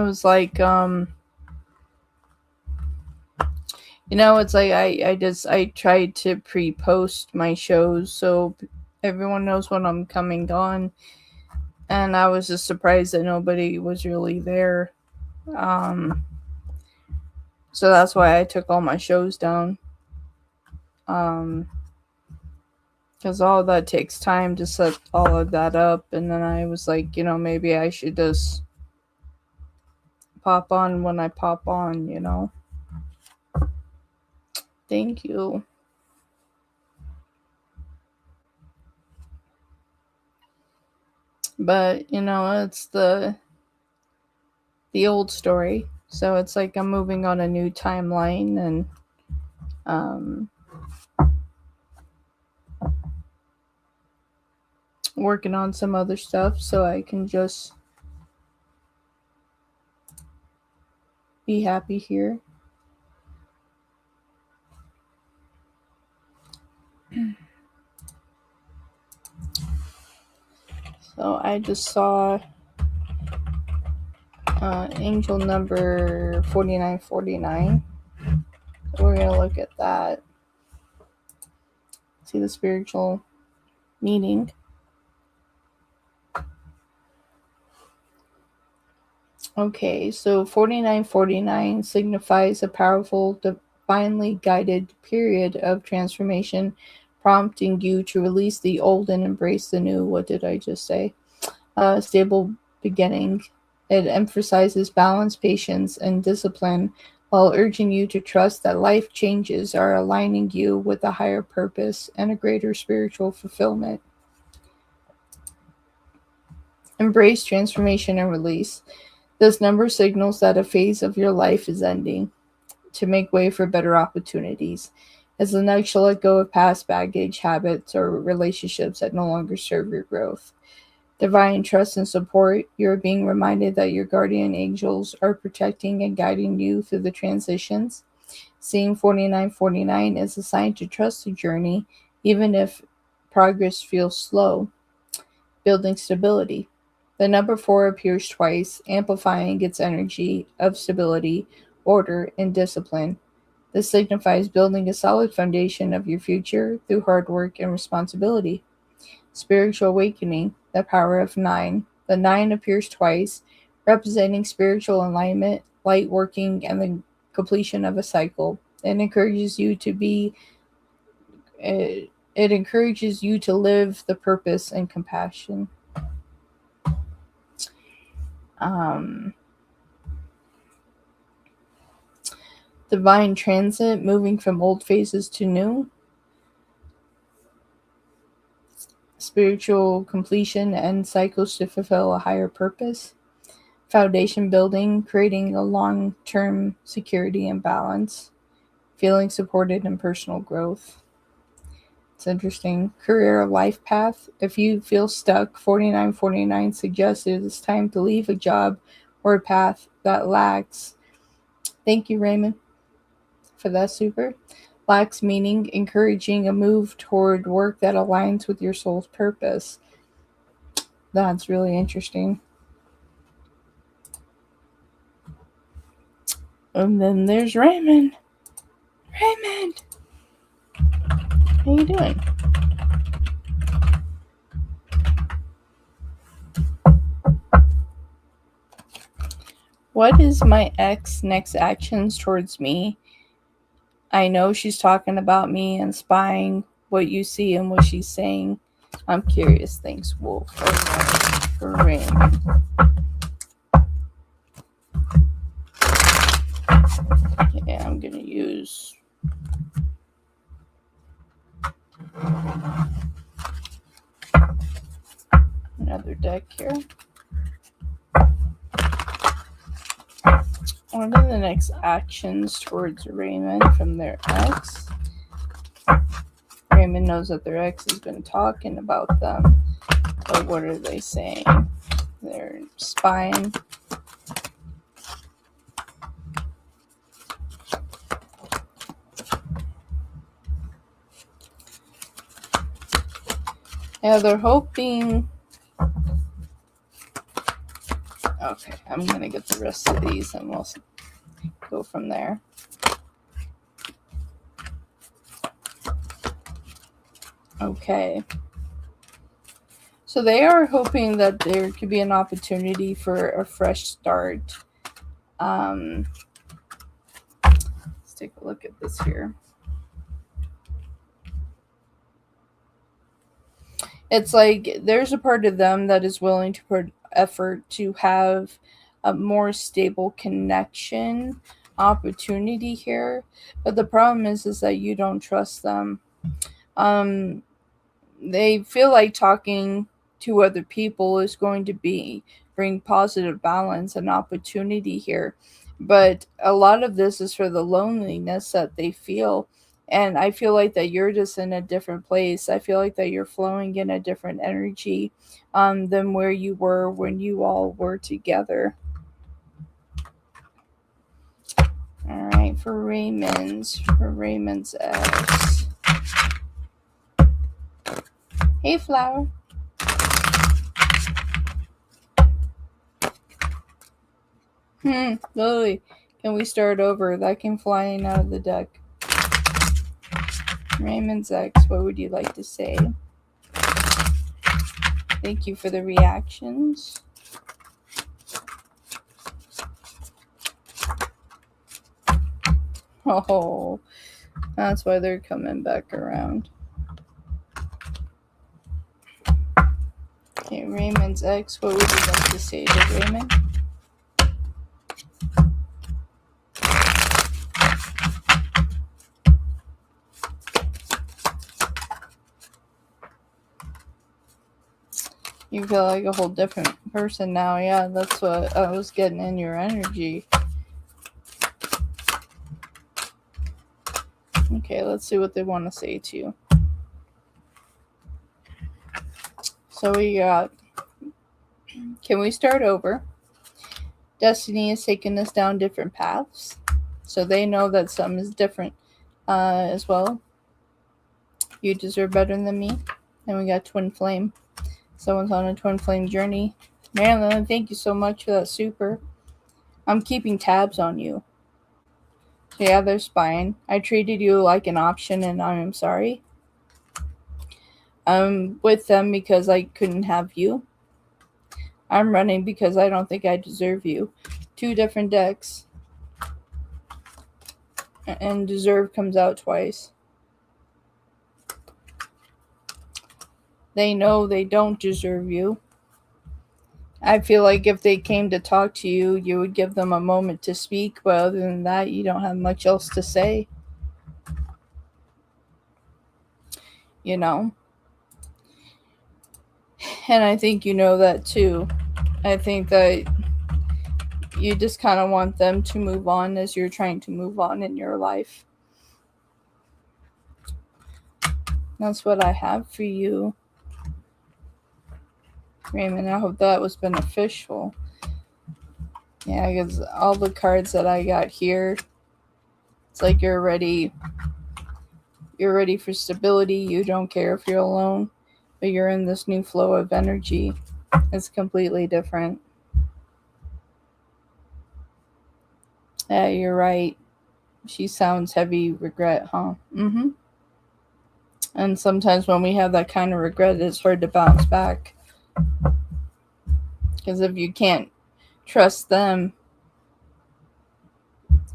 was like, it's like I tried to pre-post my shows so everyone knows when I'm coming on, and I was just surprised that nobody was really there. So that's why I took all my shows down. Because all that takes time to set all of that up, and then I was like, maybe I should just pop on when I pop on. Thank you. But it's the old story, so it's like I'm moving on a new timeline, and working on some other stuff so I can just be happy here. So I just saw angel number 4949. So we're going to look at that. See the spiritual meaning. Okay, so 4949 signifies a powerful, divinely guided period of transformation, prompting you to release the old and embrace the new. What did I just say? Stable beginning. It emphasizes balance, patience, and discipline while urging you to trust that life changes are aligning you with a higher purpose and a greater spiritual fulfillment. Embrace transformation and release. This number signals that a phase of your life is ending to make way for better opportunities. It's the nudge to let go of past baggage, habits, or relationships that no longer serve your growth. Divine trust and support. You're being reminded that your guardian angels are protecting and guiding you through the transitions. Seeing 4949 is a sign to trust the journey, even if progress feels slow. Building stability. The number 4 appears twice, amplifying its energy of stability, order, and discipline. This signifies building a solid foundation of your future through hard work and responsibility. Spiritual awakening, the power of 9. The 9 appears twice, representing spiritual alignment, light working, and the completion of a cycle. It encourages you to live the purpose and compassion. Divine transit, moving from old phases to new. Spiritual completion and cycles to fulfill a higher purpose. Foundation building, creating a long-term security and balance. Feeling supported in personal growth. It's interesting. Career life path. If you feel stuck, 4949 suggests it is time to leave a job or a path that lacks. Thank you, Raymond, for that super. Lacks meaning, encouraging a move toward work that aligns with your soul's purpose. That's really interesting. And then there's Raymond. Raymond! How you doing? What is my ex next actions towards me? I know she's talking about me and spying what you see and what she's saying. I'm curious. Thanks, Wolf. For Raymond. Yeah, I'm going to use another deck here. What are the next actions towards Raymond from their ex? Raymond knows that their ex has been talking about them, but what are they saying? They're spying. Yeah, they're hoping. Okay, I'm going to get the rest of these and we'll go from there. Okay. So they are hoping that there could be an opportunity for a fresh start. Let's take a look at this here. It's like there's a part of them that is willing to put effort to have a more stable connection opportunity here. But the problem is that you don't trust them. They feel like talking to other people is going to bring positive balance and opportunity here, but a lot of this is for the loneliness that they feel. And I feel like that you're just in a different place. I feel like that you're flowing in a different energy than where you were when you all were together. All right, for Raymond's ex. Hey, Flower. Lily, can we start over? That came flying out of the deck. Raymond's ex, what would you like to say? Thank you for the reactions. Oh, that's why they're coming back around. Okay, Raymond's ex, what would you like to say to Raymond? You feel like a whole different person now. Yeah, that's what I was getting in your energy. Okay, let's see what they want to say to you. So we got, can we start over? Destiny is taking us down different paths. So they know that something is different as well. You deserve better than me. And we got Twin Flame. Someone's on a Twin Flame journey. Marilyn, thank you so much for that super. I'm keeping tabs on you. So yeah, they're spying. I treated you like an option and I'm sorry. I'm with them because I couldn't have you. I'm running because I don't think I deserve you. 2 different decks. And deserve comes out twice. They know they don't deserve you. I feel like if they came to talk to you, you would give them a moment to speak. But other than that, you don't have much else to say. You know? And I think you know that too. I think that you just kind of want them to move on as you're trying to move on in your life. That's what I have for you. Raymond, I hope that was beneficial. Yeah, because all the cards that I got here, it's like you're ready for stability. You don't care if you're alone, but you're in this new flow of energy. It's completely different. Yeah, you're right. She sounds heavy regret, huh? Mm-hmm. And sometimes when we have that kind of regret, it's hard to bounce back. Because if you can't trust them,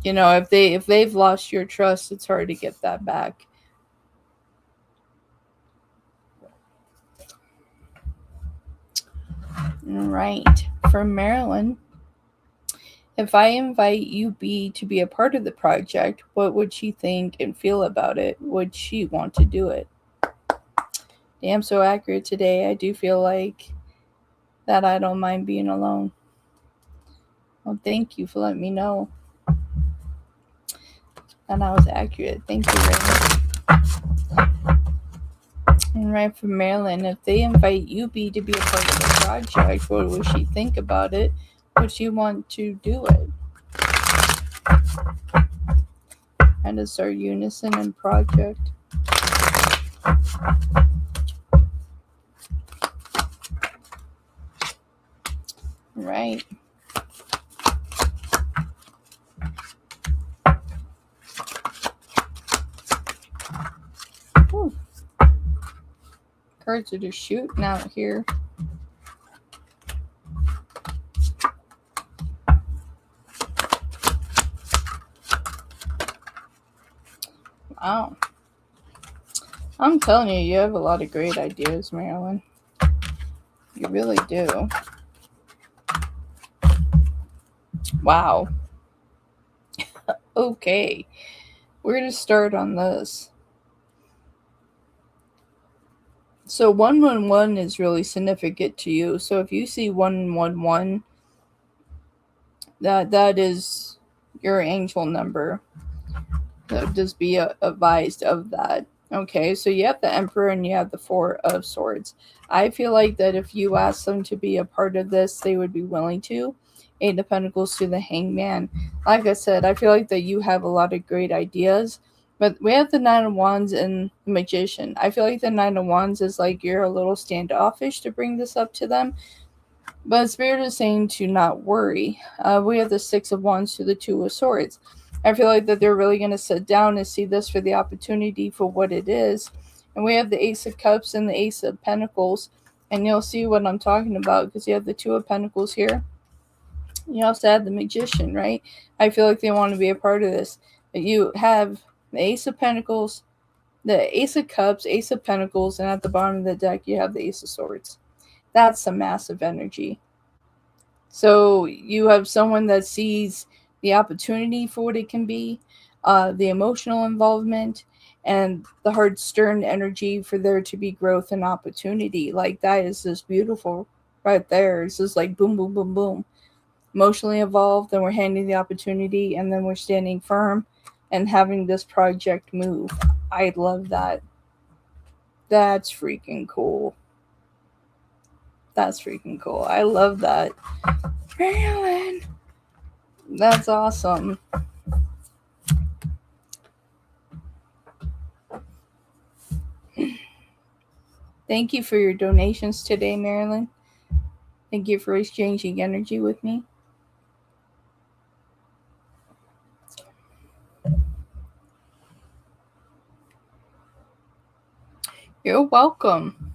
you know, if they've lost your trust, it's hard to get that back. All right, from Marilyn. If I invite UB to be a part of the project, what would she think and feel about it? Would she want to do it? Damn, so accurate today. I do feel like that I don't mind being alone. Well, thank you for letting me know. And I was accurate. Thank you very much. And right from Maryland, if they invite UB to be a part of the project, what would she think about it? Would she want to do it? And it's our unison and project. Right. cards are just shooting out here. Wow. I'm telling you, you have a lot of great ideas, Marilyn. You really do. Wow. Okay. We're going to start on this. So 111 is really significant to you. So if you see 111, that is your angel number. So just be advised of that. Okay, so you have the Emperor and you have the Four of Swords. I feel like that if you ask them to be a part of this, they would be willing to. Eight of Pentacles to the Hangman. Like I said, I feel like that you have a lot of great ideas. But we have the Nine of Wands and the Magician. I feel like the Nine of Wands is like you're a little standoffish to bring this up to them. But Spirit is saying to not worry. We have the Six of Wands to the Two of Swords. I feel like that they're really going to sit down and see this for the opportunity for what it is. And we have the Ace of Cups and the Ace of Pentacles. And you'll see what I'm talking about because you have the Two of Pentacles here. You also have the Magician, right? I feel like they want to be a part of this. But you have the Ace of Pentacles, the Ace of Cups, Ace of Pentacles, and at the bottom of the deck, you have the Ace of Swords. That's some massive energy. So you have someone that sees the opportunity for what it can be, the emotional involvement, and the hard, stern energy for there to be growth and opportunity. Like, that is just beautiful right there. It's just like boom, boom, boom, boom. Emotionally involved, then we're handing the opportunity, and then we're standing firm and having this project move. I love that. That's freaking cool. That's freaking cool. I love that. Marilyn. That's awesome. Thank you for your donations today, Marilyn. Thank you for exchanging energy with me. You're welcome.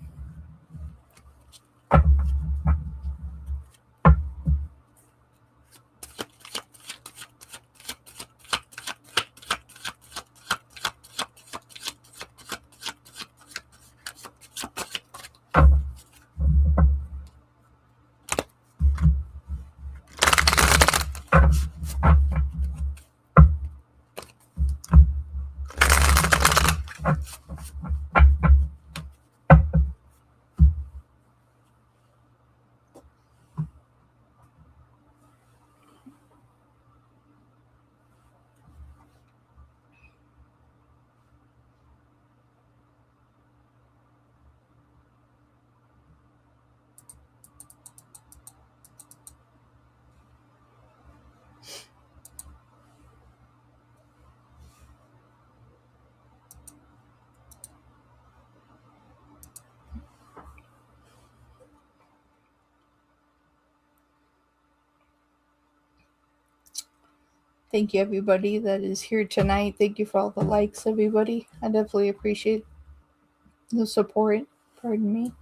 Thank you, everybody that is here tonight. Thank you for all the likes, everybody. I definitely appreciate the support. Pardon me.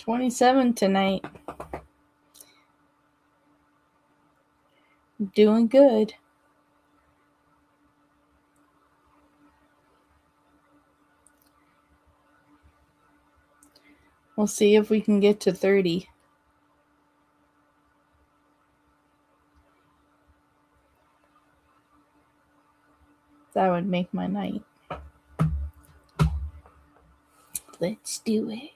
$27 tonight. Doing good. We'll see if we can get to 30. That would make my night. Let's do it.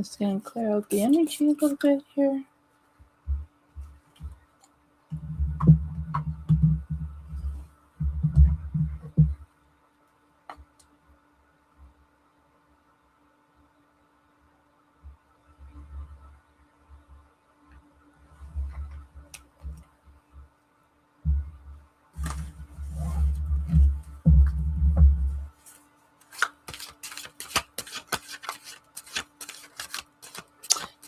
just gonna clear out the energy a little bit here.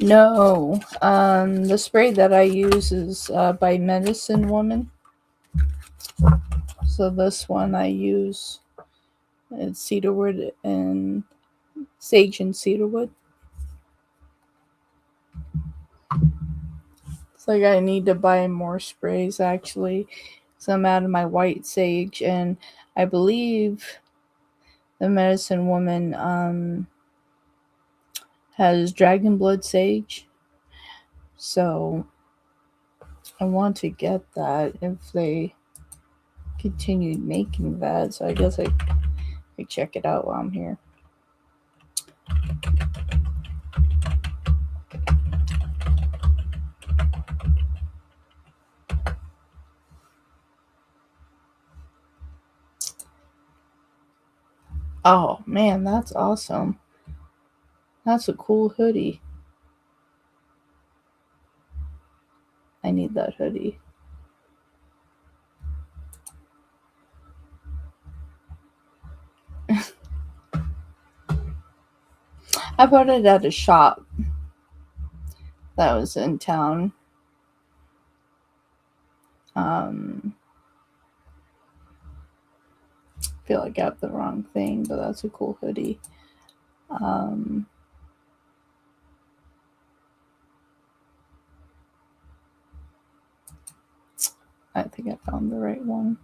No, the spray that I use is by Medicine Woman. So this one I use, it's cedarwood and sage and cedarwood. It's like I need to buy more sprays actually, because I'm out of my white sage, and I believe the Medicine Woman has dragon blood sage. So I want to get that if they continued making that. So I guess I check it out while I'm here. Oh man, that's awesome. That's a cool hoodie. I need that hoodie. I bought it at a shop that was in town. I feel like I have the wrong thing, but that's a cool hoodie. I think I found the right one.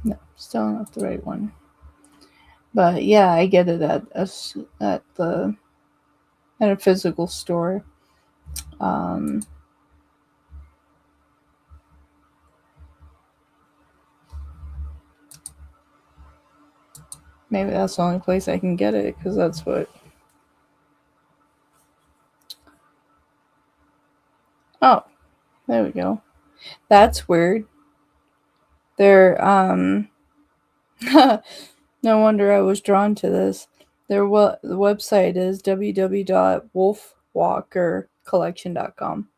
No, still not the right one. But yeah, I get it at a physical store. Maybe that's the only place I can get it, because that's what. Oh, there we go. That's weird. They're no wonder I was drawn to this. The website is www.wolfwalkercollection.com.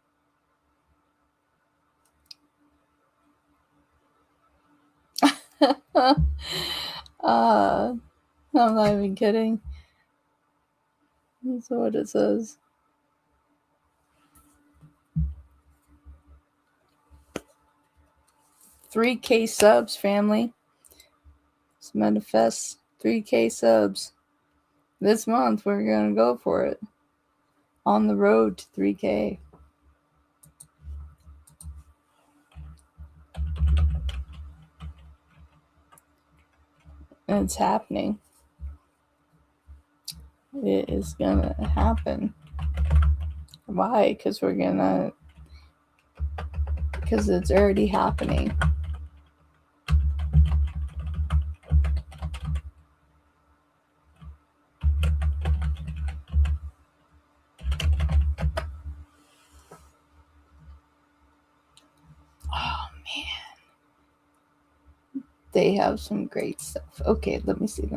I'm not even kidding. That's what it says. $3K subs, family. Let's manifest 3K subs. This month we're gonna go for it. On the road to 3K. And it's happening. It is gonna happen. Why? Because it's already happening. Oh man. They have some great stuff. Okay, let me see.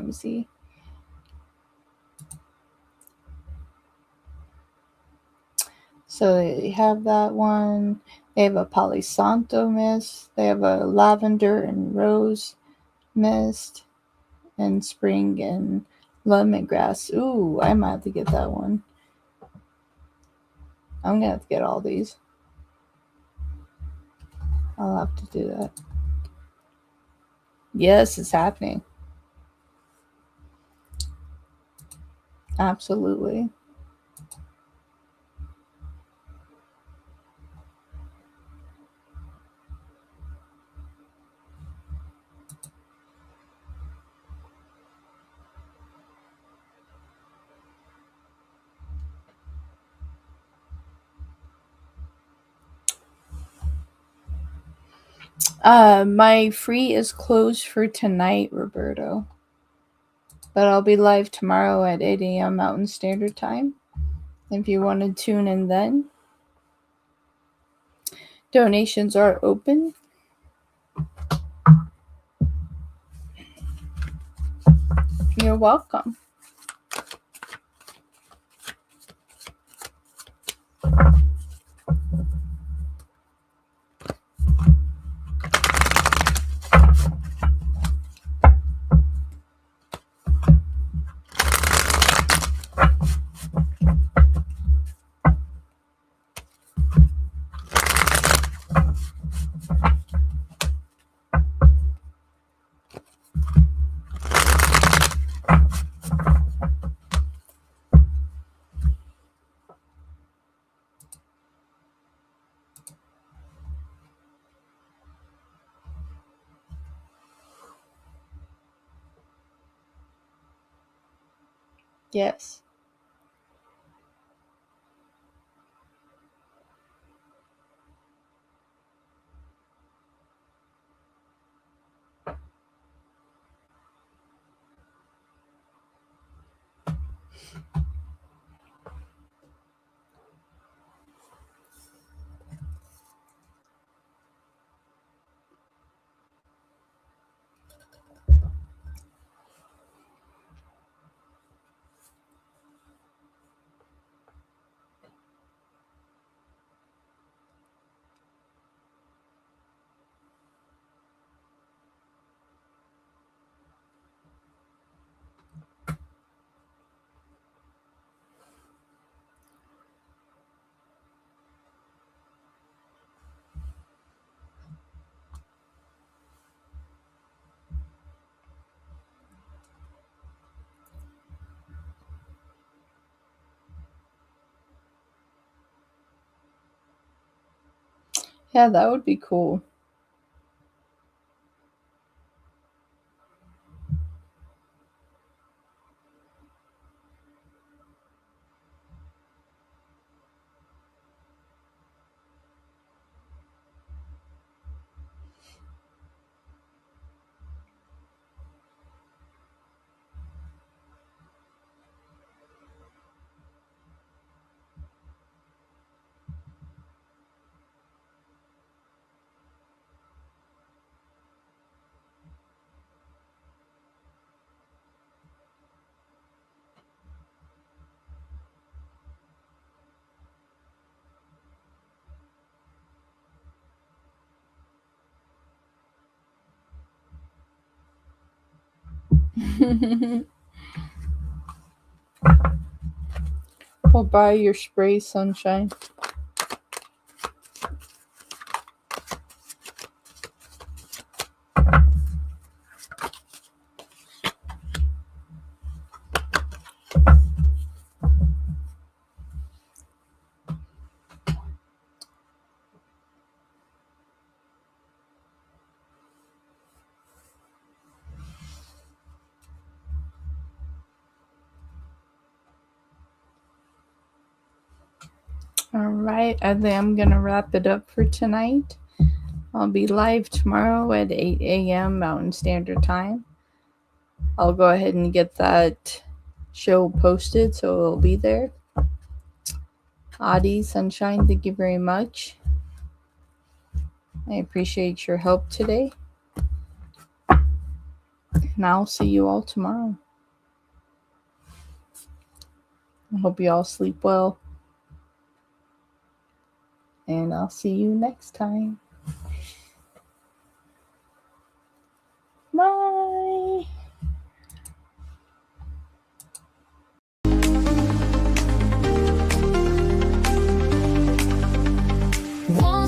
So they have that one. They have a Palo Santo mist. They have a lavender and rose mist. And spring and lemongrass. Ooh, I might have to get that one. I'm gonna have to get all these. I'll have to do that. Yes, it's happening. Absolutely. My free is closed for tonight, Roberto. But I'll be live tomorrow at 8 a.m. Mountain Standard Time. If you want to tune in then. Donations are open. You're welcome. Yes. Yeah, that would be cool. I'll buy your spray, Sunshine. All right, I think I'm going to wrap it up for tonight. I'll be live tomorrow at 8 a.m. Mountain Standard Time. I'll go ahead and get that show posted so it'll be there. Adi, Sunshine, thank you very much. I appreciate your help today. And I'll see you all tomorrow. I hope you all sleep well. And I'll see you next time. Bye. One